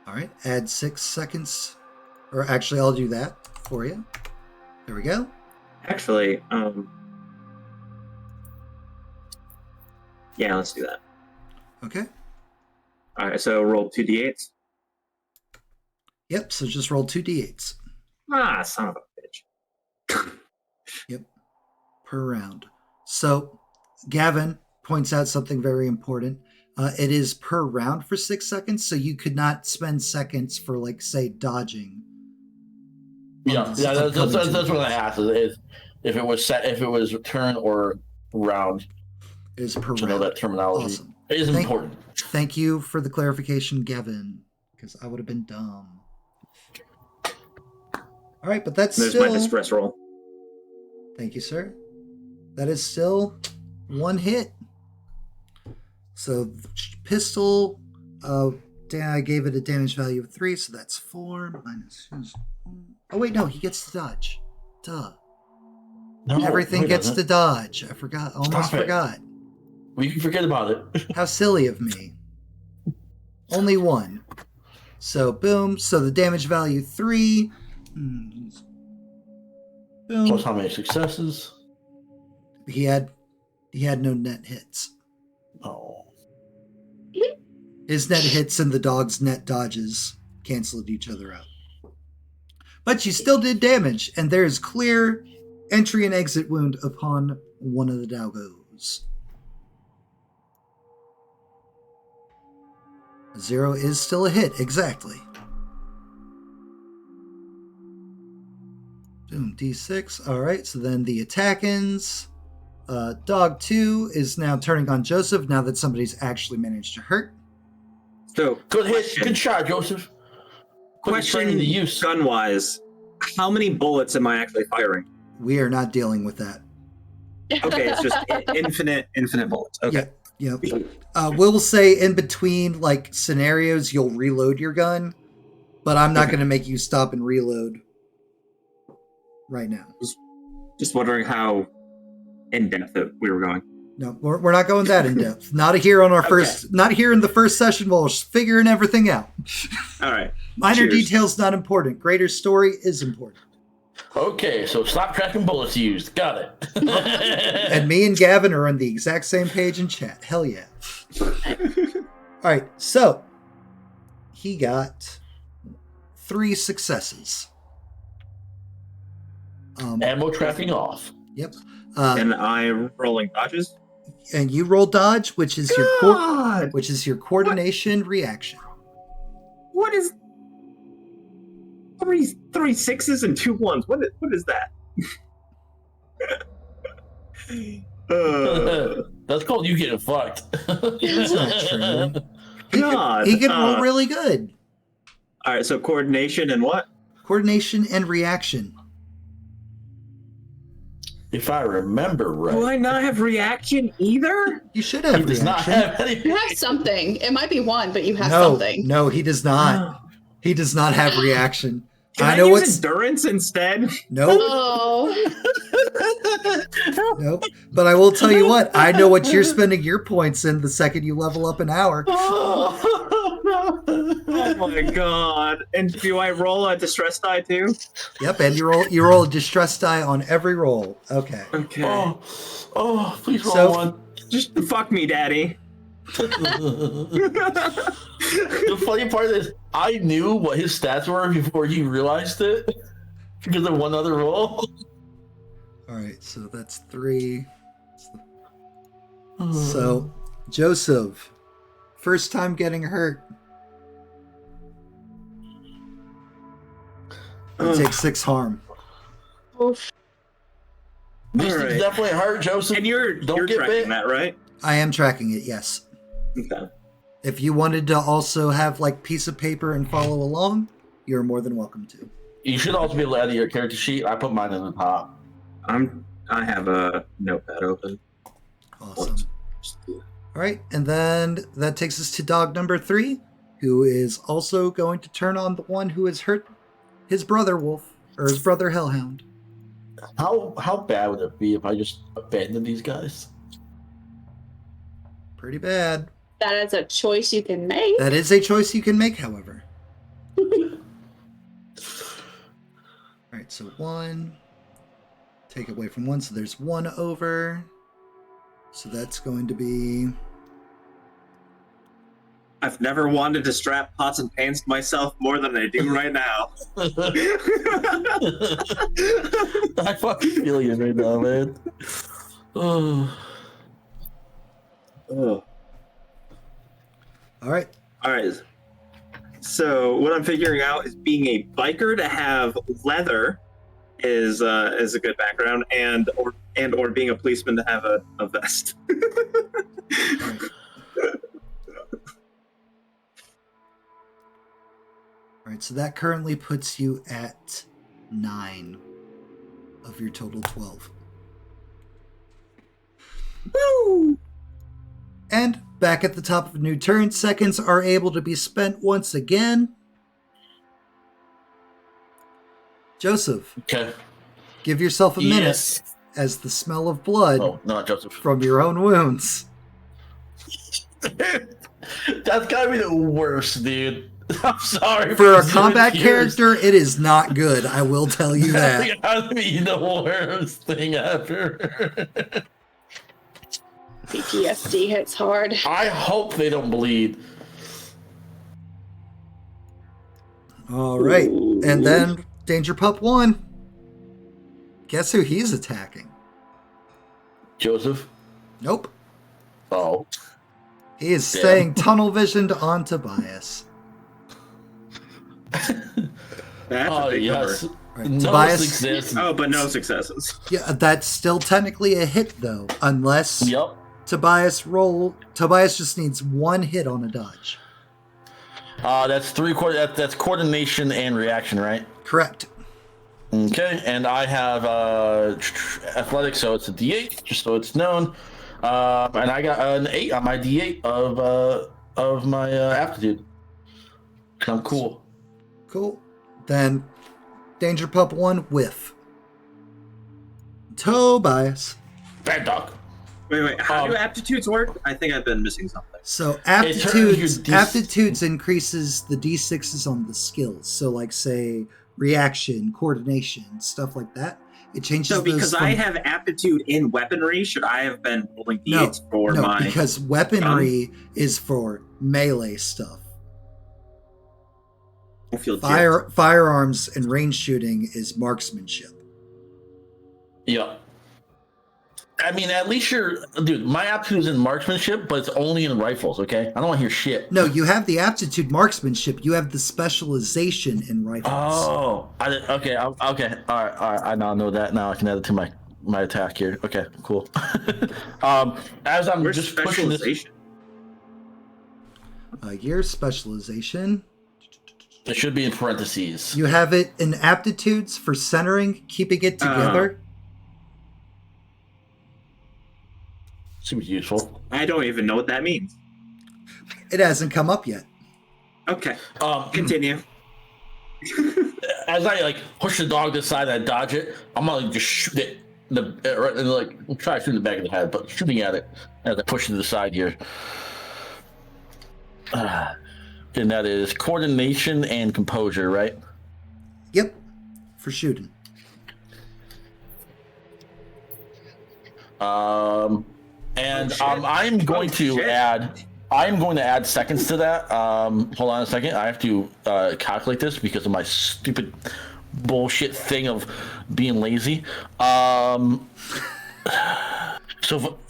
All right. Add 6 seconds. Or actually, I'll do that for you. There we go. Actually, yeah, let's do that. Okay. All right, so roll 2d8s. Yep. So just roll 2 d8s. Ah, son of a bitch. Per round. So Gavin points out something very important. It is per round for 6 seconds, so you could not spend seconds for, like, say, dodging. Yeah, that's what I asked. Is if it was turn or round. It is per To round. know that terminology. Awesome. It is important. Thank you for the clarification, Gavin, because I would have been dumb. All right, but that's There's still... my distress roll. Thank you, sir. That is still 1 hit. So pistol, I gave it a damage value of 3, so that's 4 minus... Oh, wait, no, he gets to dodge. Duh. No, Everything gets to dodge. I forgot. Almost Stop it. forgot. We can forget about it. How silly of me. Only 1. So, boom. So the damage value 3. Boom. Plus how many successes? He had no net hits. Oh. His net hits and the dog's net dodges canceled each other out. But you still did damage, and there is clear entry and exit wound upon one of the doggos. 0 is still a hit, exactly. Boom, D6. Alright, so then the attack-ins. Dog 2 is now turning on Joseph now that somebody's actually managed to hurt. So, Good hit. Good shot, Joseph. question The use. gun-wise, how many bullets am I actually firing? We are not dealing with that. Okay, it's just infinite bullets. Okay. Yep. We'll say in between, like, scenarios, you'll reload your gun, but I'm not going to make you stop and reload right now. Just wondering how in depth we were going. No, we're not going that in depth. Not here on our first. Not here in the first session while we're figuring everything out. All right. Minor Cheers. details not important. Greater story is important. Okay, so stop tracking bullets used. Got it. And me and Gavin are on the exact same page in chat. Hell yeah. All right, so he got 3 successes. Ammo tracking off. Yep. And I'm rolling dodges. And you roll dodge, which is your coordination reaction. What is three sixes and 2 1s? What is that? That's called you getting fucked. That's not true. God, He can roll really good. All right, so coordination and what? Coordination and reaction. If I remember right. Do I not have reaction either? You should have He does reaction. not have any. You have something. It might be 1, but you have no, something. No, he does not. He does not have reaction. Can I know use what's endurance instead. nope, Oh. nope. But I will tell you what. I know what you're spending your points in the second you level up an hour. Oh my god! And do I roll a distress die too? Yep, and you roll a distress die on every roll. Okay. Okay. Oh, please roll So- one. Just fuck me, daddy. The funny part is, I knew what his stats were before he realized it because of one other roll. All right, so that's 3. So, Joseph, first time getting hurt. You take 6 harm. Oof. These All things right. definitely hurt, Joseph. And you're Don't get tracking bit. that, right? I am tracking it, yes. Okay. If you wanted to also have like piece of paper and follow along, you're more than welcome to. You should also be able to add your character sheet. I put mine in the top. I have a notepad open. Awesome. All right, and then that takes us to dog number 3, who is also going to turn on the one who has hurt his brother Wolf, or his brother Hellhound. How bad would it be if I just abandoned these guys? Pretty bad. That is a choice you can make. That is a choice you can make, however. All right, so 1. Take away from 1, so there's 1 over. So that's going to be... I've never wanted to strap pots and pans to myself more than I do right now. I fucking feel you right now, man. Oh. Oh. All right. All right. So what I'm figuring out is being a biker to have leather is a good background, and or being a policeman to have a vest. All right, so that currently puts you at 9 of your total 12. Woo! And back at the top of a new turn, seconds are able to be spent once again. Joseph, Okay. give yourself a minute Yes. as the smell of blood Oh, not Joseph. from your own wounds. That's gotta be the worst, dude. I'm sorry. For a these combat years. character, it is not good, I will tell you that. That's gotta be the worst thing ever. PTSD hits hard. I hope they don't bleed. All right, and then Danger Pup 1. Guess who he's attacking? Joseph? Nope. Oh. He is Damn. staying tunnel visioned on Tobias. That's a Oh, big yes. number. Right, No Tobias. success. Oh, but no successes. Yeah, that's still technically a hit though, unless Yep. Tobias just needs 1 hit on a dodge. That's 3/4. That's coordination and reaction, right? Correct. Okay, and I have athletics, so it's a D8, just so it's known. And I got an 8 on my D8 of my aptitude. I'm cool. Cool. Then Danger Pup 1 whiff. Tobias. Bad dog. Wait. How do aptitudes work? I think I've been missing something. So turns your aptitudes increases the d6s on the skills. So like say reaction, coordination, stuff like that. It changes So because those I from- have aptitude in weaponry, should I have been rolling no, d8s for no, my... because weaponry is for melee stuff. I feel gypped. Firearms and range shooting is marksmanship. Yeah. I mean, at least dude, my aptitude is in marksmanship, but it's only in rifles, okay? I don't want to hear shit. No, you have the aptitude marksmanship. You have the specialization in rifles. Oh, okay. All right. I now know that. Now I can add it to my attack here. Okay, cool. As I'm Where's just pushing this, specialization? Your specialization. it should be in parentheses. You have it in aptitudes for centering, keeping it together. Seems useful. I don't even know what that means. It hasn't come up yet. Okay, Um, continue. as I push the dog to the side and I dodge it, I'm gonna just shoot it right and try to shoot in the back of the head, but shooting at it as I push it to the side here. And that is coordination and composure, right? Yep, for shooting. I'm going to add seconds to that. Hold on a second. I have to calculate this because of my stupid bullshit thing of being lazy. So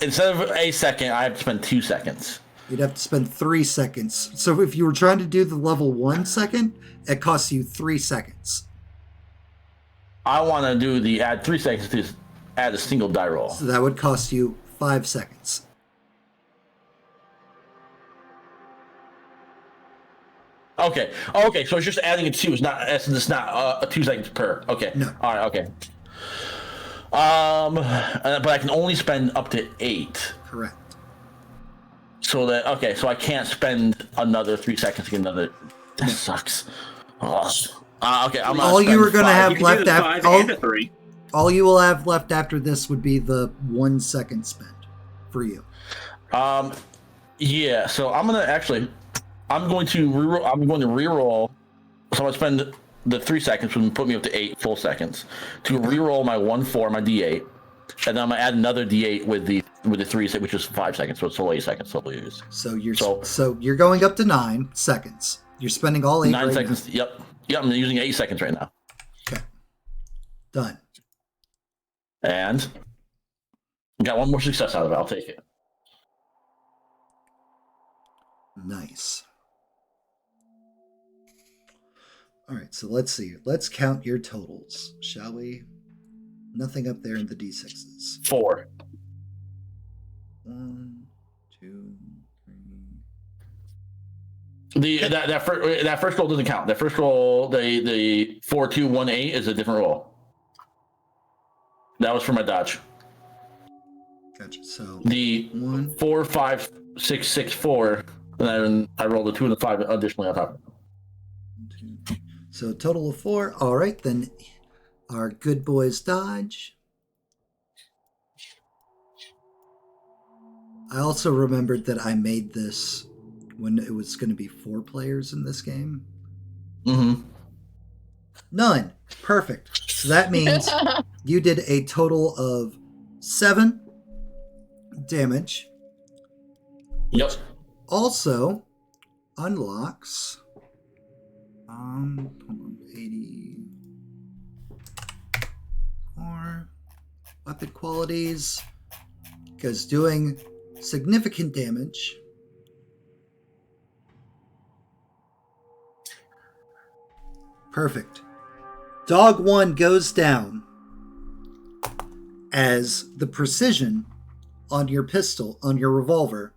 instead of a second, I have to spend 2 seconds. You'd have to spend 3 seconds. So if you were trying to do the level 1 second, it costs you 3 seconds. I want to do the add 3 seconds to add a single die roll. So that would cost you 5 seconds. Okay. So it's just adding a 2. It's not 2 seconds per. Okay. No. All right. Okay. But I can only spend up to 8. Correct. So I can't spend another 3 seconds to get another. That sucks. Oh. Okay. I'm All you were going to have You can left do the 5 and a 3. all you will have left after this would be the 1 second spent for you. Yeah. So I'm going to reroll. So I'm going to spend the 3 seconds, which would put me up to 8 full seconds, to reroll my 1/4, my D8, and then I'm going to add another D8 with the 3, which is 5 seconds. So it's still 8 seconds. So we'll use. So you're going up to 9 seconds. You're spending all 8 9 right seconds. now. Yep. I'm using 8 seconds right now. Okay. Done. And got one more success out of it. I'll take it. Nice. All right, so let's see. Let's count your totals, shall we? Nothing up there in the D6s. 4. 1, 2, 3. That first roll doesn't count. That first roll, the 4, 2, 1, 8 is a different roll. That was for my dodge. Gotcha. So The 1, 4, 5, 6, 6, 4, and then I rolled a 2 and a 5 additionally on top of it. 2. So a total of 4. All right, then our good boys dodge. I also remembered that I made this when it was going to be 4 players in this game. Mm-hmm. None. Perfect. So that means you did a total of 7 damage. Yep. Also unlocks 84 weapon qualities, because doing significant damage perfect. Dog 1 goes down as the precision on your pistol, on your revolver,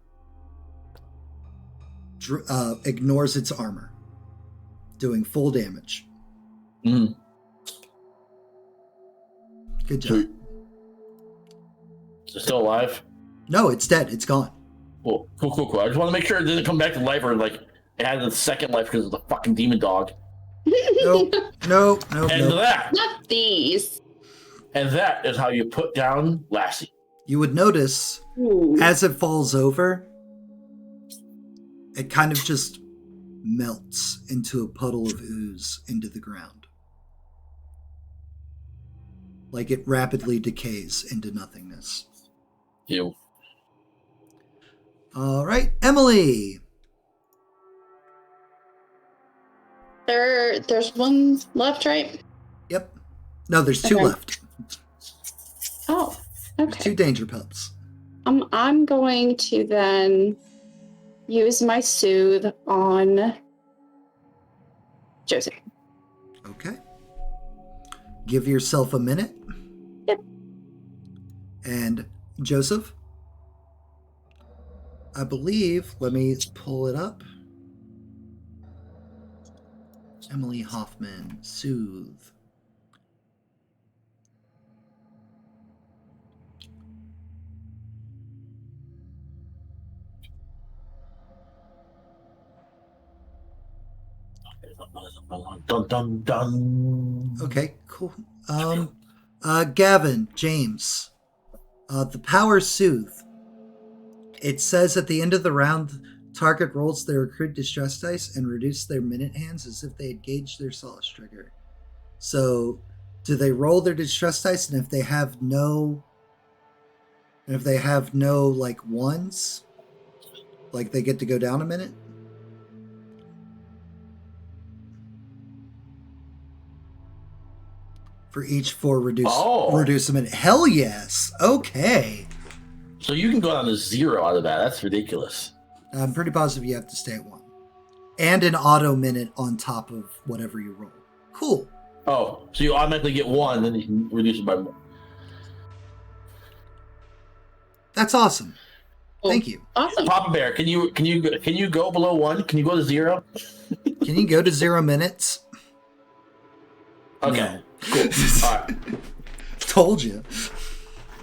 ignores its armor, doing full damage. Mm-hmm. Good job. Sweet. Is it still alive? No, it's dead. It's gone. Cool. I just want to make sure it didn't come back to life, or like it had a second life because of the fucking demon dog. No. And that Not these. is how you put down Lassie. You would notice Ooh. as it falls over, it kind of just melts into a puddle of ooze into the ground. Like it rapidly decays into nothingness. You. All right, Emily. There's one left, right? Yep. No, there's 2 Okay. left. Oh, There's okay. 2 danger pups. I'm going to then use my soothe on Joseph. Okay. Give yourself a minute. Yep. And Joseph, I believe, let me pull it up. Emily Hoffman, soothe. Dun dun dun. Okay, cool. Gavin, James, the power soothe. It says at the end of the round, target rolls their accrued distress dice and reduce their minute hands as if they had gauged their solace trigger. So, do they roll their distress dice, and if they have no like ones, like they get to go down a minute? For each 4 reduce a minute. Hell yes. Okay. So you can go down to 0 out of that. That's ridiculous. I'm pretty positive you have to stay at 1. And an auto minute on top of whatever you roll. Cool. Oh, so you automatically get 1, then you can reduce it by 1. That's awesome. Thank you. Awesome. Papa Bear, can you go below 1? Can you go to 0? Can you go to 0 minutes? Okay, No. cool. All right. Told you.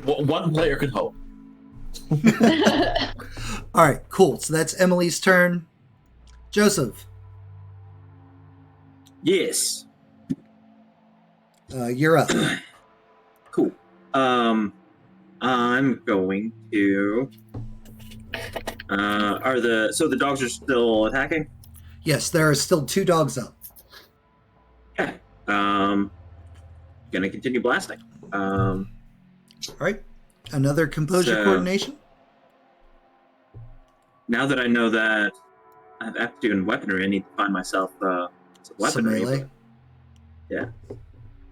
Well, one player can hope. All right, cool. So that's Emily's turn. Joseph, Yes. you're up. Cool. I'm going to. So the dogs are still attacking? Yes, there are still 2 dogs up. Okay. Gonna continue blasting. All right. Another composure So- coordination. Now that I know that I have to do in weaponry, I need to find myself some Some weaponry. melee. Yeah.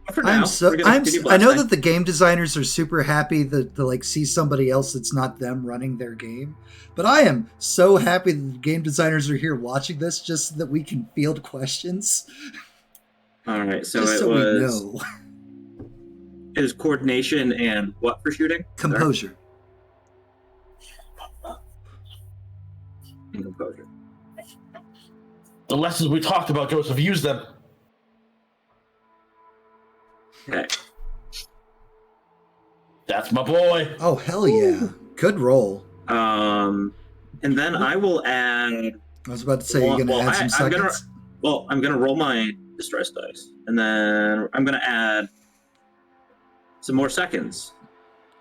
But for now, we're gonna continue I know blasting. that the game designers are super happy that to like see somebody else that's not them running their game. But I am so happy that the game designers are here watching this just so that we can field questions. All right, so just it so was we know. it was coordination and what for shooting? Composure. And composure. The lessons we talked about, Joseph, use them. Okay. That's my boy. Oh hell yeah. Good roll. And then I will add. I was about to say you're gonna Well, add some I'm gonna- seconds. Well, I'm gonna roll my distress dice, and then I'm gonna add some more seconds.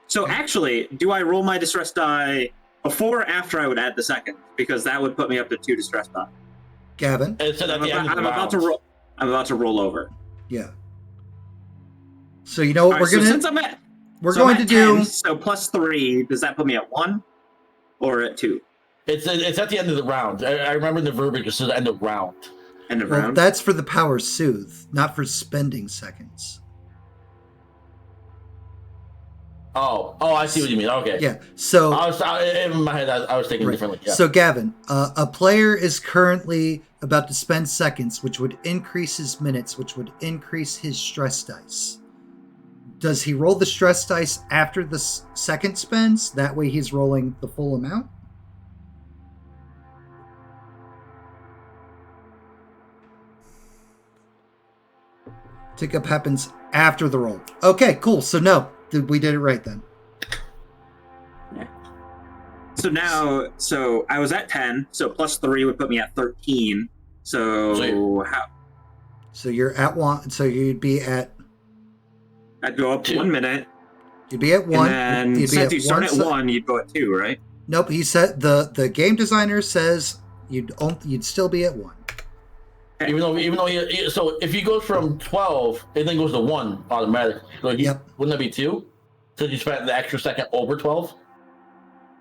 So actually, do I roll my distress die before or after I would add the second? Because that would put me up to 2 distress die. Gavin. And it said at the end of the I'm about to round. roll. I'm about to roll over. Yeah. So you know what All right, we're so since gonna I'm at, we're so I'm going to at do 10, so plus 3. Does that put me at 1 or at 2? It's at the end of the round. I remember the verbiage. It says end of round. End of well, round. that's for the power soothe, not for spending seconds. Oh, I see what you mean. Okay. Yeah. So In my head, I was thinking right. differently. Yeah. So Gavin, a player is currently about to spend seconds, which would increase his minutes, which would increase his stress dice. Does he roll the stress dice after the second spends? That way he's rolling the full amount? Tick up happens after the roll. Okay, cool. So no, we did it right then. So I was at 10. So plus 3 would put me at 13. So how? So you're at 1. So you'd be at I'd go up 2. 1 minute. You'd be at 1. And then You'd be since at you start at se- 1, you'd go at 2, right? Nope, he said the game designer says you'd still be at 1. Even though so if he goes from 12, it then goes to 1 automatically. So Yep. Wouldn't that be 2? So you spent the extra second over 12?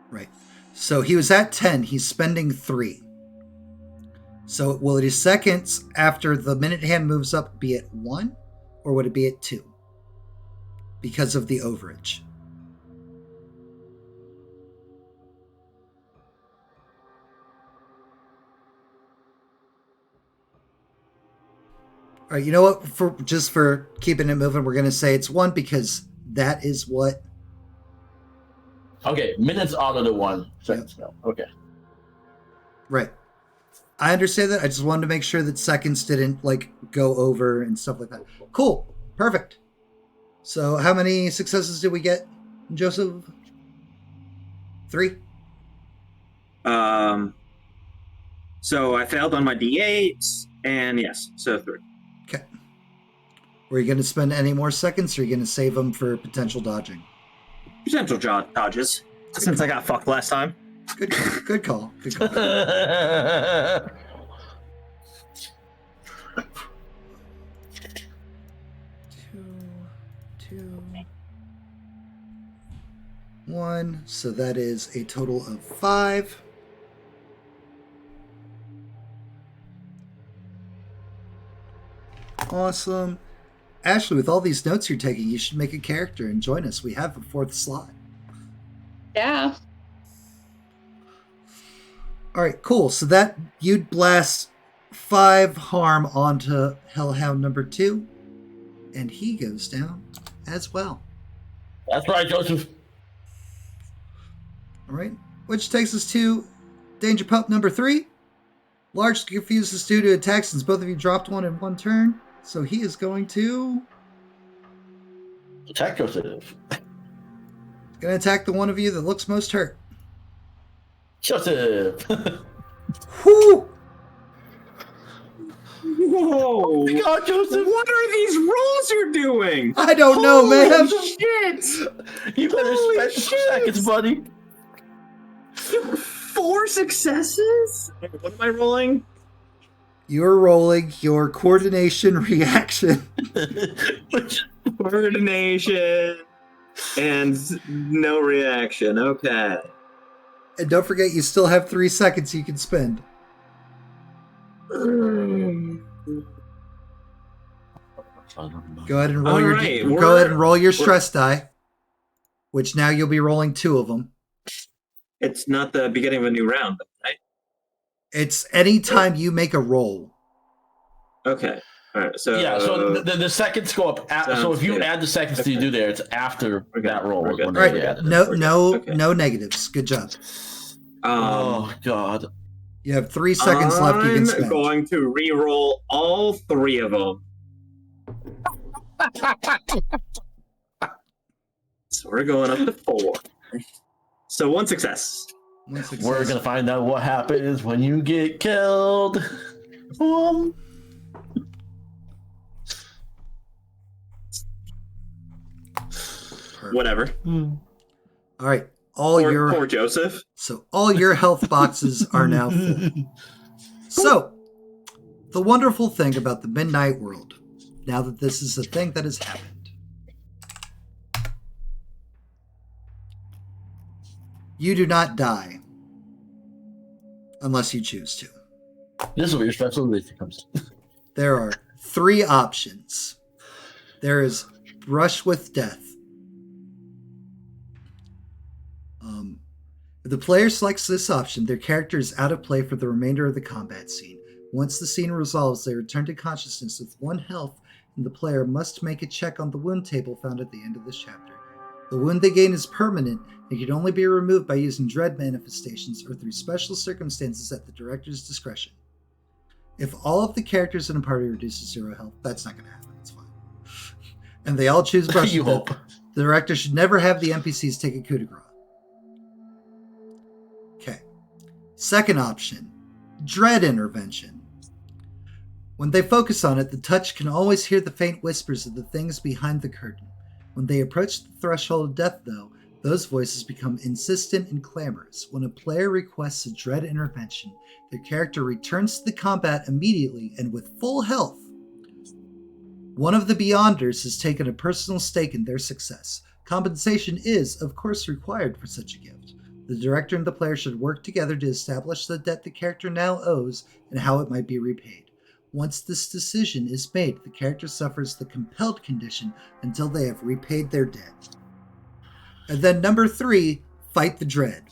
Right. So he was at 10, he's spending 3. So will his seconds after the minute hand moves up be at 1 or would it be at 2? Because of the overage. All right, you know what? For keeping it moving, we're going to say it's 1 because that is what. Okay, minutes auto to 1. Seconds no. Okay. Right. I understand that. I just wanted to make sure that seconds didn't like go over and stuff like that. Cool. Perfect. So how many successes did we get, Joseph? 3? So I failed on my D8, and yes, so 3. Okay. Were you going to spend any more seconds or are you going to save them for potential dodging? Potential dodges. Since I got fucked last time. Good call. Good call. Good call. Two, 1. So that is a total of 5. Awesome. Ashley, with all these notes you're taking, you should make a character and join us. We have a 4th slot. Yeah. All right, cool. So that you'd blast 5 harm onto Hellhound number 2, and he goes down as well. That's right, Joseph. All right. Which takes us to Danger Pup number 3. Large confuses due to attack since both of you dropped one in one turn. So he is going to... Attack Joseph. Going to attack the one of you that looks most hurt. Joseph. Whoo! Whoa! God, Joseph. What are these rolls you're doing? I don't know, man. Shit! You better Holy spend some shit. seconds, buddy. 4 successes? What am I rolling? You're rolling your coordination reaction. Coordination and no reaction. Okay. And don't forget, you still have 3 seconds you can spend. Go ahead and roll All your right, go ahead and roll your stress die, which now you'll be rolling 2 of them. It's not the beginning of a new round, right? It's any time you make a roll. Okay. All right. So Yeah, so the seconds go up. So if you good. add the seconds that you do there, it's after that roll. We're good. when All right, they add it. Okay. no negatives. Good job. Oh, God. You have 3 seconds left you can I'm spend. going to re-roll all 3 of them. So we're going up to 4. So 1 success. One success. We're going to find out what happens when you get killed. Whatever. All right. All Poor Joseph. your health boxes are now full. So, the wonderful thing about the Midnight World, now that this is a thing that has happened, you do not die unless you choose to. This is where your special ability comes. There are 3 options. There is Brush with Death. If the player selects this option, their character is out of play for the remainder of the combat scene. Once the scene resolves, they return to consciousness with 1 health, and the player must make a check on the wound table found at the end of this chapter. The wound they gain is permanent and can only be removed by using dread manifestations or through special circumstances at the director's discretion. If all of the characters in a party reduce to 0 health, that's not going to happen. It's fine. And they all choose Brush You with hope. Death, the director should never have the NPCs take a coup de grace. Okay. Second option, Dread Intervention. When they focus on it, the touch can always hear the faint whispers of the things behind the curtain. When they approach the threshold of death, though, those voices become insistent and clamorous. When a player requests a Dread Intervention, their character returns to the combat immediately and with full health. One of the Beyonders has taken a personal stake in their success. Compensation is, of course, required for such a gift. The director and the player should work together to establish the debt the character now owes and how it might be repaid. Once this decision is made, the character suffers the compelled condition until they have repaid their debt. And then number 3, Fight the Dread.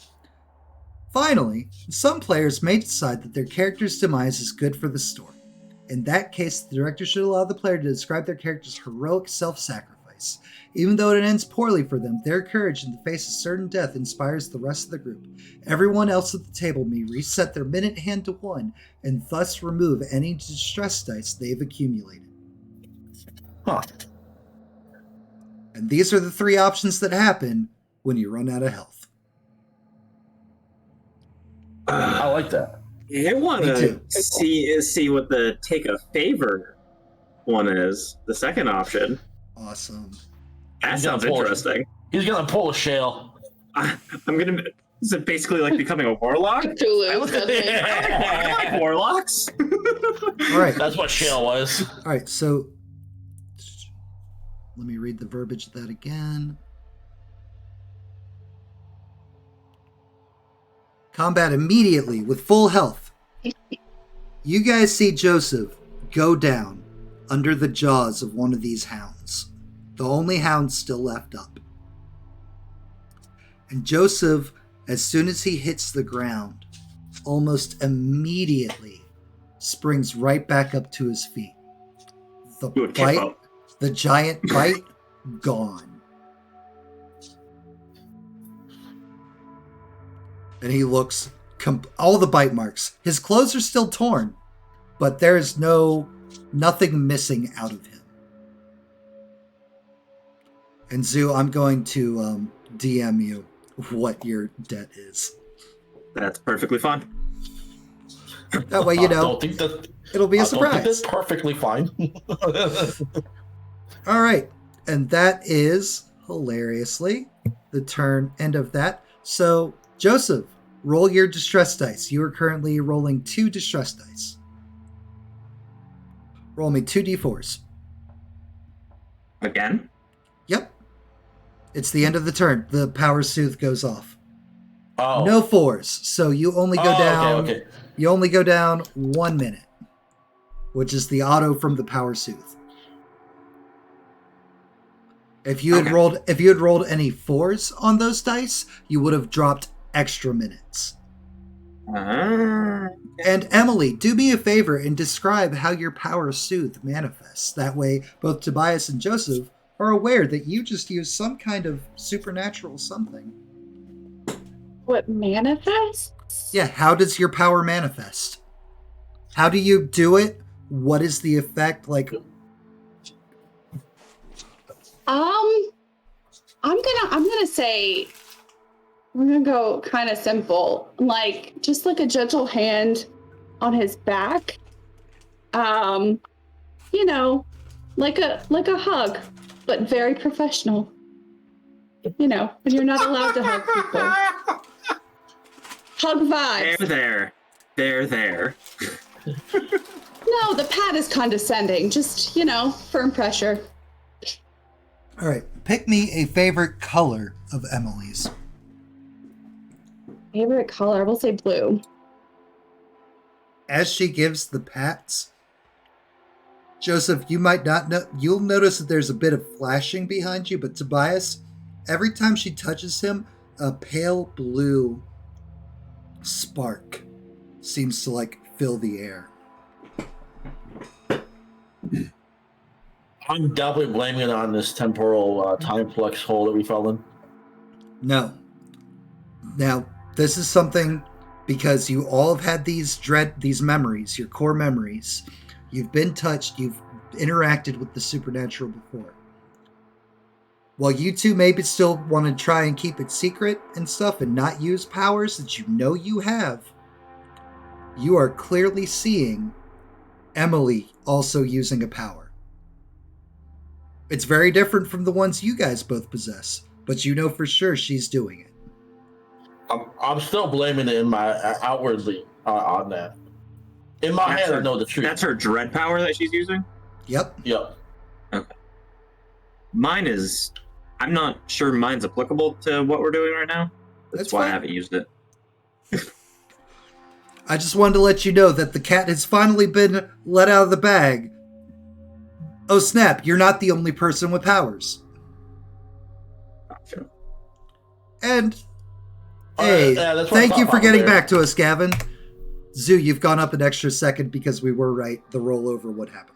Finally, some players may decide that their character's demise is good for the story. In that case, the director should allow the player to describe their character's heroic self-sacrifice. Even though it ends poorly for them, their courage in the face of certain death inspires the rest of the group. Everyone else at the table may reset their minute hand to 1 and thus remove any distress dice they've accumulated. Huh. And these are the 3 options that happen when you run out of health. I like that. I want Me to too. see what the take a favor one is. The second option. Awesome. That He's sounds gonna pull it. interesting. He's going to pull a shell. I'm gonna. Is it basically like becoming a warlock? Cthulhu, doesn't it? I like warlocks. All right. That's what shell was. All right, so let me read the verbiage of that again. Combat immediately with full health. You guys see Joseph go down under the jaws of one of these hounds. The only hound still left up. And Joseph, as soon as he hits the ground, almost immediately springs right back up to his feet. The Do a kick bite, up. the giant bite, gone. And he looks all the bite marks. His clothes are still torn, but there's nothing missing out of him. And Zoo, I'm going to DM you what your debt is. That's perfectly fine. That way, you know, it'll be a surprise. I don't think that's perfectly fine. All right. And that is, hilariously, the end of that. So, Joseph, roll your distress dice. You are currently rolling 2 distress dice. Roll me 2 d4s. Again? Yep. It's the end of the turn. The power soothe goes off. Oh. No 4s. So you only go down. Okay. You only go down 1 minute, which is the auto from the power soothe. If you had rolled any 4s on those dice, you would have dropped extra minutes. And Emily, do me a favor and describe how your power soothe manifests. That way, both Tobias and Joseph are aware that you just used some kind of supernatural something. What manifests? Yeah, how does your power manifest? How do you do it? What is the effect? Like, I'm gonna say we're gonna go kind of simple, like just like a gentle hand on his back. You know, like a hug, but very professional. You know, when you're not allowed to hug people. Hug vibes. There. No, the pat is condescending. Just, you know, firm pressure. all right, pick me a favorite color of Emily's. Favorite color? We'll say blue. As she gives the pats, Joseph, you might not know. You'll notice that there's a bit of flashing behind you, but Tobias, every time she touches him, a pale blue spark seems to like fill the air. I'm definitely blaming it on this temporal time flux hole that we fell in. No. Now, this is something because you all have had these memories, your core memories. You've been touched, you've interacted with the supernatural before. While you two maybe still want to try and keep it secret and stuff and not use powers that you know you have, you are clearly seeing Emily also using a power. It's very different from the ones you guys both possess, but you know for sure she's doing it. I'm still blaming it in my outwardly on that. In my head, I know the truth. That's her dread power that she's using? Yep. Okay. Mine is... I'm not sure mine's applicable to what we're doing right now. That's why fine. I haven't used it. I just wanted to let you know that the cat has finally been let out of the bag. Oh snap, you're not the only person with powers. Gotcha. And hey, thank you for getting back to us, Gavin. Zoo, you've gone up an extra second because we were right. The rollover would happen.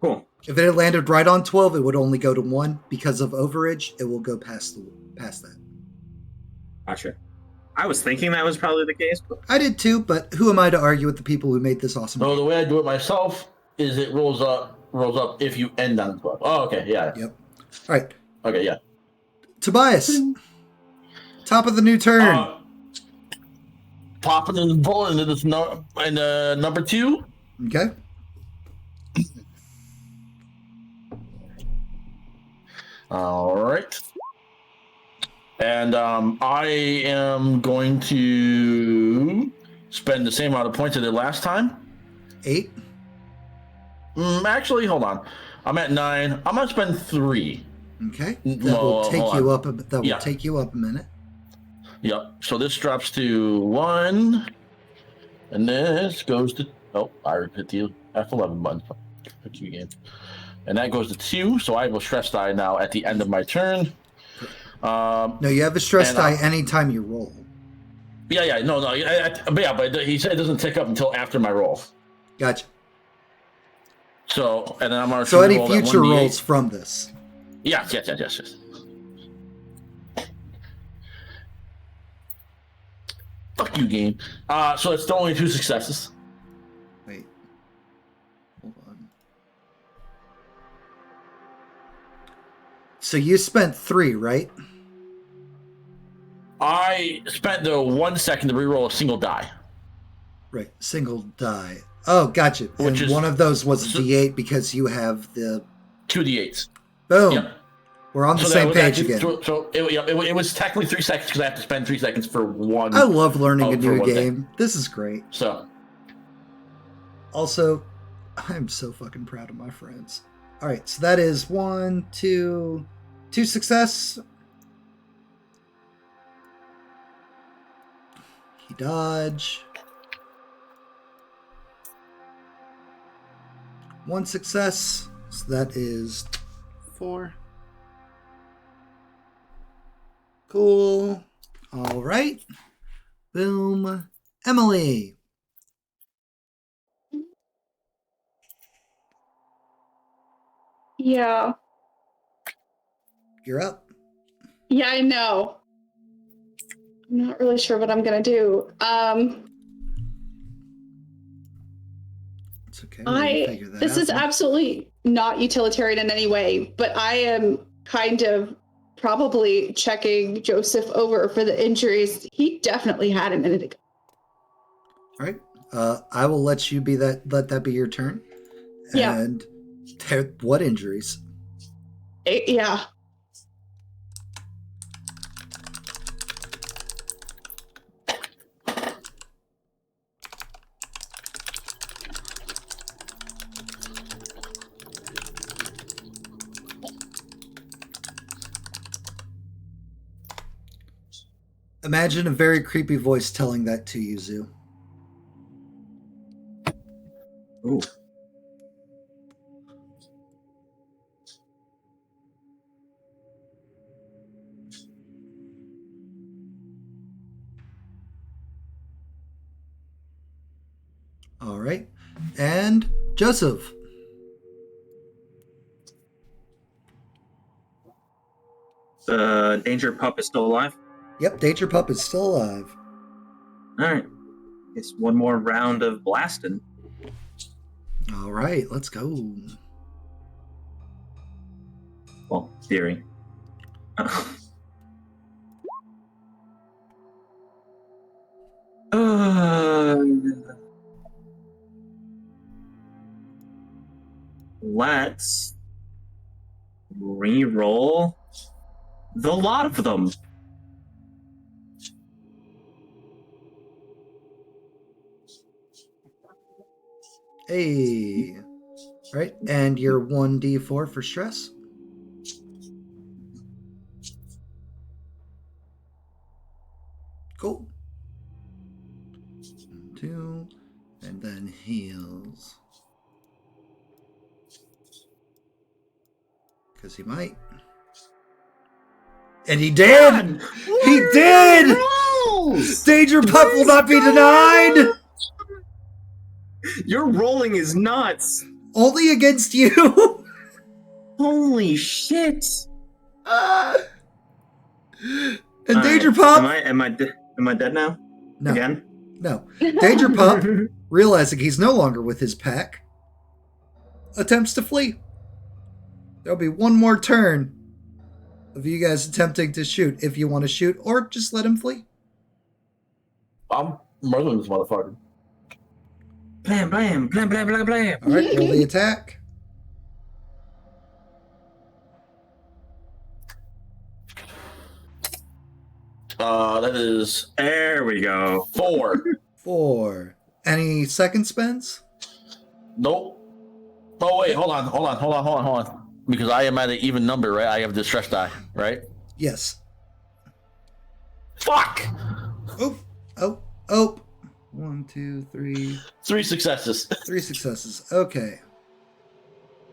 Cool. If it had landed right on 12, it would only go to 1. Because of overage, it will go past that. Gotcha. I was thinking that was probably the case, but... I did too, but who am I to argue with the people who made this awesome So game? the way I do it myself is it rolls up if you end on 12. Oh, okay, yeah. Yep. All right. Okay, yeah. Tobias, top of the new turn. Popping and pulling into this number 2. Okay. All right. And I am going to spend the same amount of points I did last time. 8. Actually, hold on. I'm at 9. I'm going to spend 3. Okay. That will take you up. That will take you up a minute. Yep. So this drops to 1. And this goes to... Oh, I hit the F11 button. Game. And that goes to 2. So I have a stress die now at the end of my turn. No, you have a stress die anytime you roll. Yeah. No. But he said it doesn't tick up until after my roll. Gotcha. So, and then I'm going to... So any future rolls from this? Yes. Fuck you, game. So it's only 2 successes. Wait. Hold on. So you spent 3, right? I spent the 1 second to reroll a single die. Right. Single die. Oh, gotcha. Which And is- one of those was a D8 because you have the... 2d8s. Boom. Yep. We're on the So that same was page actually- again. So it was technically 3 seconds because I have to spend 3 seconds for one. I love learning a for new one thing. game. This is great. So Also, I'm so fucking proud of my friends. All right, so that is 1, 2 success. He dodge. 1 success. So that is 4. Cool. All right. Boom. Emily. Yeah. You're up. Yeah, I know. I'm not really sure what I'm gonna do. It's okay. We'll figure that This out. is absolutely not utilitarian in any way, but I am kind of probably checking Joseph over for the injuries he definitely had a minute ago. All right. I will let you be that. Let that be your turn. Yeah. And what injuries? Yeah. Imagine a very creepy voice telling that to you, Zoo. Ooh. All right. And Joseph. The danger pup is still alive. Yep, Danger Pup is still alive. All right. It's one more round of blasting. All right, let's go. Well, theory. Let's re-roll the lot of them. Hey. All right, and your 1d4 for stress. Cool. 2, and then heals. Because he might. And he did! He did! Danger Pup will not be denied! Your rolling is nuts. Only against you! Holy shit! And All Danger right. Pup... Am I dead now? No, Again? no. Danger Pup, realizing he's no longer with his pack, attempts to flee. There'll be one more turn of you guys attempting to shoot if you want to shoot, or just let him flee. I'm murdering this motherfucker. Blam, blam, blam, blam, blam, blam. All right, roll the attack. That is There we go. 4. 4. Any second spends? Nope. Oh wait, hold on. Because I am at an even number, right? I have distress die, right? Yes. Fuck! Oh. 1, 2, 3. 3 successes. 3 successes. Okay.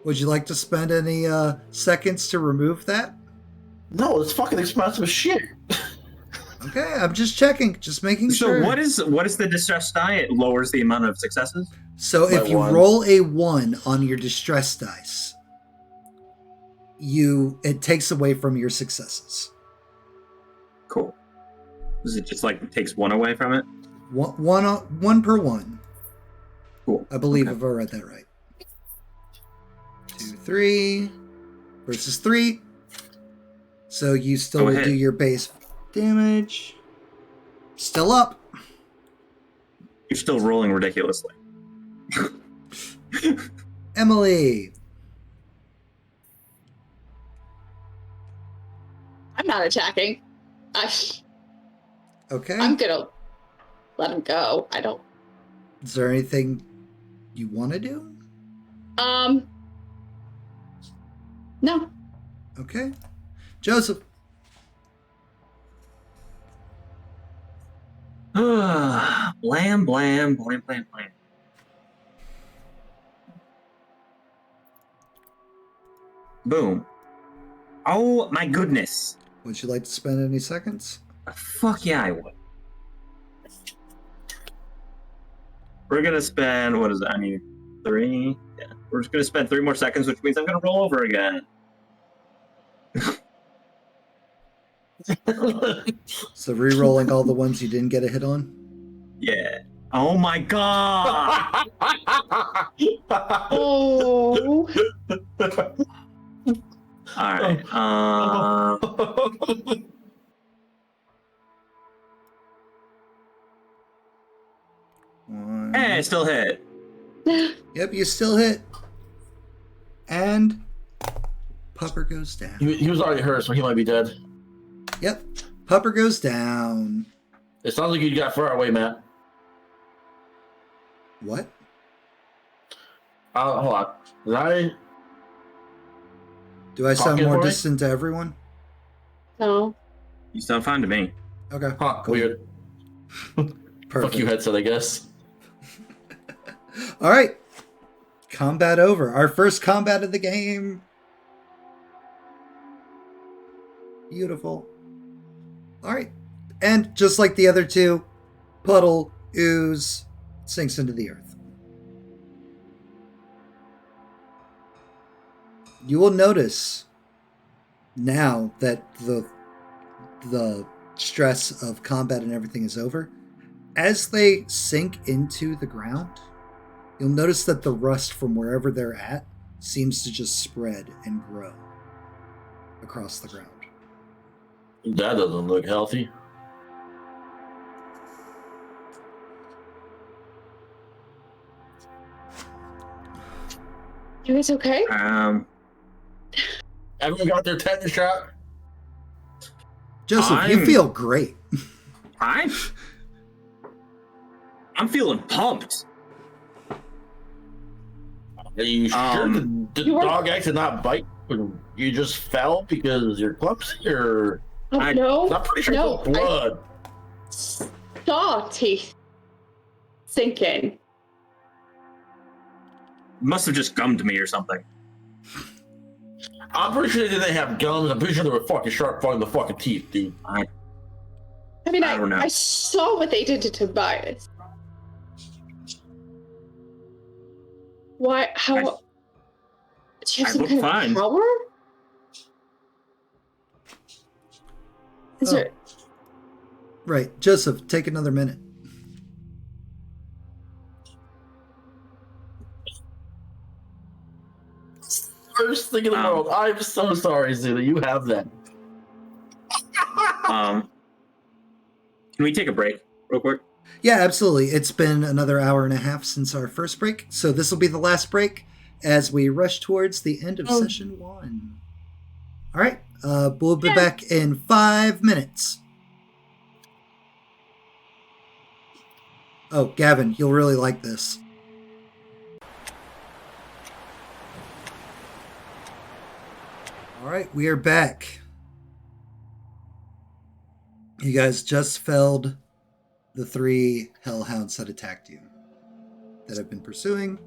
Would you like to spend any seconds to remove that? No, it's fucking expensive as shit. Okay, I'm just checking, just making So sure. what is the distress die? It lowers the amount of successes. So if By you 1. roll a 1 on your distress dice, it takes away from your successes. Cool. Is it just like it takes one away from it? One per one. Cool. I believe Okay. I've read that right. 2, 3 versus 3. So you still Go will ahead. do your base damage. Still up. You're still rolling ridiculously. Emily. I'm not attacking. Okay. I'm gonna let him go. I don't. Is there anything you want to do? No. Okay. Joseph. Blam, blam, blam, blam, blam. Boom. Oh my goodness. Would you like to spend any seconds? Fuck yeah, I would. We're gonna spend, what is it? I mean, 3? Yeah. We're just gonna spend 3 more seconds, which means I'm gonna roll over again. So re-rolling all the ones you didn't get a hit on? Yeah. Oh my god! Oh. Alright, One. hey, I still hit. Yep, you still hit. And Pupper goes down. He was already hurt, so he might be dead. Yep. Pupper goes down. It sounds like you got far away, Matt. What? Hold on. Did I? Do I sound Talking more for me? distant to everyone? No. You sound fine to me. Okay. Huh, cool. weird. Perfect. Fuck you, headset, I guess. All right. Combat over. Our first combat of the game. Beautiful. All right. And just like the other two, puddle, ooze, sinks into the earth. You will notice now that the stress of combat and everything is over, as they sink into the ground, you'll notice that the rust from wherever they're at seems to just spread and grow across the ground. That doesn't look healthy. You guys okay? Everyone got their tetanus shot? Joseph, you I'm- feel great. I'm feeling pumped. Are you sure the You were- dog actually not bite when you just fell because you're clumsy, or I- No. I'm pretty sure No, it's blood. Saw teeth sinking. Must have just gummed me or something. I'm pretty sure they didn't have gums. I'm pretty sure they were fucking sharp in the fucking teeth, dude. I mean, I don't know. I saw what they did to Tobias. Why? How? I- Do you I have some look kind fine. of power? Is Oh. there? Right. Joseph, take another minute. Worst thing in the world. I'm so sorry, Zena. You have that. Can we take a break real quick? Yeah, absolutely. It's been another hour and a half since our first break, so this will be the last break as we rush towards the end of session 1. All right. We'll be back in 5 minutes. Oh, Gavin, you'll really like this. All right, we are back. You guys just felled the 3 hellhounds that attacked you, that have been pursuing.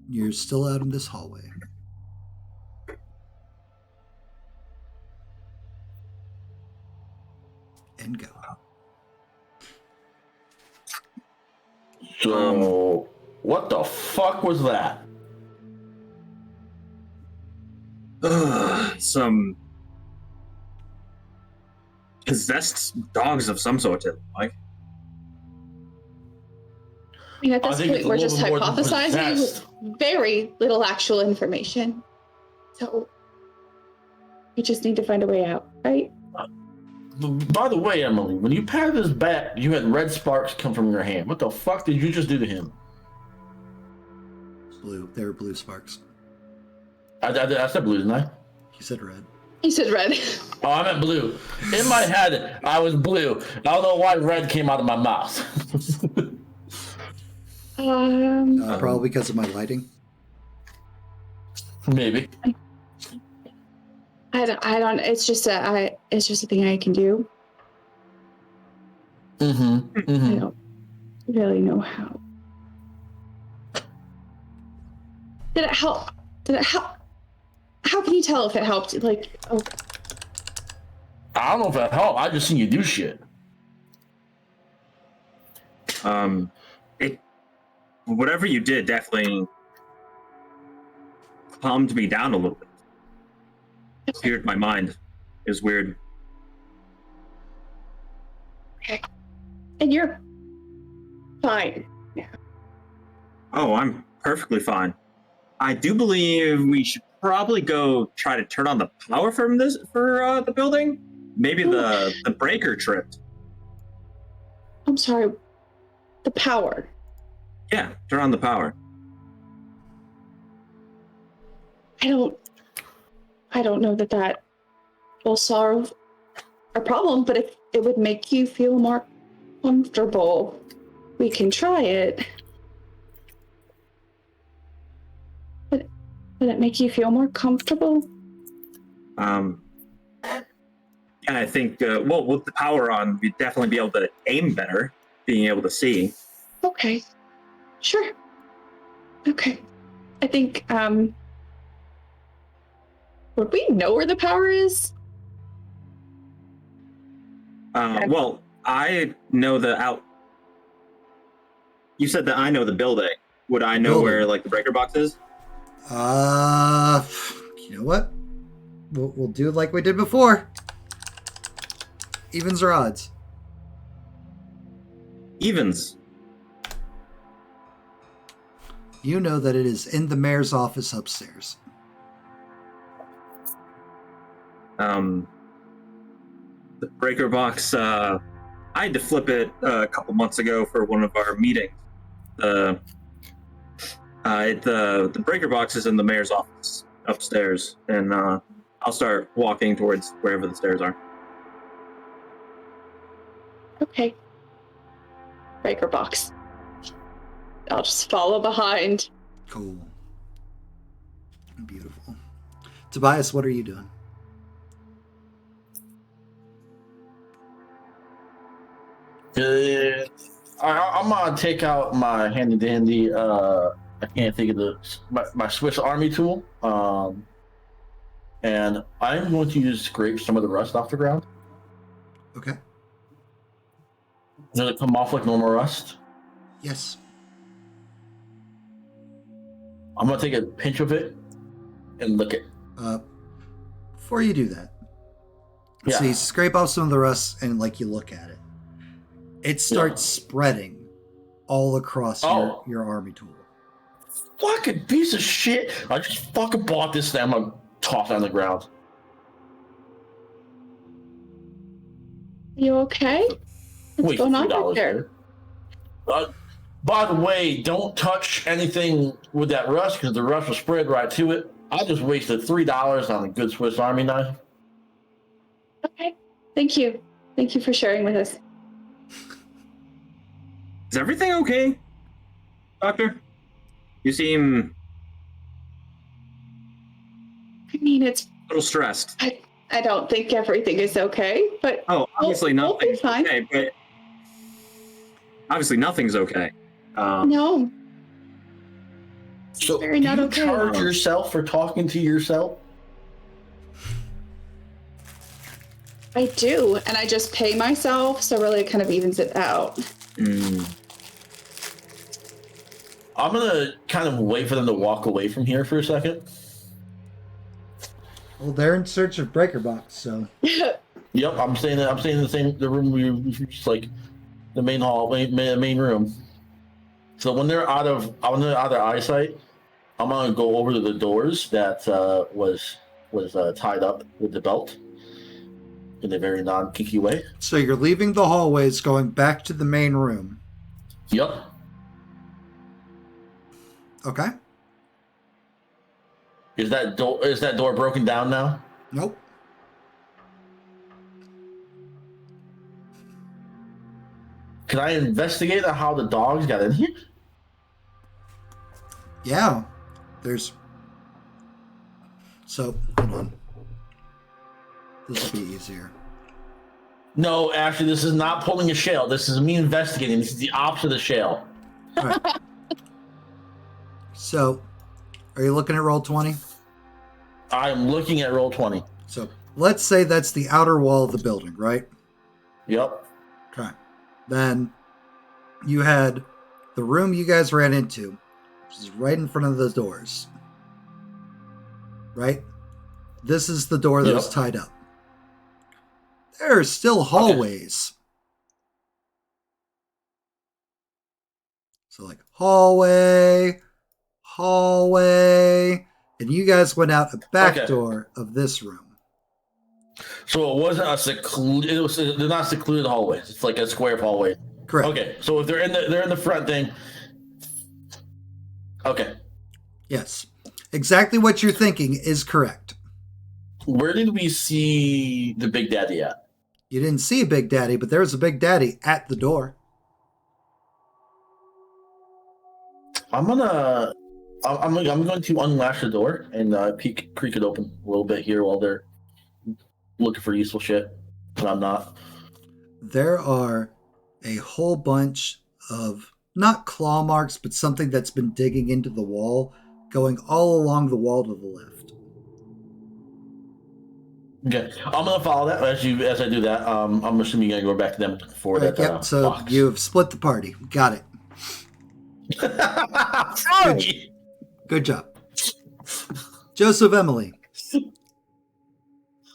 You're still out in this hallway. And go. So, what the fuck was that? Some possessed dogs of some sort. Like, I mean, at I this think point, it's a we're little just more than hypothesizing possessed. with very little actual information. So we just need to find a way out, right? By the way, Emily, when you patted his back, you had red sparks come from your hand. What the fuck did you just do to him? Blue. They were blue sparks. I said blue, didn't I? He said red. He said red. Oh, I meant blue. In my head, I was blue. I don't know why red came out of my mouth. Probably because of my lighting. Maybe. I don't. It's just a thing I can do. Mm-hmm. I don't really know how. Did it help? How can you tell if it helped? Like, oh, I don't know if that helped. I just seen you do shit. Whatever you did definitely calmed me down a little bit. Cleared my mind. It was weird. okay. And you're fine. Oh, I'm perfectly fine. I do believe we should probably go try to turn on the power for the building. Maybe the breaker tripped. I'm sorry. The power. Yeah, turn on the power. I don't know that will solve our problem, but if it would make you feel more comfortable, we can try it. But would it make you feel more comfortable? Yeah, I think, with the power on, we'd definitely be able to aim better, being able to see. Okay. Sure. Okay. I think, would we know where the power is? Well, I know You said that I know the building. Would I know where, like, the breaker box is? You know what? We'll do it like we did before. Evens or odds? Evens. You know that it is in the mayor's office upstairs. The breaker box, I had to flip it a couple months ago for one of our meetings. The breaker box is in the mayor's office upstairs, and I'll start walking towards wherever the stairs are. Okay. Breaker box. I'll just follow behind. Cool. Beautiful. Tobias, what are you doing? I'm gonna take out my handy dandy. I can't think of my Swiss Army tool. And I'm going to scrape some of the rust off the ground. Okay. Does it come off like normal rust? Yes. I'm gonna take a pinch of it and lick it. Before you do that, Yeah. so you scrape off some of the rust and you look at it. It starts spreading all across your army tool. Fucking piece of shit! I just fucking bought this thing. I'm gonna toss it on the ground. You okay? What's Wait, going on back $3 there? By the way, don't touch anything with that rust because the rust will spread right to it. I just wasted $3 on a good Swiss Army knife. Okay. Thank you. Thank you for sharing with us. Is everything okay, Doctor? You seem I mean, it's. a little stressed. I don't think everything is okay, but. Oh, obviously we'll be nothing's fine. okay, but obviously nothing's okay. No. So Very not you okay. charge yourself for talking to yourself? I do, and I just pay myself, so really it kind of evens it out. I'm gonna kind of wait for them to walk away from here for a second. Well, they're in search of breaker box, so. Yep, I'm staying in the room just like the main hall, main room. So when they're out of eyesight, I'm gonna go over to the doors that was tied up with the belt in a very non-kinky way. So you're leaving the hallways, going back to the main room. Yep. Okay. Is that door broken down now? Nope. Can I investigate how the dogs got in here? Yeah. There's... So, hold on. This will be easier. No, actually, this is not pulling a shale. This is me investigating. This is the opposite of shale. All right. So, are you looking at Roll20? I'm looking at Roll20. So, let's say that's the outer wall of the building, right? Yep. Okay. Then you had the room you guys ran into, which is right in front of the doors. Right? This is the door that was tied up. There are still hallways. Okay. So like hallway, and you guys went out a back door of this room. So it wasn't they're not secluded hallways. It's like a square hallway. Correct. Okay, so if they're in the front thing. Okay. Yes. Exactly what you're thinking is correct. Where did we see the Big Daddy at? You didn't see a Big Daddy, but there was a Big Daddy at the door. I'm going to unlatch the door and creak it open a little bit here while they're looking for useful shit. But I'm not. There are a whole bunch of, not claw marks, but something that's been digging into the wall, going all along the wall to the left. Okay, I'm gonna follow that as I do that. I'm assuming you're gonna go back to them for that. Yep. So box. you've split the party. Got it. Good job, Joseph, Emily.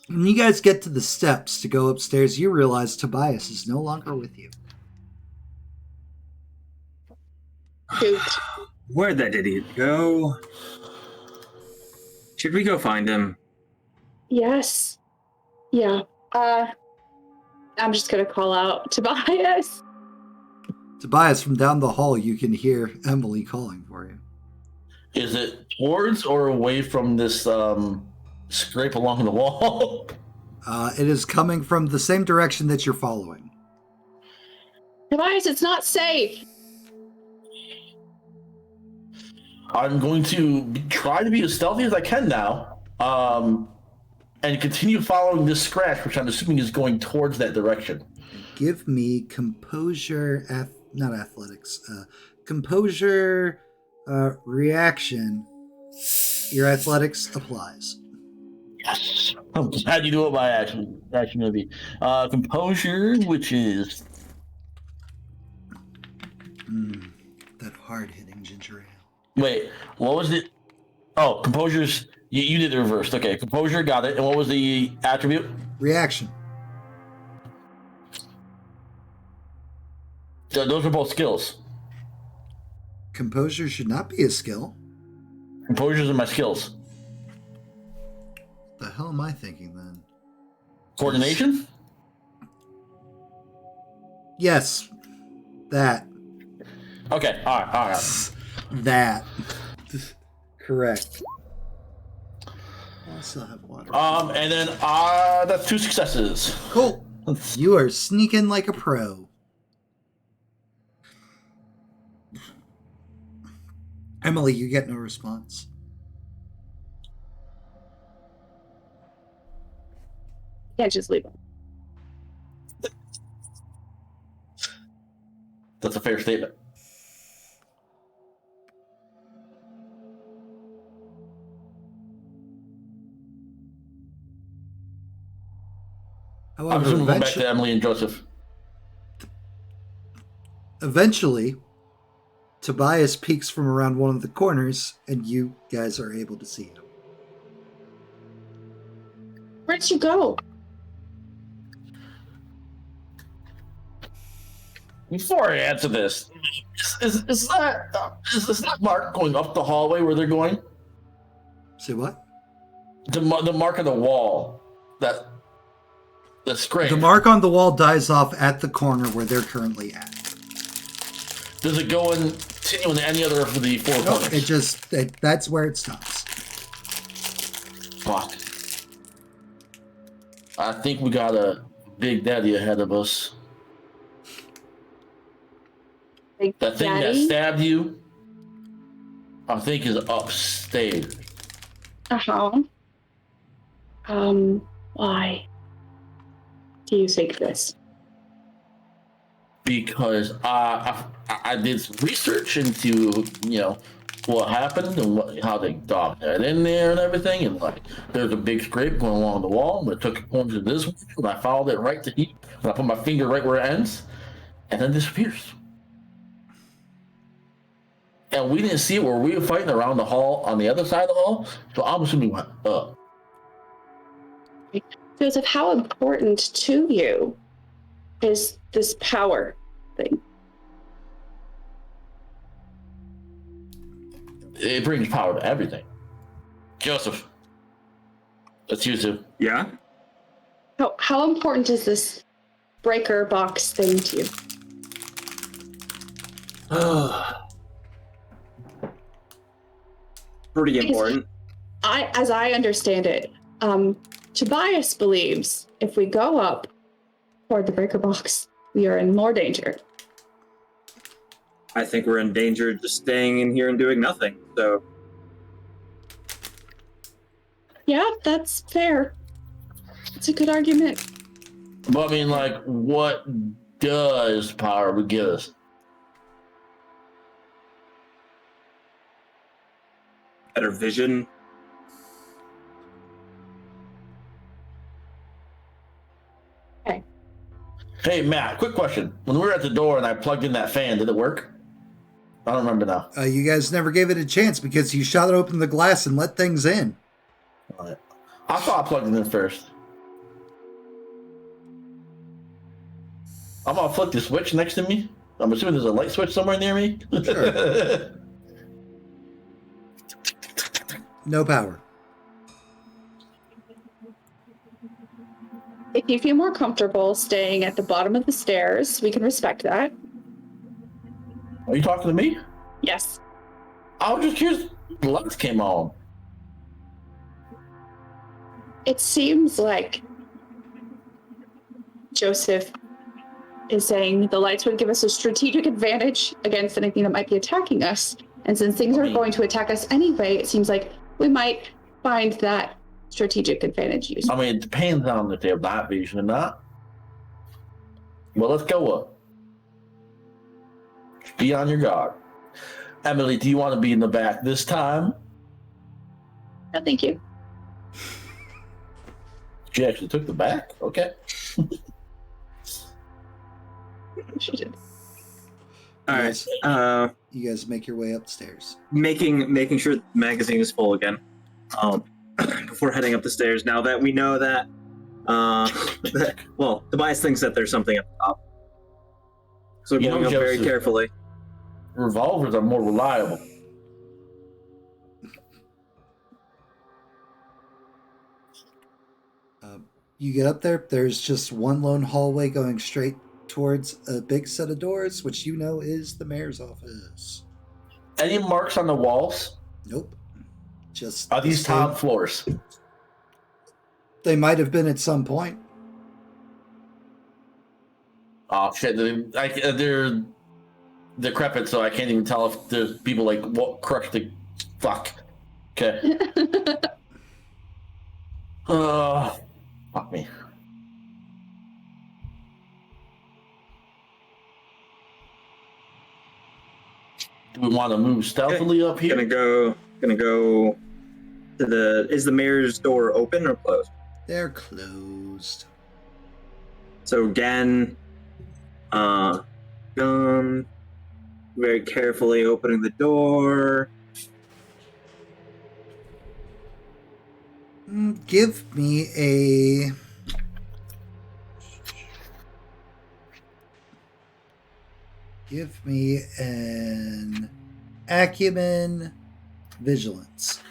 When you guys get to the steps to go upstairs, you realize Tobias is no longer with you. Where'd that idiot go? Should we go find him? Yes. Yeah. I'm just gonna call out Tobias. Tobias, from down the hall, you can hear Emily calling for you. Is it towards or away from this scrape along the wall? It is coming from the same direction that you're following. Tobias, it's not safe. I'm going to try to be as stealthy as I can now, and continue following this scratch, which I'm assuming is going towards that direction. Give me composure, not athletics, composure reaction. Your athletics applies. Yes. I'm glad you do it by action movie. Composure, which is... That hard-hitting ginger ale. Wait, what was it? Oh, composure's... You did the reversed. Okay, composure, got it. And what was the attribute? Reaction. Those are both skills. Composure should not be a skill. Composures are my skills. The hell am I thinking then? Coordination? Yes. That. Okay, all right. That. Correct. I still have water. And then that's 2 successes. Cool. You are sneaking like a pro. Emily, you get no response. Can't just leave him. That's a fair statement. However, I'm just moving back to Emily and Joseph. Eventually, Tobias peeks from around one of the corners, and you guys are able to see him. Where'd you go? before I answer this, is that mark going up the hallway where they're going? Say what? The mark on the wall, the scrape. The mark on the wall dies off at the corner where they're currently at. Does it go and continue in any other of the four corners? That's where it stops. Fuck. I think we got a big daddy ahead of us. Big That thing Daddy? that stabbed you, I think, is upstairs. Uh-huh. Why do you think this? Because I did some research into, what happened and how they got that in there and everything, and like there's a big scrape going along the wall, and I took it pointed to this one, and I followed it right to heat, and I put my finger right where it ends, and then disappears. And we didn't see it where we were fighting around the hall on the other side of the hall, so I'm assuming we went up. Joseph, how important to you is this power thing? It brings power to everything. Joseph, that's you too. Yeah. How important is this breaker box thing to you? Pretty important. As I understand it, Tobias believes if we go up toward the breaker box, we are in more danger. I think we're in danger just staying in here and doing nothing. So Yeah, that's fair. It's a good argument. But I mean, like, what does power would give us? better vision. Hey, Matt, quick question. When we were at the door and I plugged in that fan, did it work? I don't remember now. You guys never gave it a chance because you shot open the glass and let things in. All right. I thought I plugged it in first. I'm gonna flick the switch next to me. I'm assuming there's a light switch somewhere near me. Sure. No power. If you feel more comfortable staying at the bottom of the stairs, we can respect that. Are you talking to me? Yes. I was just curious. The lights came on. It seems like Joseph is saying the lights would give us a strategic advantage against anything that might be attacking us. And since things are going to attack us anyway, it seems like we might find that strategic advantage useful. I mean, it depends on if they have night vision or not. Well, let's go up. Be on your guard. Emily, do you want to be in the back this time? No, thank you. She actually took the back? Okay. She did. All right. You guys make your way upstairs. Making sure the magazine is full again. Before heading up the stairs. Now that we know that, well, Tobias thinks that there's something at the top. So we're going up very carefully. Revolvers are more reliable. You get up there, there's just one lone hallway going straight towards a big set of doors, which you know is the mayor's office. Any marks on the walls? Nope. Just are these top floors? They might have been at some point. Oh shit! They're decrepit, so I can't even tell if there's people like what crushed the fuck. Okay. Fuck me. Do we want to move stealthily up here? Gonna go to the. Is the mayor's door open or closed? They're closed. So again, gun, very carefully opening the door. Give me a. Give me an acumen vigilance.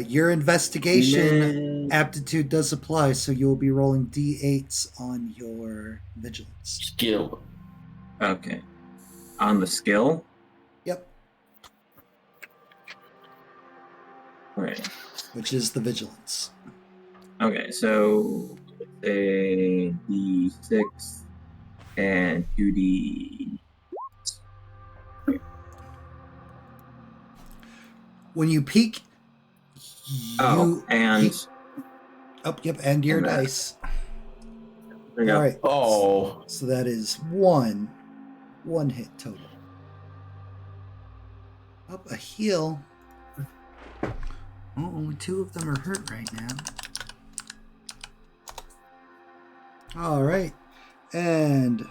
Your investigation aptitude does apply, so you'll be rolling d8s on your vigilance. Skill. Okay. On the skill? Yep, Right. which is the vigilance. Okay, so a D6 and 2D. When you peek, Oh, and yep, and your and that. dice. There you All go. right. Oh. So that is one hit total. Up a heal. Oh, only 2 of them are hurt right now. All right, and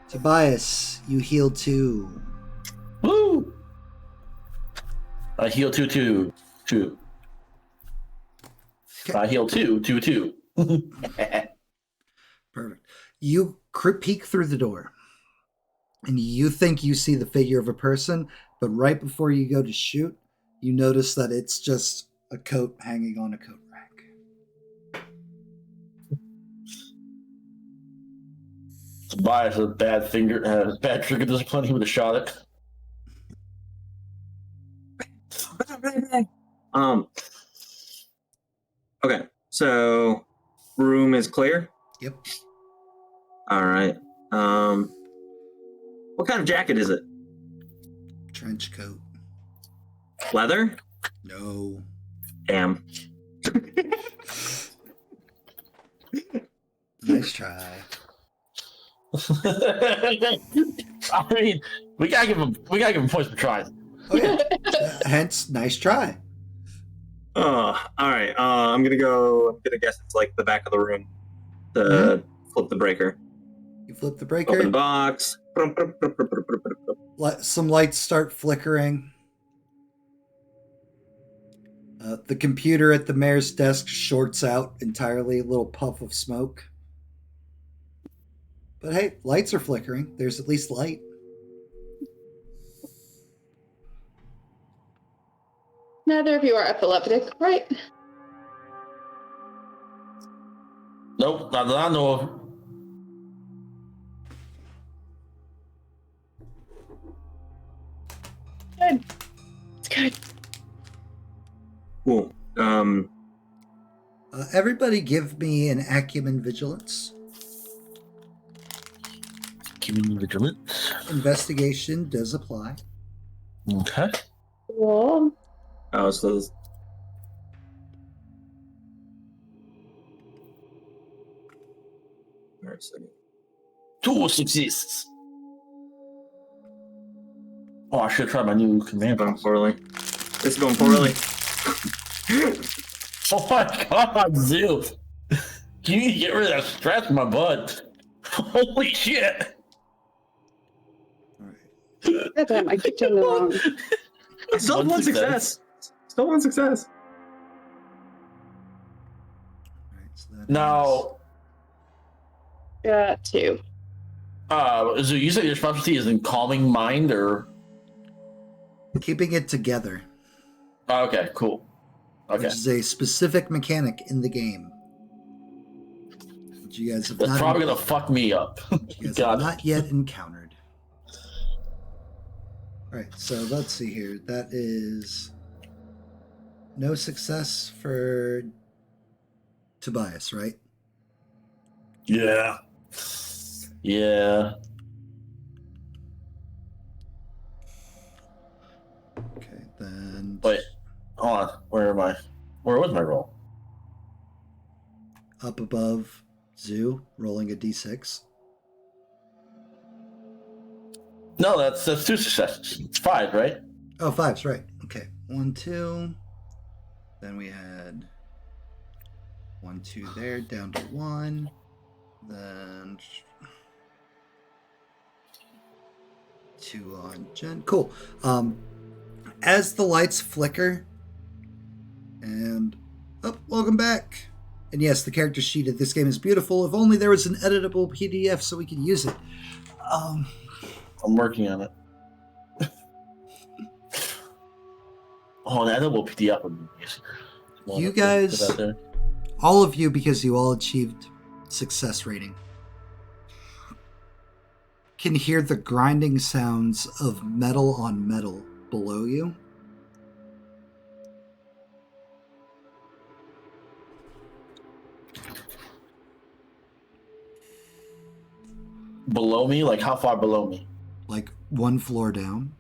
Tobias, you heal 2. Woo! I heal 2. Okay. I heal 2. Perfect. You peek through the door, and you think you see the figure of a person, but right before you go to shoot, you notice that it's just a coat hanging on a coat rack. Tobias has bad trigger discipline. He would have shot it. Okay, so room is clear. Yep. All right. What kind of jacket is it? Trench coat. Leather? No. Damn. Nice try. I mean, we gotta give him points for trying. Oh yeah. Hence, nice try. All right. I'm gonna guess it's like the back of the room to flip the breaker. You flip the Open breaker. box. Some lights start flickering. The computer at the mayor's desk shorts out entirely, a little puff of smoke. But hey, lights are flickering. There's at least light. Neither of you are epileptic, right? Nope, not that I know of. Good. It's good. Cool. Everybody give me an acumen vigilance. Give me vigilance. Investigation does apply. Okay. Cool. Oh, so Alright, so 2 successes. Oh, I should try my new command. going poorly. This is going poorly. Oh my god, Zeus. You need to get rid of that stress in my butt. Holy shit. All right. God damn, I keep doing the wrong. I still have one success. Still one success. All right, so that Now, Got 2. so you said your specialty is in calming mind, or? is keeping it together, Oh, okay, cool. Okay. which is a specific mechanic in the game. Which you guys have That's not probably gonna fuck me up. you guys Got have it. not yet encountered. All right, so let's see here. That is no success for Tobias, right? Yeah. Yeah. Okay, then Wait. Hold on. Where am I? Where was my roll? up above Zoo, rolling a d6. No, that's 2 successes. It's 5, right? Oh, 5's right. Okay, 1, 2. Then we had 1, 2 there, down to 1. Then 2 on Jen. Cool. As the lights flicker, And, welcome back. And yes, the character sheet of this game is beautiful. If only there was an editable PDF so we could use it. I'm working on it. Oh, an editable PDF would be easier. You guys, all of you, because you all achieved success rating, can hear the grinding sounds of metal on metal below you. Below me? Like how far below me? Like 1 floor down.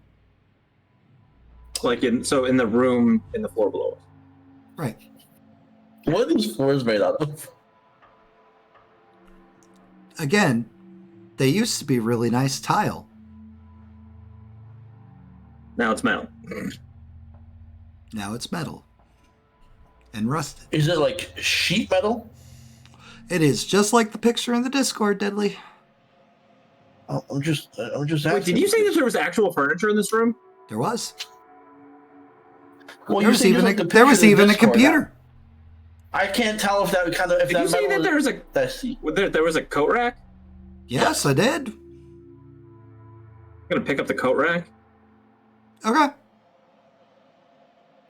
Like in the room in the floor below us. Right. What are these floors made out of? Again, they used to be really nice tile. Now it's metal. Now it's metal. And rusted. Is it like sheet metal? It is just like the picture in the Discord, Deadly. I'm just Wait, did you say that there was actual furniture in this room? There was. Well, There was even a computer. I can't tell if that kind of. If Did that you say that there was a that seat. there was a coat rack? Yes, I did. I'm gonna pick up the coat rack. Okay.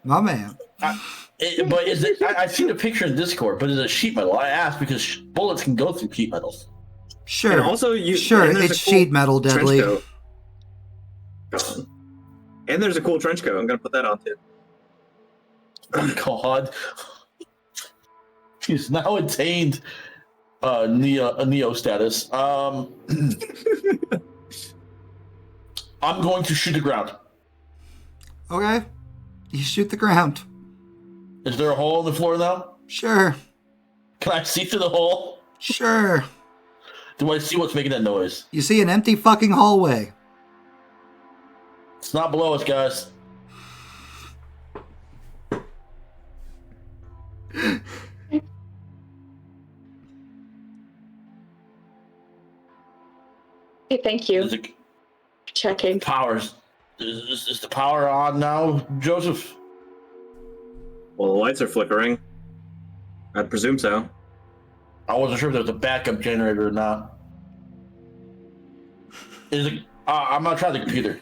My man. But is it? I've seen a picture in Discord, but is it sheet metal? I asked because bullets can go through sheet metal. Sure. And also, it's cool sheet metal, Deadly. trench coat. And there's a cool trench coat. I'm gonna put that on too. Oh God. He's now attained Neo status. I'm going to shoot the ground. Okay. You shoot the ground. Is there a hole in the floor now? Sure. Can I see through the hole? Sure. Do I see what's making that noise? You see an empty fucking hallway. It's not below us, guys. Okay, thank you. Is it Checking. powers? Is the power on now, Joseph? Well, the lights are flickering. I'd presume so. I wasn't sure if there was a backup generator or not. Is it? I'm gonna try the computer.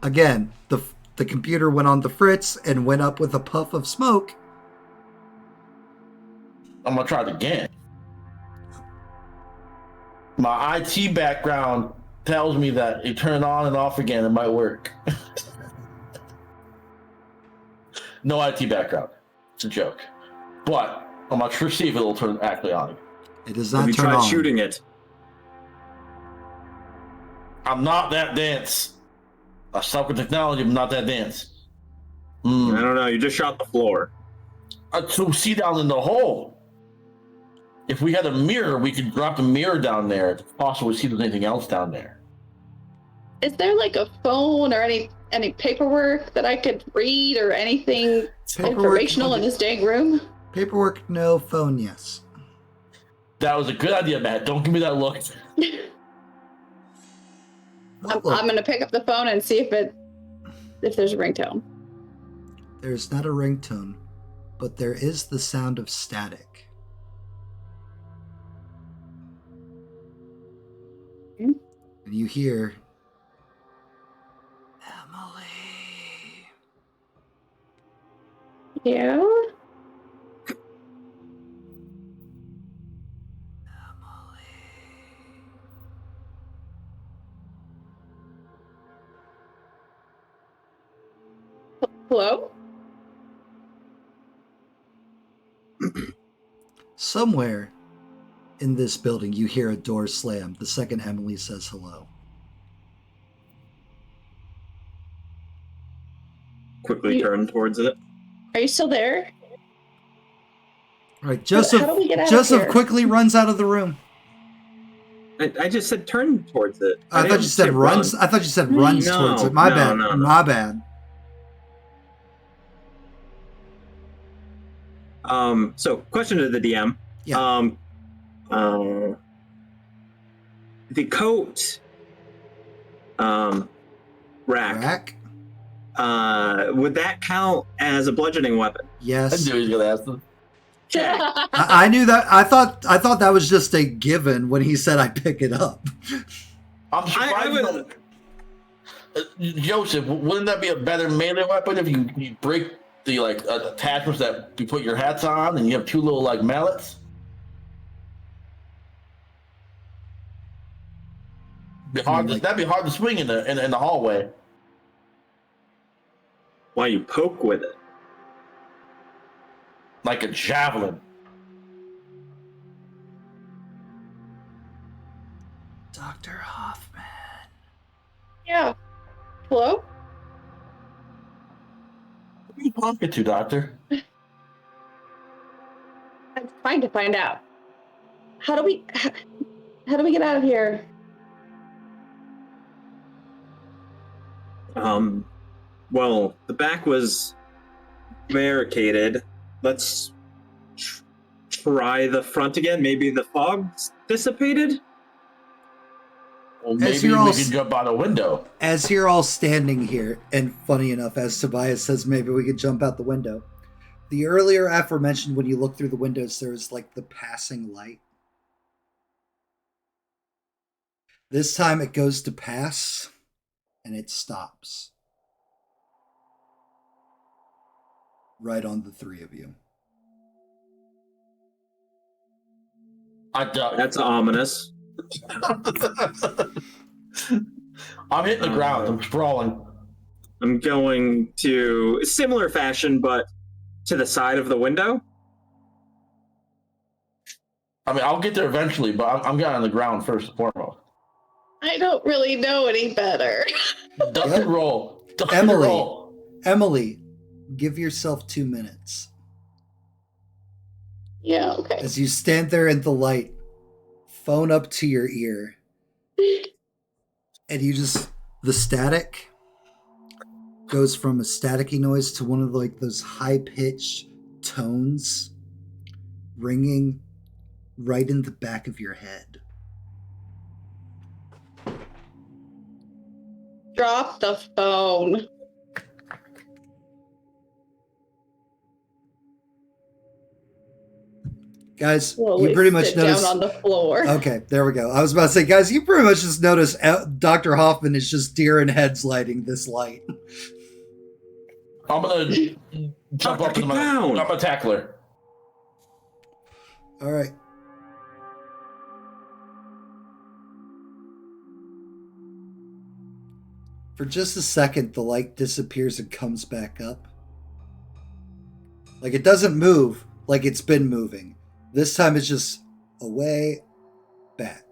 Again, the computer went on the fritz and went up with a puff of smoke. I'm gonna try it again. My IT background tells me that you turn it on and off again, it might work. No IT background. It's a joke. But I'm not sure see if it'll turn actually on. It does Have not you turn tried on. shooting it? I'm not that dense. I suck with technology, but not that dense. I don't know. You just shot the floor. To see down in the hole. If we had a mirror, we could drop the mirror down there to possibly see if there's anything else down there. Is there like a phone or any paperwork that I could read or anything informational in this dang room? Paperwork, no. Phone, yes. That was a good idea, Matt. Don't give me that look. Well, I'm gonna pick up the phone and see if there's a ringtone. there's not a ringtone, but there is the sound of static. Hmm? And you hear, Emily. Yeah. Hello? Somewhere in this building, you hear a door slam the second Emily says hello. Quickly turn towards it. Are you still there? All right, Joseph. How do we get out of Joseph here? quickly runs out of the room. I just said turn towards it. I thought didn't you said say runs. run. I thought you said runs No, towards it. My no, bad. no. My bad. So question to the DM. Yeah. The coat rack. Would that count as a bludgeoning weapon? I Yes. knew he was gonna ask them. I knew that. I thought that was just a given when he said I pick it up. I'm surprised. I would. Joseph, wouldn't that be a better melee weapon if you break the attachments that you put your hats on, and you have two little mallets? That'd be hard to swing in the hallway. Why you poke with it? Like a javelin. Dr. Hoffman. Yeah. Hello? Who are you talking to, Doctor? I'm trying to find out. How do we get out of here? Well, the back was barricaded. Let's try the front again. Maybe the fog's dissipated? Well, maybe we can jump out a window. As you're all standing here, and funny enough, as Tobias says, maybe we could jump out the window. The earlier aforementioned, when you look through the windows, there's the passing light. This time it goes to pass, and it stops. Right on the three of you. That's ominous. I'm hitting the ground. I'm sprawling. I'm going to similar fashion, but to the side of the window. I mean, I'll get there eventually, but I'm getting on the ground first and foremost. I don't really know any better. Doesn't roll. Doesn't Emily. roll. Emily, give yourself 2 minutes. Yeah, okay. As you stand there in the light, phone up to your ear, and the static goes from a staticky noise to one of those high-pitched tones ringing right in the back of your head. Drop the phone. Guys, Slowly you pretty much sit notice. down on the floor. Okay, there we go. I was about to say, guys, you pretty much just notice Dr. Hoffman is just deer in heads lighting this light. I'm gonna jump up and I'm a tackler. All right. For just a second, the light disappears and comes back up. It doesn't move like it's been moving. This time it's just away, back.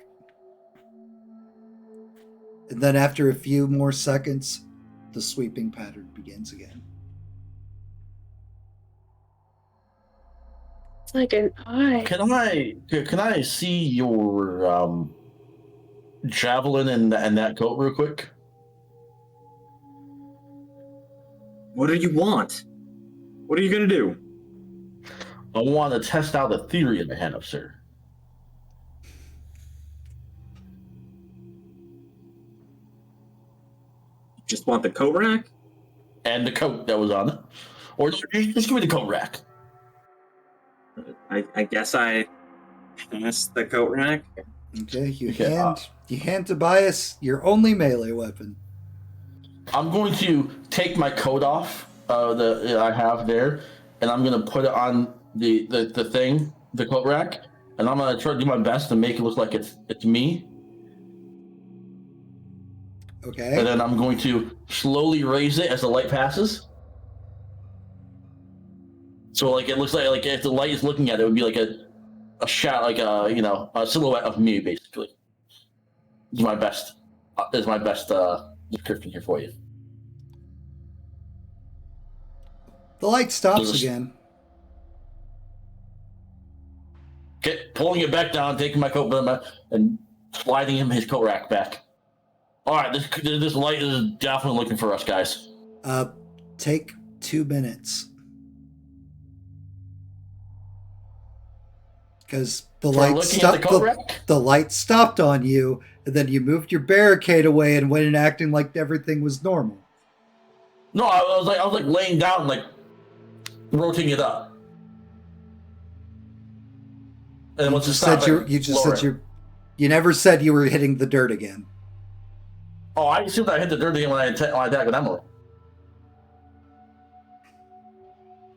And then after a few more seconds, the sweeping pattern begins again. It's like an eye. Can I see your javelin and that coat real quick? What do you want? What are you going to do? I want to test out a theory in I have, sir. You just want the coat rack? And the coat that was on it. Or just give me the coat rack. I guess I pass the coat rack. Okay, you hand Tobias your only melee weapon. I'm going to take my coat off that I have there, and I'm going to put it on the thing, the coat rack, and I'm going to try to do my best to make it look like it's me. Okay. And then I'm going to slowly raise it as the light passes. So it looks like if the light is looking at it, it would be like a shot, a silhouette of me, basically. This is my best. Description here for you. The light stops again. Okay, pulling it back down, taking my coat and sliding him his coat rack back. All right, this light is definitely looking for us, guys. Take 2 minutes. Because the light stopped on you, and then you moved your barricade away and went in acting like everything was normal. No, I was like laying down, like rotating it up. And You once it just stopped, said I lower it. you never said you were hitting the dirt again. Oh, I assumed I hit the dirt again when I attacked with Emily.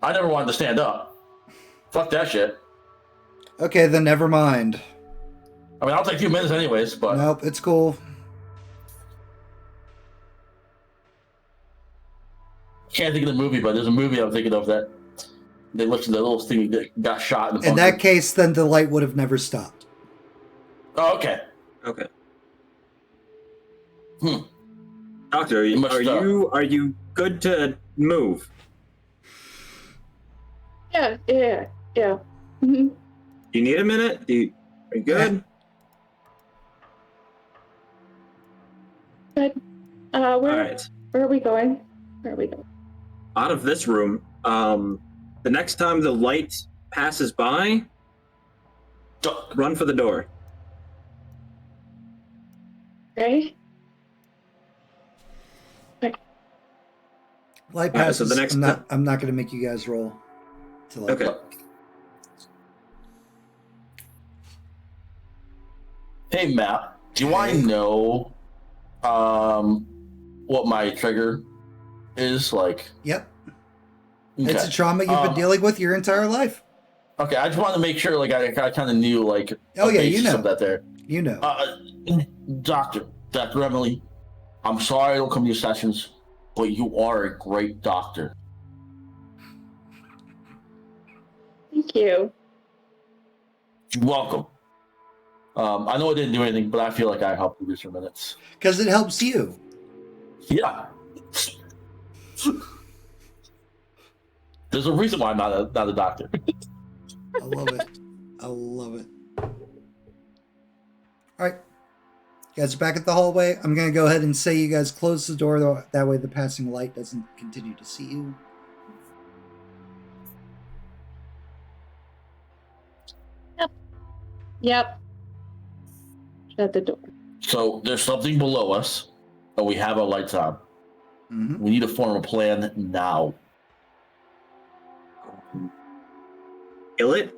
I never wanted to stand up. Fuck that shit. Okay, then never mind. I mean, I'll take 2 minutes anyways, but Nope, it's cool. can't think of the movie, but there's a movie I'm thinking of that they lifted the little thing that got shot in the In bunker. that case, then the light would have never stopped. Oh, okay. Okay. Hmm. Doctor, are you good to move? Yeah. Mm-hmm. You need a minute? Are you good? Good. All right. Where are we going? Out of this room. The next time the light passes by, run for the door. Okay. Light All right, passes. so the next I'm not going to make you guys roll. Okay. Hey, Matt, do I know what my trigger is like? Yep. Okay. It's a trauma you've been dealing with your entire life. Okay, I just wanted to make sure, like, I kind of knew, like, Oh, a yeah, you basis know. of that there. You know. Doctor Emily, I'm sorry I don't come to your sessions, but you are a great doctor. Thank you. You're welcome. I know I didn't do anything, but I feel like I helped reduce your minutes. Because it helps you. Yeah. There's a reason why I'm not a doctor. I love it. I love it. All right. You guys are back at the hallway. I'm going to go ahead and say you guys close the door. Though, that way the passing light doesn't continue to see you. Yep. Shut the door. So there's something below us, and we have our lights on. Mm-hmm. We need to form a plan now. Kill it?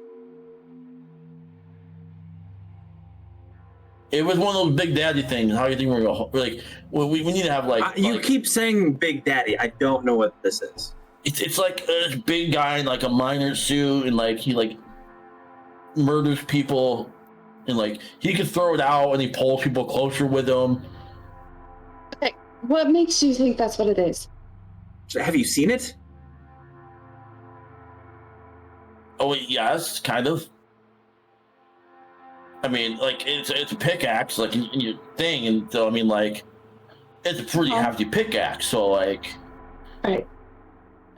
It was one of those big daddy things. How do you think we're gonna like? We need to have like. You like, keep saying Big Daddy. I don't know what this is. It's like this big guy in like a miner suit, and like he like murders people, and like he can throw it out, and he pulls people closer with him. Okay. What makes you think that's what it is? Have you seen it? Oh yes, kind of. I mean, like it's a pickaxe, like in your thing, and so I mean, like it's a pretty hefty pickaxe. So like, Right.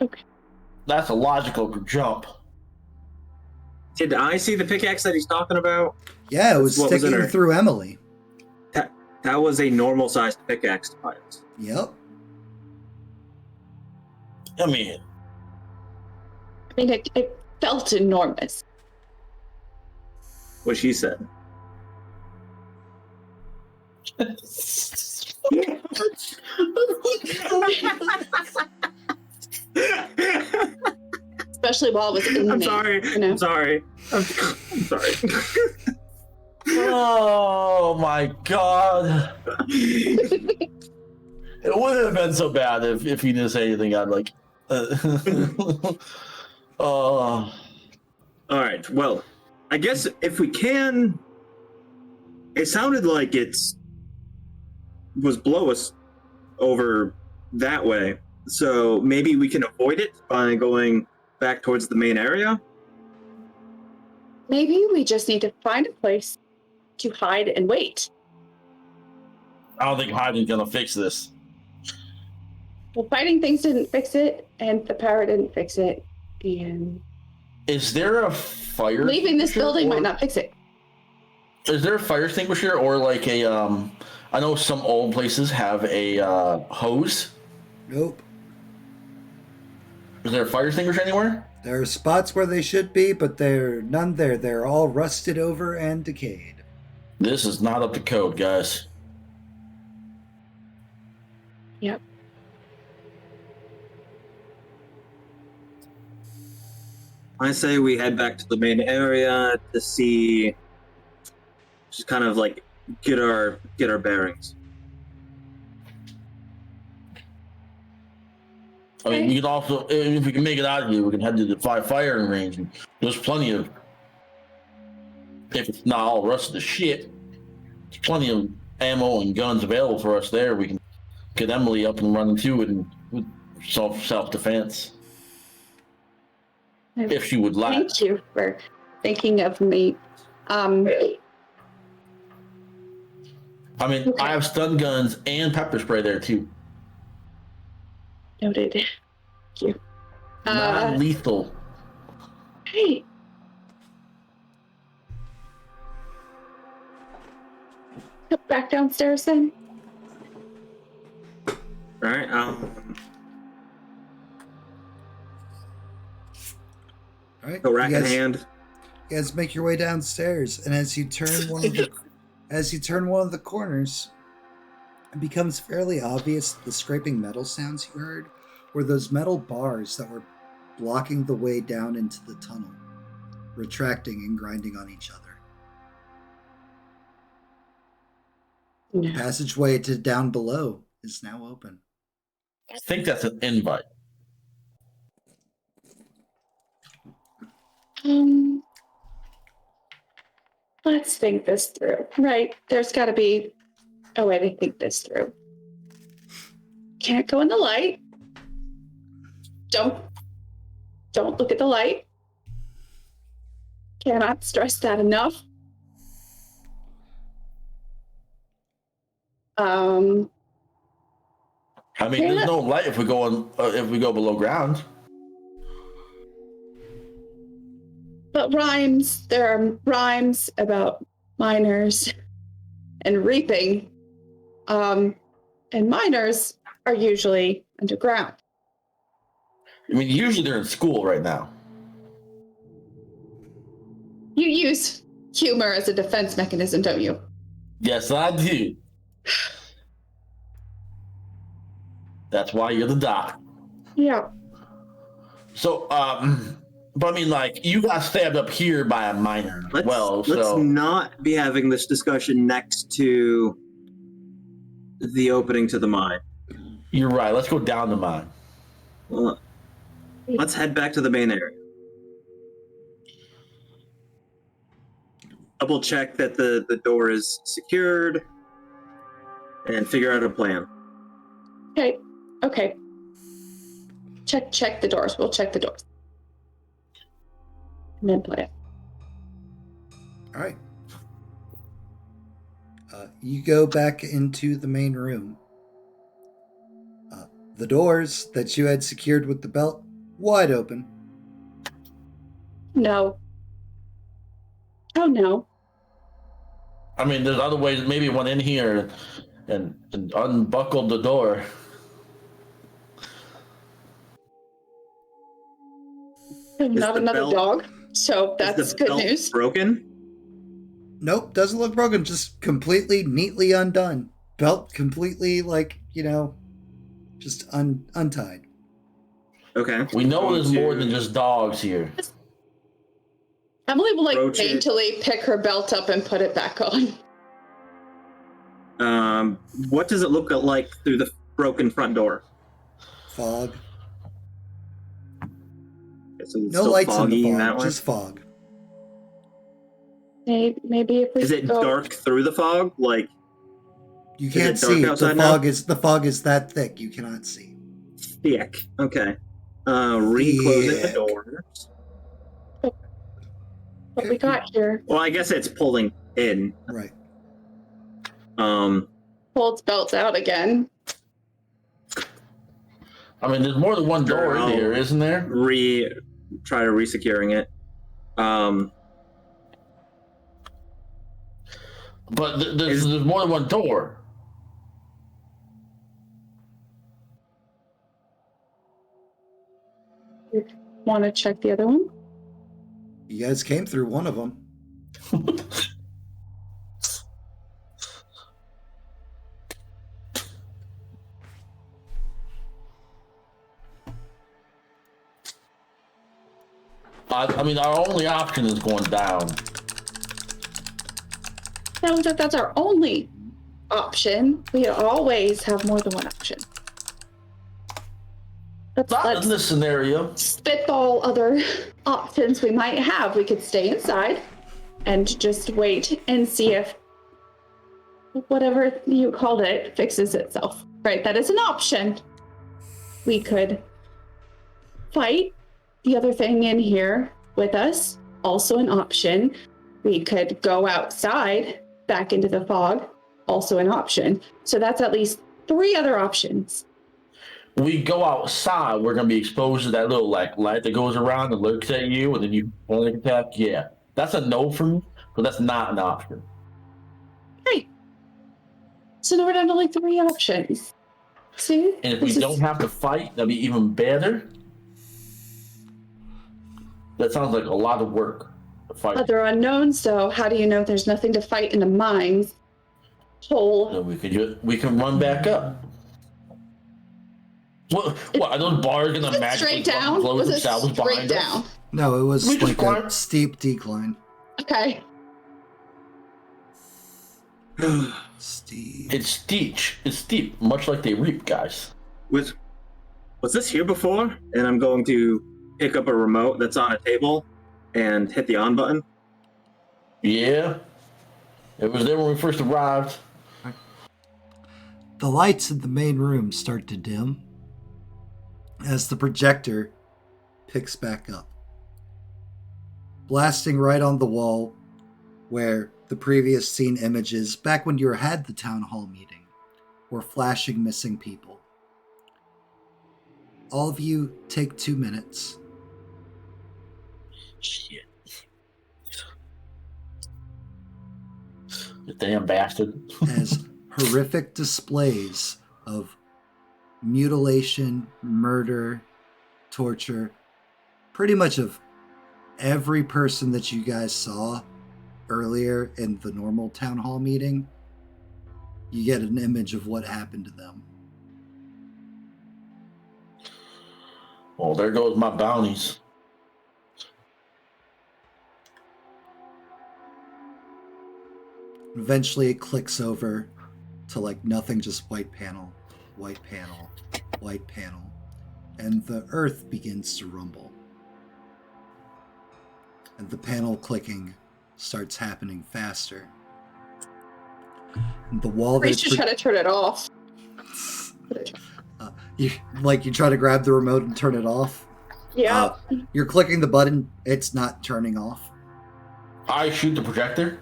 Okay. that's a logical jump. Did I see the pickaxe that he's talking about? Yeah, it was What was in sticking her? through Emily. That was a normal-sized pickaxe to piles. Yep. I mean, it felt enormous. What she said. Especially while it was in I'm me, sorry. you know? I'm sorry. I'm sorry. oh my god. It wouldn't have been so bad if he didn't say anything. I'd like. All right. Well, I guess if we can, it sounded like was below us over that way. So maybe we can avoid it by going back towards the main area. Maybe we just need to find a place to hide and wait. I don't think hiding's gonna fix this. Well, fighting things didn't fix it, and the power didn't fix it, and Is there a fire? leaving this building extinguisher, might not fix it. Is there a fire extinguisher or like a I know some old places have a hose. Nope. Is there a fire extinguisher anywhere? There are spots where they should be, but there are none there. They're all rusted over and decayed. This is not up to code, guys. Yep. I say we head back to the main area to see, just kind of like get our bearings. I mean, we can also, if we can make it out of here, we can head to the firing range. And there's plenty of, if it's not all the rest of the shit, there's plenty of ammo and guns available for us there. We can get Emily up and running too, and with self-defense. If she would like. Thank you for thinking of me. I mean, Okay. I have stun guns and pepper spray there too. Noted. Thank you. Non-lethal. Hey. Go back downstairs then. All right. All right. Go rack you in guys, hand. you guys make your way downstairs, and as you turn one of the corners, it becomes fairly obvious that the scraping metal sounds you heard were those metal bars that were blocking the way down into the tunnel, retracting and grinding on each other. The No. passageway to down below is now open. I think that's an invite. Let's think this through. Right. There's got to be a way to think this through. Can't go in the light. Don't look at the light. Cannot stress that enough. I mean, Yeah. there's no light if we go below ground. But there are rhymes about miners and reaping. And miners are usually underground. I mean, usually they're in school right now. You use humor as a defense mechanism, don't you? Yes, I do. That's why you're the doc. Yeah. So, but I mean, like, you got stabbed up here by a miner as Let's so not be having this discussion next to the opening to the mine. you're right. Let's go down the mine. Well, let's head back to the main area. Double check that the door is secured and figure out a plan. Okay. Check the doors. We'll check the doors. And then play it. All right. You go back into the main room. The doors that you had secured with the belt, wide open. No. Oh, no. I mean, there's other ways. Maybe went in here and unbuckled the door. Not the another belt- dog. So that's Is the good belt news. broken? Nope, doesn't look broken. Just completely neatly undone. Belt completely just untied. Okay. We know there's more To- than just dogs here. Emily will Approach it. daintily pick her belt up and put it back on. What does it look like through the broken front door? Fog. So it's No still lights in foggy the that fog, way? just fog. Maybe if we Is it go. dark through the fog? Like You it can't dark see. The outside now? fog is that thick. You cannot see. thick? Okay. Reclosing the Thick. doors. What we got here? Well, I guess it's pulling in. Right. Holds belts out again. I mean, there's more than one door in Sure, here, isn't there? Try to resecuring it. But there's more than one door. Want to check the other one? You guys came through one of them. I mean, our only option is going down. No, that's our only option. We always have more than one option. Not in this scenario. Spitball other options we might have. We could stay inside and just wait and see if whatever you called it fixes itself. Right, that is an option. We could fight the other thing in here with us, also an option. We could go outside back into the fog, also an option. So that's at least 3 other options. We go outside, we're gonna be exposed to that little like light that goes around and looks at you, and then you panic attack. Yeah, that's a no for me, but that's not an option. Right. So now we're down to like 3 options. See? And if we don't have to fight, that'd be even better. That sounds like a lot of work to fight. But they're unknown, so how do you know there's nothing to fight in the mines? Hole. So we can run back up. What are those bars gonna Was it magically straight down? close Was it themselves straight behind down? us? No, it was We just like a climbed. steep decline. Okay. Steep. It's steep, much like they reap, guys. Was this here before? And I'm going to pick up a remote that's on a table and hit the on button. Yeah. It was there when we first arrived. The lights in the main room start to dim as the projector picks back up, blasting right on the wall where the previous scene images, back when you had the town hall meeting, were flashing missing people. All of you take 2 minutes. Shit. You damn bastard. As horrific displays of mutilation, murder, torture, pretty much of every person that you guys saw earlier in the normal town hall meeting, you get an image of what happened to them. Well, there goes my bounties. Eventually it clicks over to like nothing, just white panel, white panel, white panel, and the earth begins to rumble. And the panel clicking starts happening faster. And the wall We that should try to turn it off. you try to grab the remote and turn it off. Yeah. You're clicking the button, it's not turning off. I shoot the projector.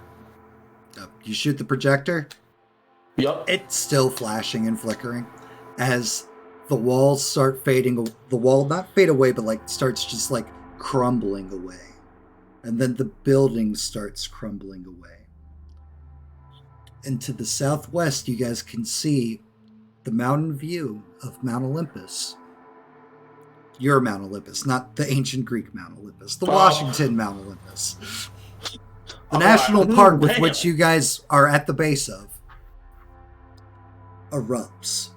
You shoot the projector, Yup. it's still flashing and flickering as the walls start fading. The wall not fade away, but like starts just like crumbling away. And then the building starts crumbling away. And to the southwest, you guys can see the mountain view of Mount Olympus. Your Mount Olympus, not the ancient Greek Mount Olympus, the Washington Mount Olympus. The national park with which you guys are at the base of erupts.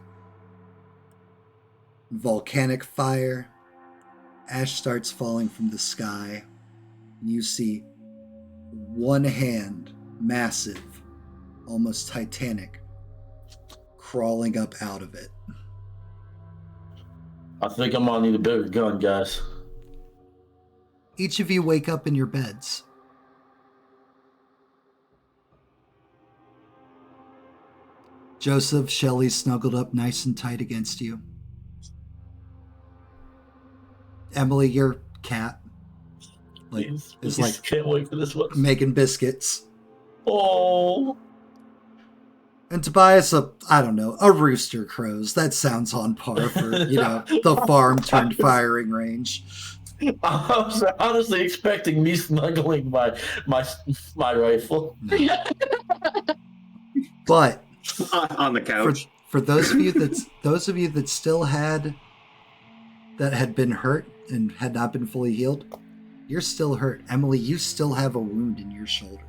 Volcanic fire, ash starts falling from the sky. You see one hand, massive, almost titanic, crawling up out of it. I think I'm gonna need a bigger gun, guys. Each of you wake up in your beds. Joseph, Shelley snuggled up nice and tight against you. Emily, your cat, is like can't wait for this one. making biscuits. Oh. And Tobias, a rooster crows. That sounds on par for, the farm turned firing range. I was honestly expecting me snuggling my rifle. But On the couch. for those of you that still had been hurt and had not been fully healed, you're still hurt. Emily, you still have a wound in your shoulder.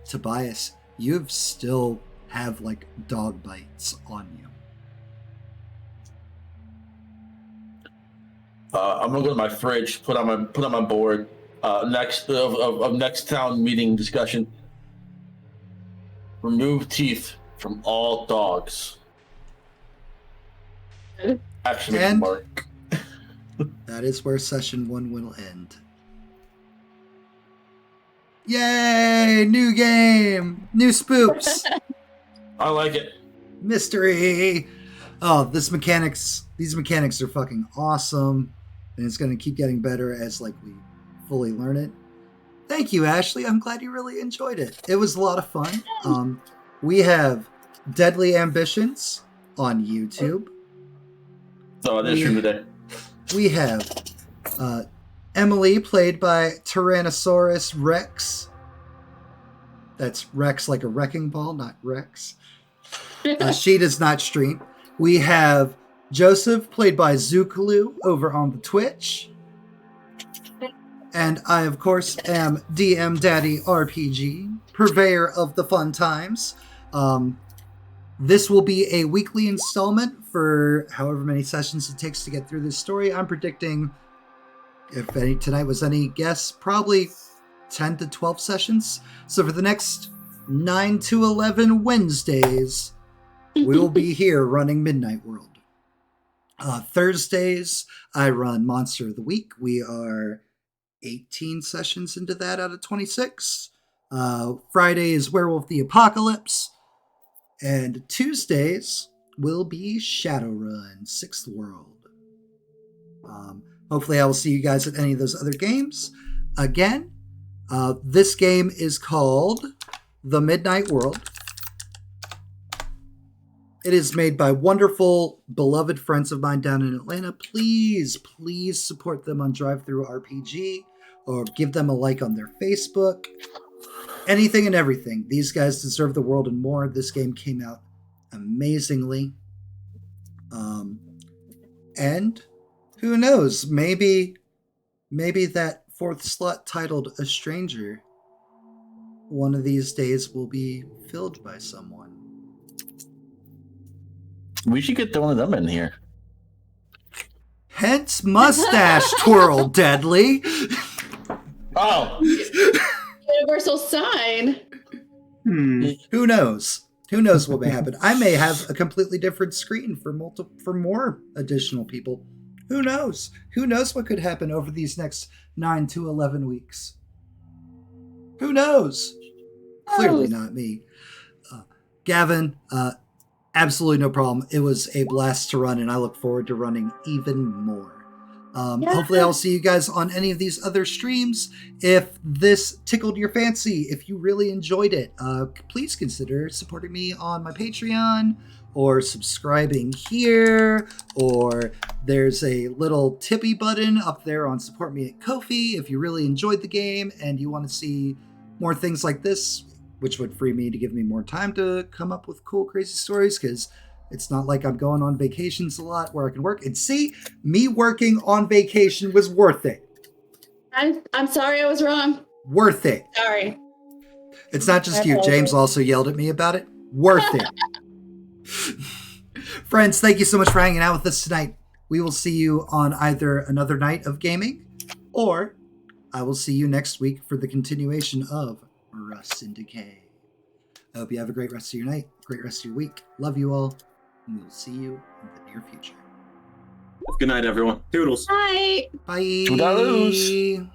Tobias, you still have like dog bites on you. I'm gonna go to my fridge, put on my board, next town meeting discussion. Remove teeth from all dogs. Action And- mark. That is where session 1 will end. Yay! New game! New spoops! I like it. Mystery! Oh, these mechanics are fucking awesome. And it's gonna keep getting better as we fully learn it. Thank you, Ashley. I'm glad you really enjoyed it. It was a lot of fun. We have Deadly Ambitions on YouTube. So this room today. We have Emily, played by Tyrannosaurus Rex. That's Rex like a wrecking ball, not Rex. She does not stream. We have Joseph, played by Zookaloo, over on the Twitch. And I, of course, am DM Daddy RPG, purveyor of the fun times. This will be a weekly installment for however many sessions it takes to get through this story. I'm predicting, if any tonight was any guess, probably 10 to 12 sessions. So for the next 9 to 11 Wednesdays, we will be here running Midnight World. Thursdays, I run Monster of the Week. We are 18 sessions into that out of 26. Friday is Werewolf the Apocalypse. And Tuesdays will be Shadowrun, 6th World. Hopefully I will see you guys at any of those other games. Again, this game is called The Midnight World. It is made by wonderful, beloved friends of mine down in Atlanta. Please, please support them on DriveThru RPG or give them a like on their Facebook. Anything and everything. These guys deserve the world and more. This game came out amazingly. And who knows? Maybe that 4th slot titled A Stranger one of these days will be filled by someone. We should get one of them in here. Hence mustache twirl, Deadly. Oh, Universal sign. Who knows? Who knows what may happen? I may have a completely different screen for more additional people. Who knows? Who knows what could happen over these next 9 to 11 weeks? Who knows? Clearly not me. Gavin, absolutely no problem. It was a blast to run, and I look forward to running even more. Hopefully I'll see you guys on any of these other streams. If this tickled your fancy, if you really enjoyed it, please consider supporting me on my Patreon or subscribing here, or there's a little tippy button up there on Support Me at Ko-fi if you really enjoyed the game and you want to see more things like this, which would free me to give me more time to come up with cool, crazy stories, because it's not like I'm going on vacations a lot where I can work. And see, me working on vacation was worth it. I'm sorry I was wrong. Worth it. Sorry. It's not just you. James also yelled at me about it. Worth it. Friends, thank you so much for hanging out with us tonight. We will see you on either another night of gaming, or I will see you next week for the continuation of Rust and Decay. I hope you have a great rest of your night, great rest of your week. Love you all, and we'll see you in the near future. Good night, everyone. Toodles. Bye. Bye. Toodles.